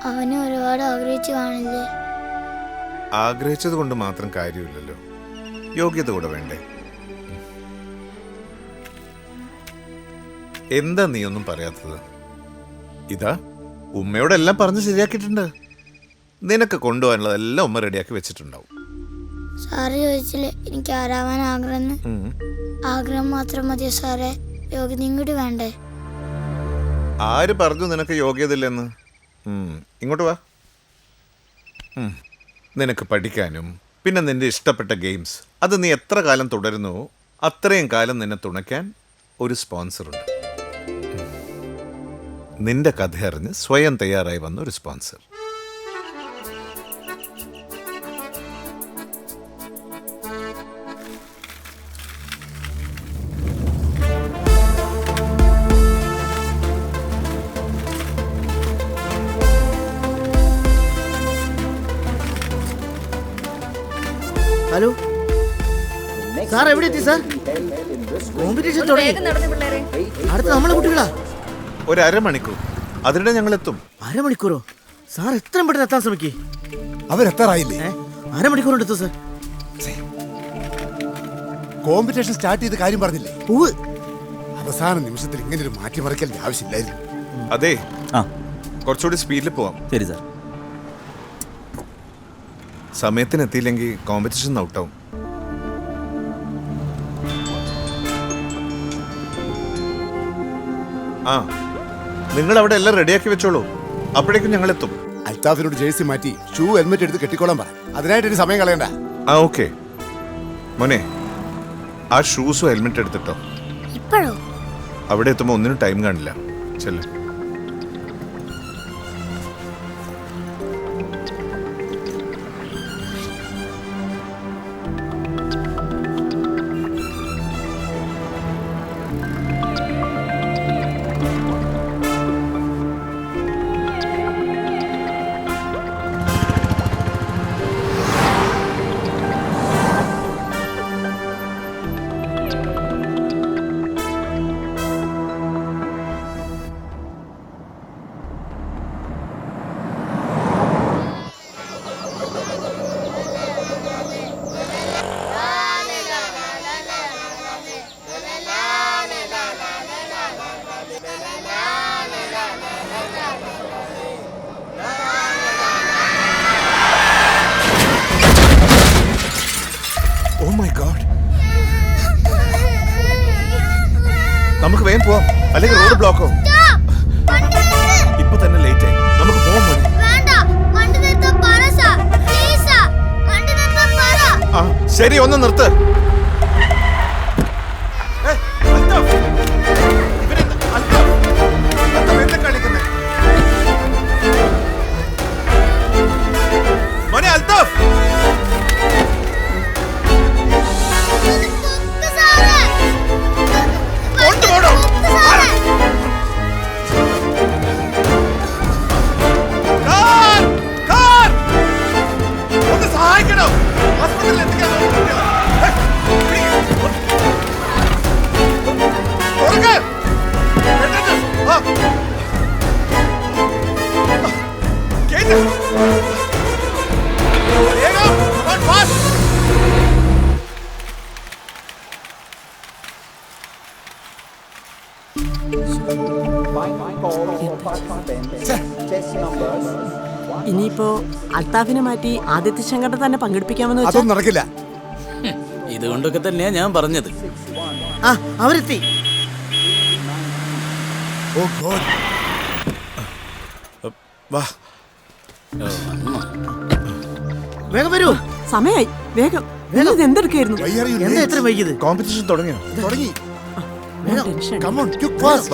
അവന് ഒരുപാട് ആഗ്രഹിച്ചു കാണില്ലേ? ആഗ്രഹിച്ചത് കൊണ്ട് മാത്രം കാര്യമില്ലല്ലോ, യോഗ്യത കൂടെ വേണ്ടേ? എന്താ നീ ഒന്നും പറയാത്തത്? ഇതാ, ഉമ്മയോടെല്ലാം പറഞ്ഞ് ശരിയാക്കിയിട്ടുണ്ട്. നിനക്ക് കൊണ്ടുപോകാനുള്ളതെല്ലാം ഉമ്മ റെഡിയാക്കി വെച്ചിട്ടുണ്ടാവും. സാറ് ചോദിച്ചില്ലേ എനിക്ക് ആരാവാൻ ആഗ്രഹം? ആഗ്രഹം മാത്രം മതിയോ സാറേ? യോഗ്യതയും കൂടി വേണ്ടേ? ആര് പറഞ്ഞു നിനക്ക് യോഗ്യത ഇല്ലെന്ന്? ഇങ്ങോട്ട് വാ. നിനക്ക് പഠിക്കാനും പിന്നെ നിന്റെ ഇഷ്ടപ്പെട്ട ഗെയിംസ് അത് നീ എത്ര കാലം തുടരുന്നുവോ അത്രയും കാലം നിന്നെ തുണയ്ക്കാൻ ഒരു സ്പോൺസറുണ്ട്. നിന്റെ കഥ അറിഞ്ഞ് സ്വയം തയ്യാറായി വന്ന ഒരു സ്പോൺസർ. ഹലോ സാർ, എവിടെ എത്തി സാർ? കോമ്പറ്റീഷൻ തുടങ്ങി. അടുത്ത നമ്മളെ കുട്ടികളാ. ഒരു അരമണിക്കൂർ, അതിനിടെ ഞങ്ങൾ എത്തും. അരമണിക്കൂറോ? സാർ എത്രയും പെട്ടെന്ന് എത്താൻ ശ്രമിക്കേ. അവരെത്താറായില്ലേ? അരമണിക്കൂർ എടുത്തു സാർ. കോമ്പറ്റീഷൻ സ്റ്റാർട്ട് ചെയ്ത കാര്യം പറഞ്ഞില്ലേ? അവസാന നിമിഷത്തിൽ ഇങ്ങനെ ഒരു മാറ്റിമറിക്കലിന്റെ ആവശ്യമില്ലായിരുന്നു. അതെ, കുറച്ചുകൂടി സ്പീഡിൽ പോവാം. ശരി സാർ. സമയത്തിന് എത്തിയില്ലെങ്കിൽ കോമ്പറ്റീഷൻ ഔട്ടാവും. നിങ്ങൾ അവിടെ എല്ലാം റെഡിയാക്കി വെച്ചോളൂ, അപ്പോഴേക്കും ഞങ്ങൾ എത്തും. അൽത്താഫിനോട് ജേഴ്സി മാറ്റി ഷൂ ഹെൽമെറ്റ് എടുത്ത് കെട്ടിക്കോളാൻ പറ. അതിനായിട്ട് ഇനി സമയം കളയണ്ട. ഓക്കെ മോനെ, ആ ഷൂസും ഹെൽമെറ്റ് എടുത്തിട്ടോ. ഇപ്പോഴോ? അവിടെ എത്തുമ്പോൾ ഒന്നിനും ടൈം കാണില്ല. ചെല്ലു. നമുക്ക് വേഗം പോവാം, അല്ലെങ്കിൽ റോഡ് ബ്ലോക്കോ. ഇപ്പൊ തന്നെ ലേറ്റ് ആയി, നമുക്ക് പോവാൻ പോലെ. ശരി, ഒന്ന് നിർത്ത്. മോനെ അൽത്താഫ്, ഇനിയിപ്പോ അൽത്താഫിനെ മാറ്റി ആദിത്യ ശങ്കറിനെ തന്നെ പങ്കെടുപ്പിക്കാമെന്ന് വെച്ചാൽ അതൊന്നും നടക്കില്ല. ഇതുകൊണ്ടൊക്കെ തന്നെയാ ഞാൻ പറഞ്ഞത്. ആ അവരെത്തി. ഓ ഗോഡ്. വാ. വേഗം വരൂ. സമയായി. വേഗം ഇത് എന്തെടുക്കായിരുന്നു? എന്താ എത്ര വൈകിയത്? കോമ്പറ്റീഷൻ തുടങ്ങിയോ? തുടങ്ങി. Tension. Come on, you fast.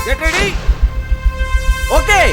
Get ready. Okay.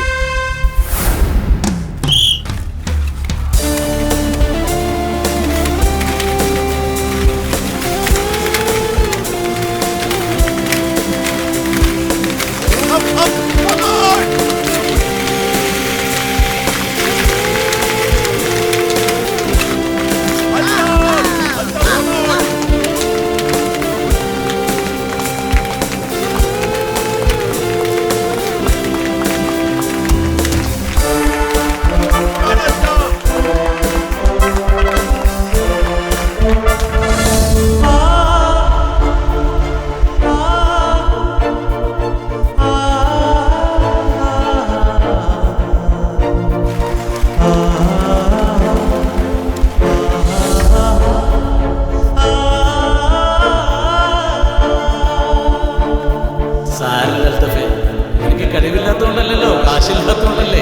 എനിക്ക് കഴിവില്ലാത്തോണ്ടല്ലോ, കാശില്ലാത്തോണ്ടല്ലേ.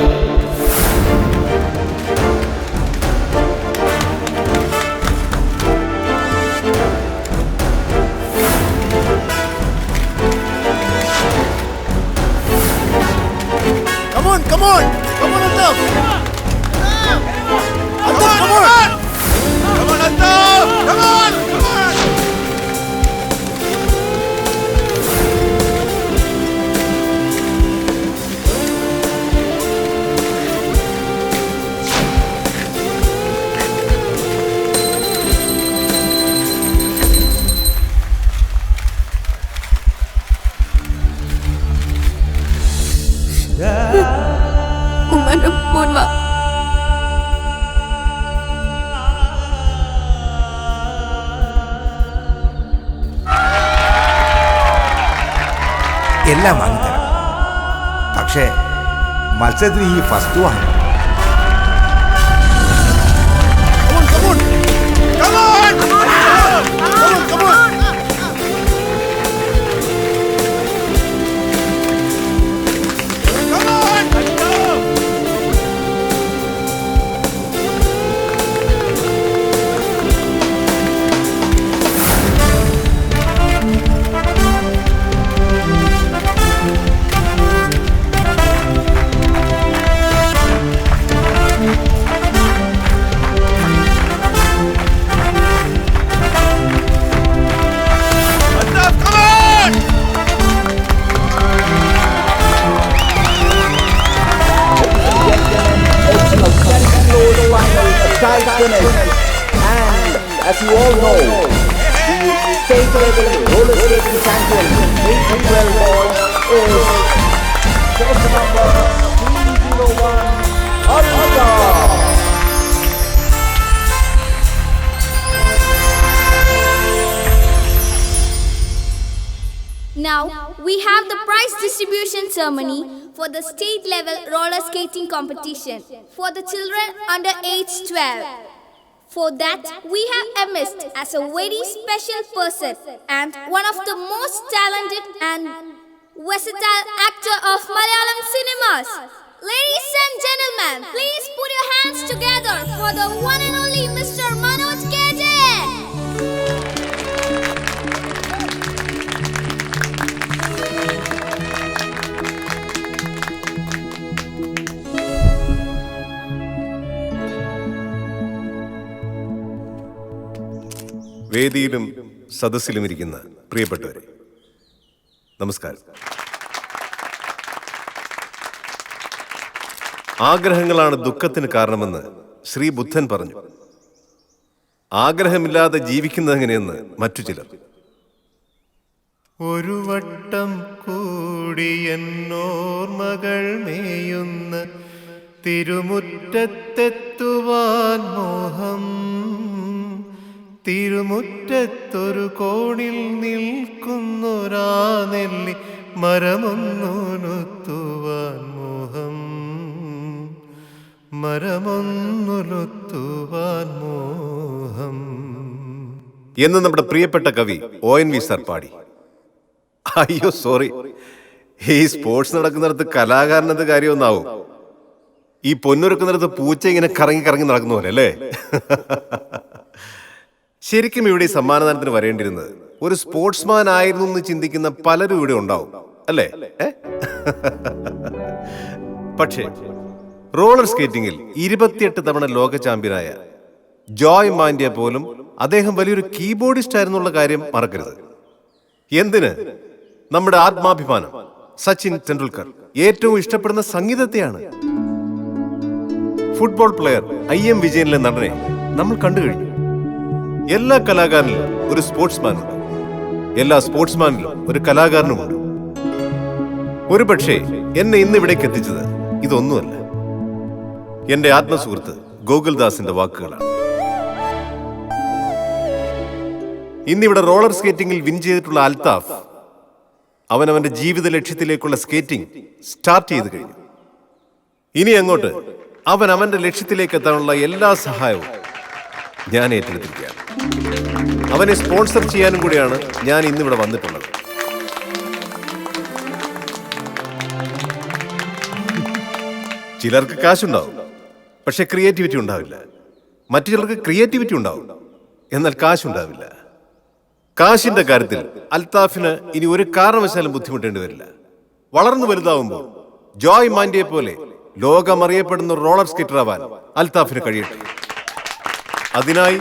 Come on, come on. Come on, Altaf. Altaf, come on. Come on, Altaf. Come on, come on. ഉമ്മാന്റെ മോൻ വാ. എല്ലാം വാങ്ങിത്തരാം. പക്ഷേ മത്സരത്തിന് ഈ ഫസ്റ്റ് വാങ്ങണം. As you all know, the state level roller skating champion, 8-12 boys, is just number 301, Altaf. Now we have the prize distribution ceremony for the state level roller skating competition for the children under age 12. For that, we have Emist as a very special person and one of the most talented and versatile actor of Malayalam cinemas. Ladies and gentlemen, please put your hands together for the one and only Mr. Manoj KJ. വേദിയിലും സദസ്സിലും ഇരിക്കുന്ന പ്രിയപ്പെട്ടവരെ, നമസ്കാരം. ആഗ്രഹങ്ങളാണ് ദുഃഖത്തിന് കാരണമെന്ന് ശ്രീ ബുദ്ധൻ പറഞ്ഞു. ആഗ്രഹമില്ലാതെ ജീവിക്കുന്നത് എങ്ങനെയെന്ന് മറ്റു ചിലർ. ഒരു വട്ടം കൂടി എന്നോർമകൾ മേയുന്ന തിരുമുറ്റത്തെത്തുവാൻ മോഹം, തിരുമുറ്റത്തൊരു കോണിൽ നിൽക്കുന്നൊരാ നെല്ലി മരമൊന്നുലൊത്തുവാൻ മോഹം, മരമൊന്നുലൊത്തുവാൻ മോഹം എന്ന് നമ്മുടെ പ്രിയപ്പെട്ട കവി ONV സാർ പാടി. അയ്യോ സോറി, ഈ സ്പോർട്സ് നടക്കുന്നിടത്ത് കലാകാരനത് കാര്യമൊന്നാവും. ഈ പൊന്നൊരുക്കുന്നിടത്ത് പൂച്ച ഇങ്ങനെ കറങ്ങി കറങ്ങി നടക്കുന്ന പോലെ അല്ലേ? ശരിക്കും ഇവിടെ ഈ സമ്മാനദാനത്തിന് വരേണ്ടിരുന്നത് ഒരു സ്പോർട്സ്മാൻ ആയിരുന്നു എന്ന് ചിന്തിക്കുന്ന പലരും ഇവിടെ ഉണ്ടാവും അല്ലേ? പക്ഷേ റോളർ സ്കേറ്റിംഗിൽ 28 തവണ ലോക ചാമ്പ്യനായ ജോയ് മാൻഡ്യ പോലും അദ്ദേഹം വലിയൊരു കീബോർഡിസ്റ്റ് ആയിരുന്നുള്ള കാര്യം മറക്കരുത്. എന്തിന്, നമ്മുടെ ആത്മാഭിമാനം സച്ചിൻ ടെണ്ടുൽക്കർ ഏറ്റവും ഇഷ്ടപ്പെടുന്ന സംഗീതത്തെയാണ്. ഫുട്ബോൾ പ്ലെയർ IM വിജയനിലെ നടനെ നമ്മൾ കണ്ടു കഴിഞ്ഞു. എല്ലാ കലാകാരനിലും ഒരു സ്പോർട്സ്മാനുണ്ട്, എല്ലാ സ്പോർട്സ്മാനിലും ഒരു കലാകാരനുമുണ്ട്. ഒരുപക്ഷെ എന്നെ ഇന്ന് ഇവിടേക്ക് എത്തിച്ചത് ഇതൊന്നുമല്ല, എന്റെ ആത്മസുഹൃത്ത് ഗോകുൽദാസിന്റെ വാക്കുകളാണ്. ഇന്നിവിടെ റോളർ സ്കേറ്റിംഗിൽ വിൻ ചെയ്തിട്ടുള്ള അൽതാഫ് അവനവന്റെ ജീവിത ലക്ഷ്യത്തിലേക്കുള്ള സ്കേറ്റിംഗ് സ്റ്റാർട്ട് ചെയ്ത് കഴിഞ്ഞു. ഇനി അങ്ങോട്ട് അവൻ അവന്റെ ലക്ഷ്യത്തിലേക്ക് എത്താനുള്ള എല്ലാ സഹായവും ഞാൻ ഏറ്റെടുത്തിരിക്കുകയാണ്. അവനെ സ്പോൺസർ ചെയ്യാനും കൂടിയാണ് ഞാൻ ഇന്നിവിടെ വന്നിട്ടുള്ളത്. ചിലർക്ക് കാശുണ്ടാവും, പക്ഷെ ക്രിയേറ്റിവിറ്റി ഉണ്ടാവില്ല. മറ്റു ചിലർക്ക് ക്രിയേറ്റിവിറ്റി ഉണ്ടാവും, എന്നാൽ കാശുണ്ടാവില്ല. കാശിന്റെ കാര്യത്തിൽ അൽതാഫിന് ഇനി ഒരു കാരണവശാലും ബുദ്ധിമുട്ടേണ്ടി വരില്ല. വളർന്നു വലുതാവുമ്പോൾ ജോയ് മാൻഡ്യയെ പോലെ ലോകമറിയപ്പെടുന്ന റോളർ സ്കേറ്റർ ആവാൻ അൽതാഫിന് കഴിയട്ടെ. അതിനായി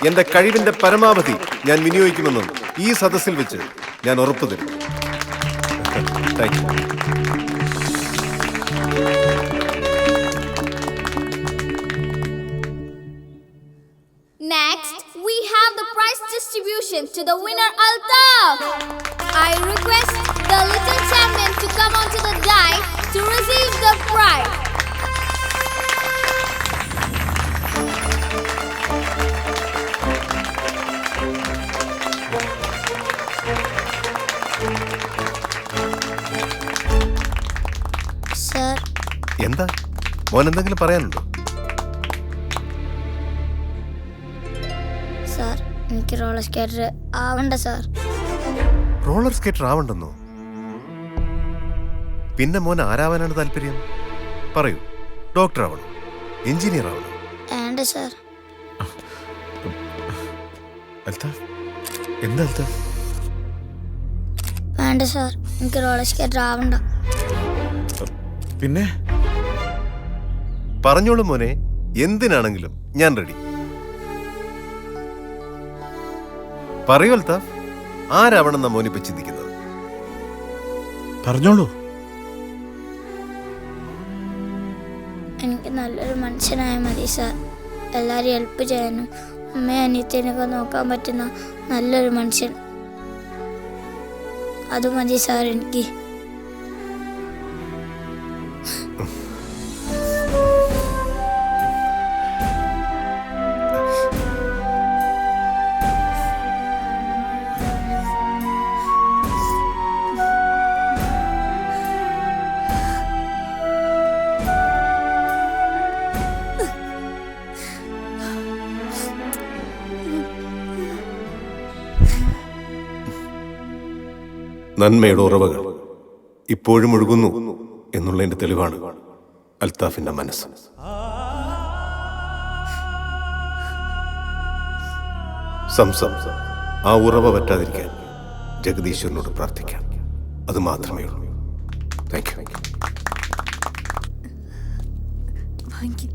എന്റെ കഴിവിന്റെ പരമാവധി ഞാൻ വിനിയോഗിക്കുമെന്നും ഈ സദസ്സിൽ വെച്ച് ഞാൻ ഉറപ്പു തരും. Thank you. Next, we have the prize distribution to the winner Altaf. I request the little champion to come onto the dais to receive the prize. Sir, എന്താ മോൻ എന്തെങ്കിലും പറയാനുണ്ടോ? സാർ എനിക്ക് റോളർ സ്കേറ്റർ ആവണ്ട സാർ. റോളർ സ്കേറ്റർ ആവണ്ടെന്നോ? പിന്നെ മോൻ ആരാവാനാണ് താല്പര്യം? പറയൂ. ഡോക്ടർ ആവണം, എഞ്ചിനീയർ ആവണം? വേണ്ട സാർ. അൽതാഫ്, എന്താ അൽതാഫ്? വേണ്ട സാർ, എനിക്ക് റോളർ സ്കേറ്റർ ആവണ്ട. പിന്നെ പറഞ്ഞോളൂ മോനെ, എന്തിനാണെങ്കിലും ഞാൻ റെഡി. പറയൂ അൽതാഫ്, ആരാവണമെന്ന മോനിപ്പോ ചിന്തിക്കുന്നത്? പറഞ്ഞോളൂ. എനിക്ക് നല്ലൊരു മനുഷ്യനായ മതി സാർ. എല്ലാവരും ഹെൽപ്പ് ചെയ്യാനും അമ്മയും അനിയത്തിനൊക്കെ നോക്കാൻ പറ്റുന്ന നല്ലൊരു മനുഷ്യൻ, അത് മതി സാർ എനിക്ക്. നന്മയുടെ ഉറവകൾ ഇപ്പോഴും ഒഴുകുന്നു എന്നുള്ളതിന്റെ തെളിവാണ് അൽതാഫിന്റെ മനസ്സ്. സംസം ആ ഉറവ പറ്റാതിരിക്കാൻ ജഗദീശ്വരനോട് പ്രാർത്ഥിക്കാം, അത് മാത്രമേ ഉള്ളൂ. Thank you.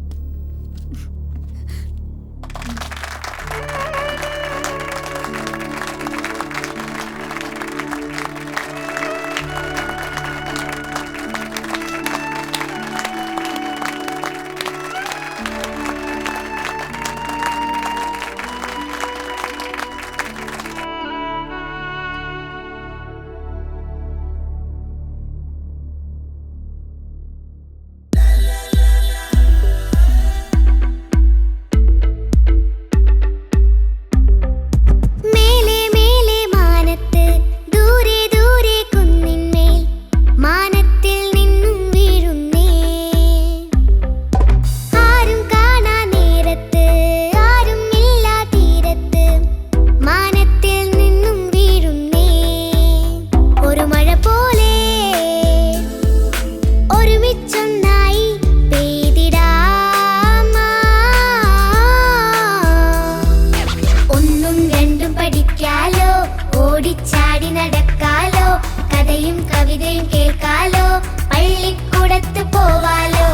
ഓടിച്ചാടി നടക്കാലോ, കഥയും കവിതയും കേൾക്കാലോ, പള്ളിക്കൂടത്ത് പോവാലോ,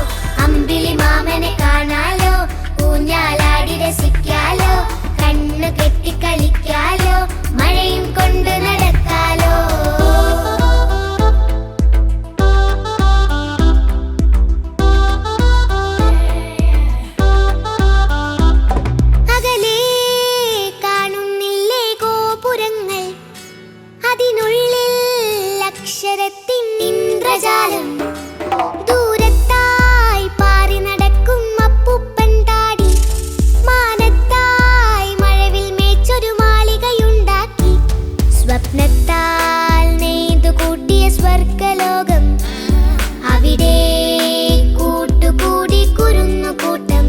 അമ്പിളി മാമനെ കാണാലോ, ഊഞ്ഞാലാടി രസിക്കാലോ, കണ്ണു കെട്ടി കളിക്കാലോ, മഴയും കൊണ്ട് നടക്കാലോ. അകലേ കാണുന്നില്ലേ ഗോപുരങ്ങൾ, അതിനുള്ളിൽ അക്ഷരത്തിൻ ഇന്ദ്രജാലം, ദൂരത്തായി പാറി നടക്കും അപ്പൂപ്പൻ താടി, മാനത്തായി മഴവിൽ മേച്ചൊരു മാളികയുണ്ടാക്കി, സ്വപ്നത്താൽ നെയ്തു കൂട്ടിയ സ്വർഗലോകം, അവിടെ കൂട്ടുകൂടി കുരുന്നുകൂട്ടം.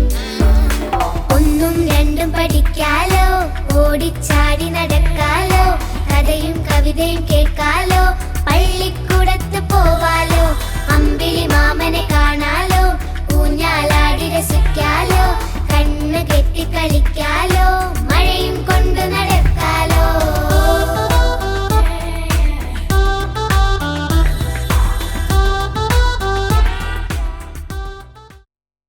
ഒന്നും രണ്ടും പഠിക്കാലോ, ഓടിച്ചാടി നടക്കാലോ, കഥയും കവിതയും കേൾക്കാലോ, പള്ളിക്കൂടത്ത് പോവാലോ, അമ്പിളി മാമനെ കാണാലോ, ഊഞ്ഞാലാടി രസിക്കാലോ, കണ്ണു കെട്ടി കളിക്കാലോ.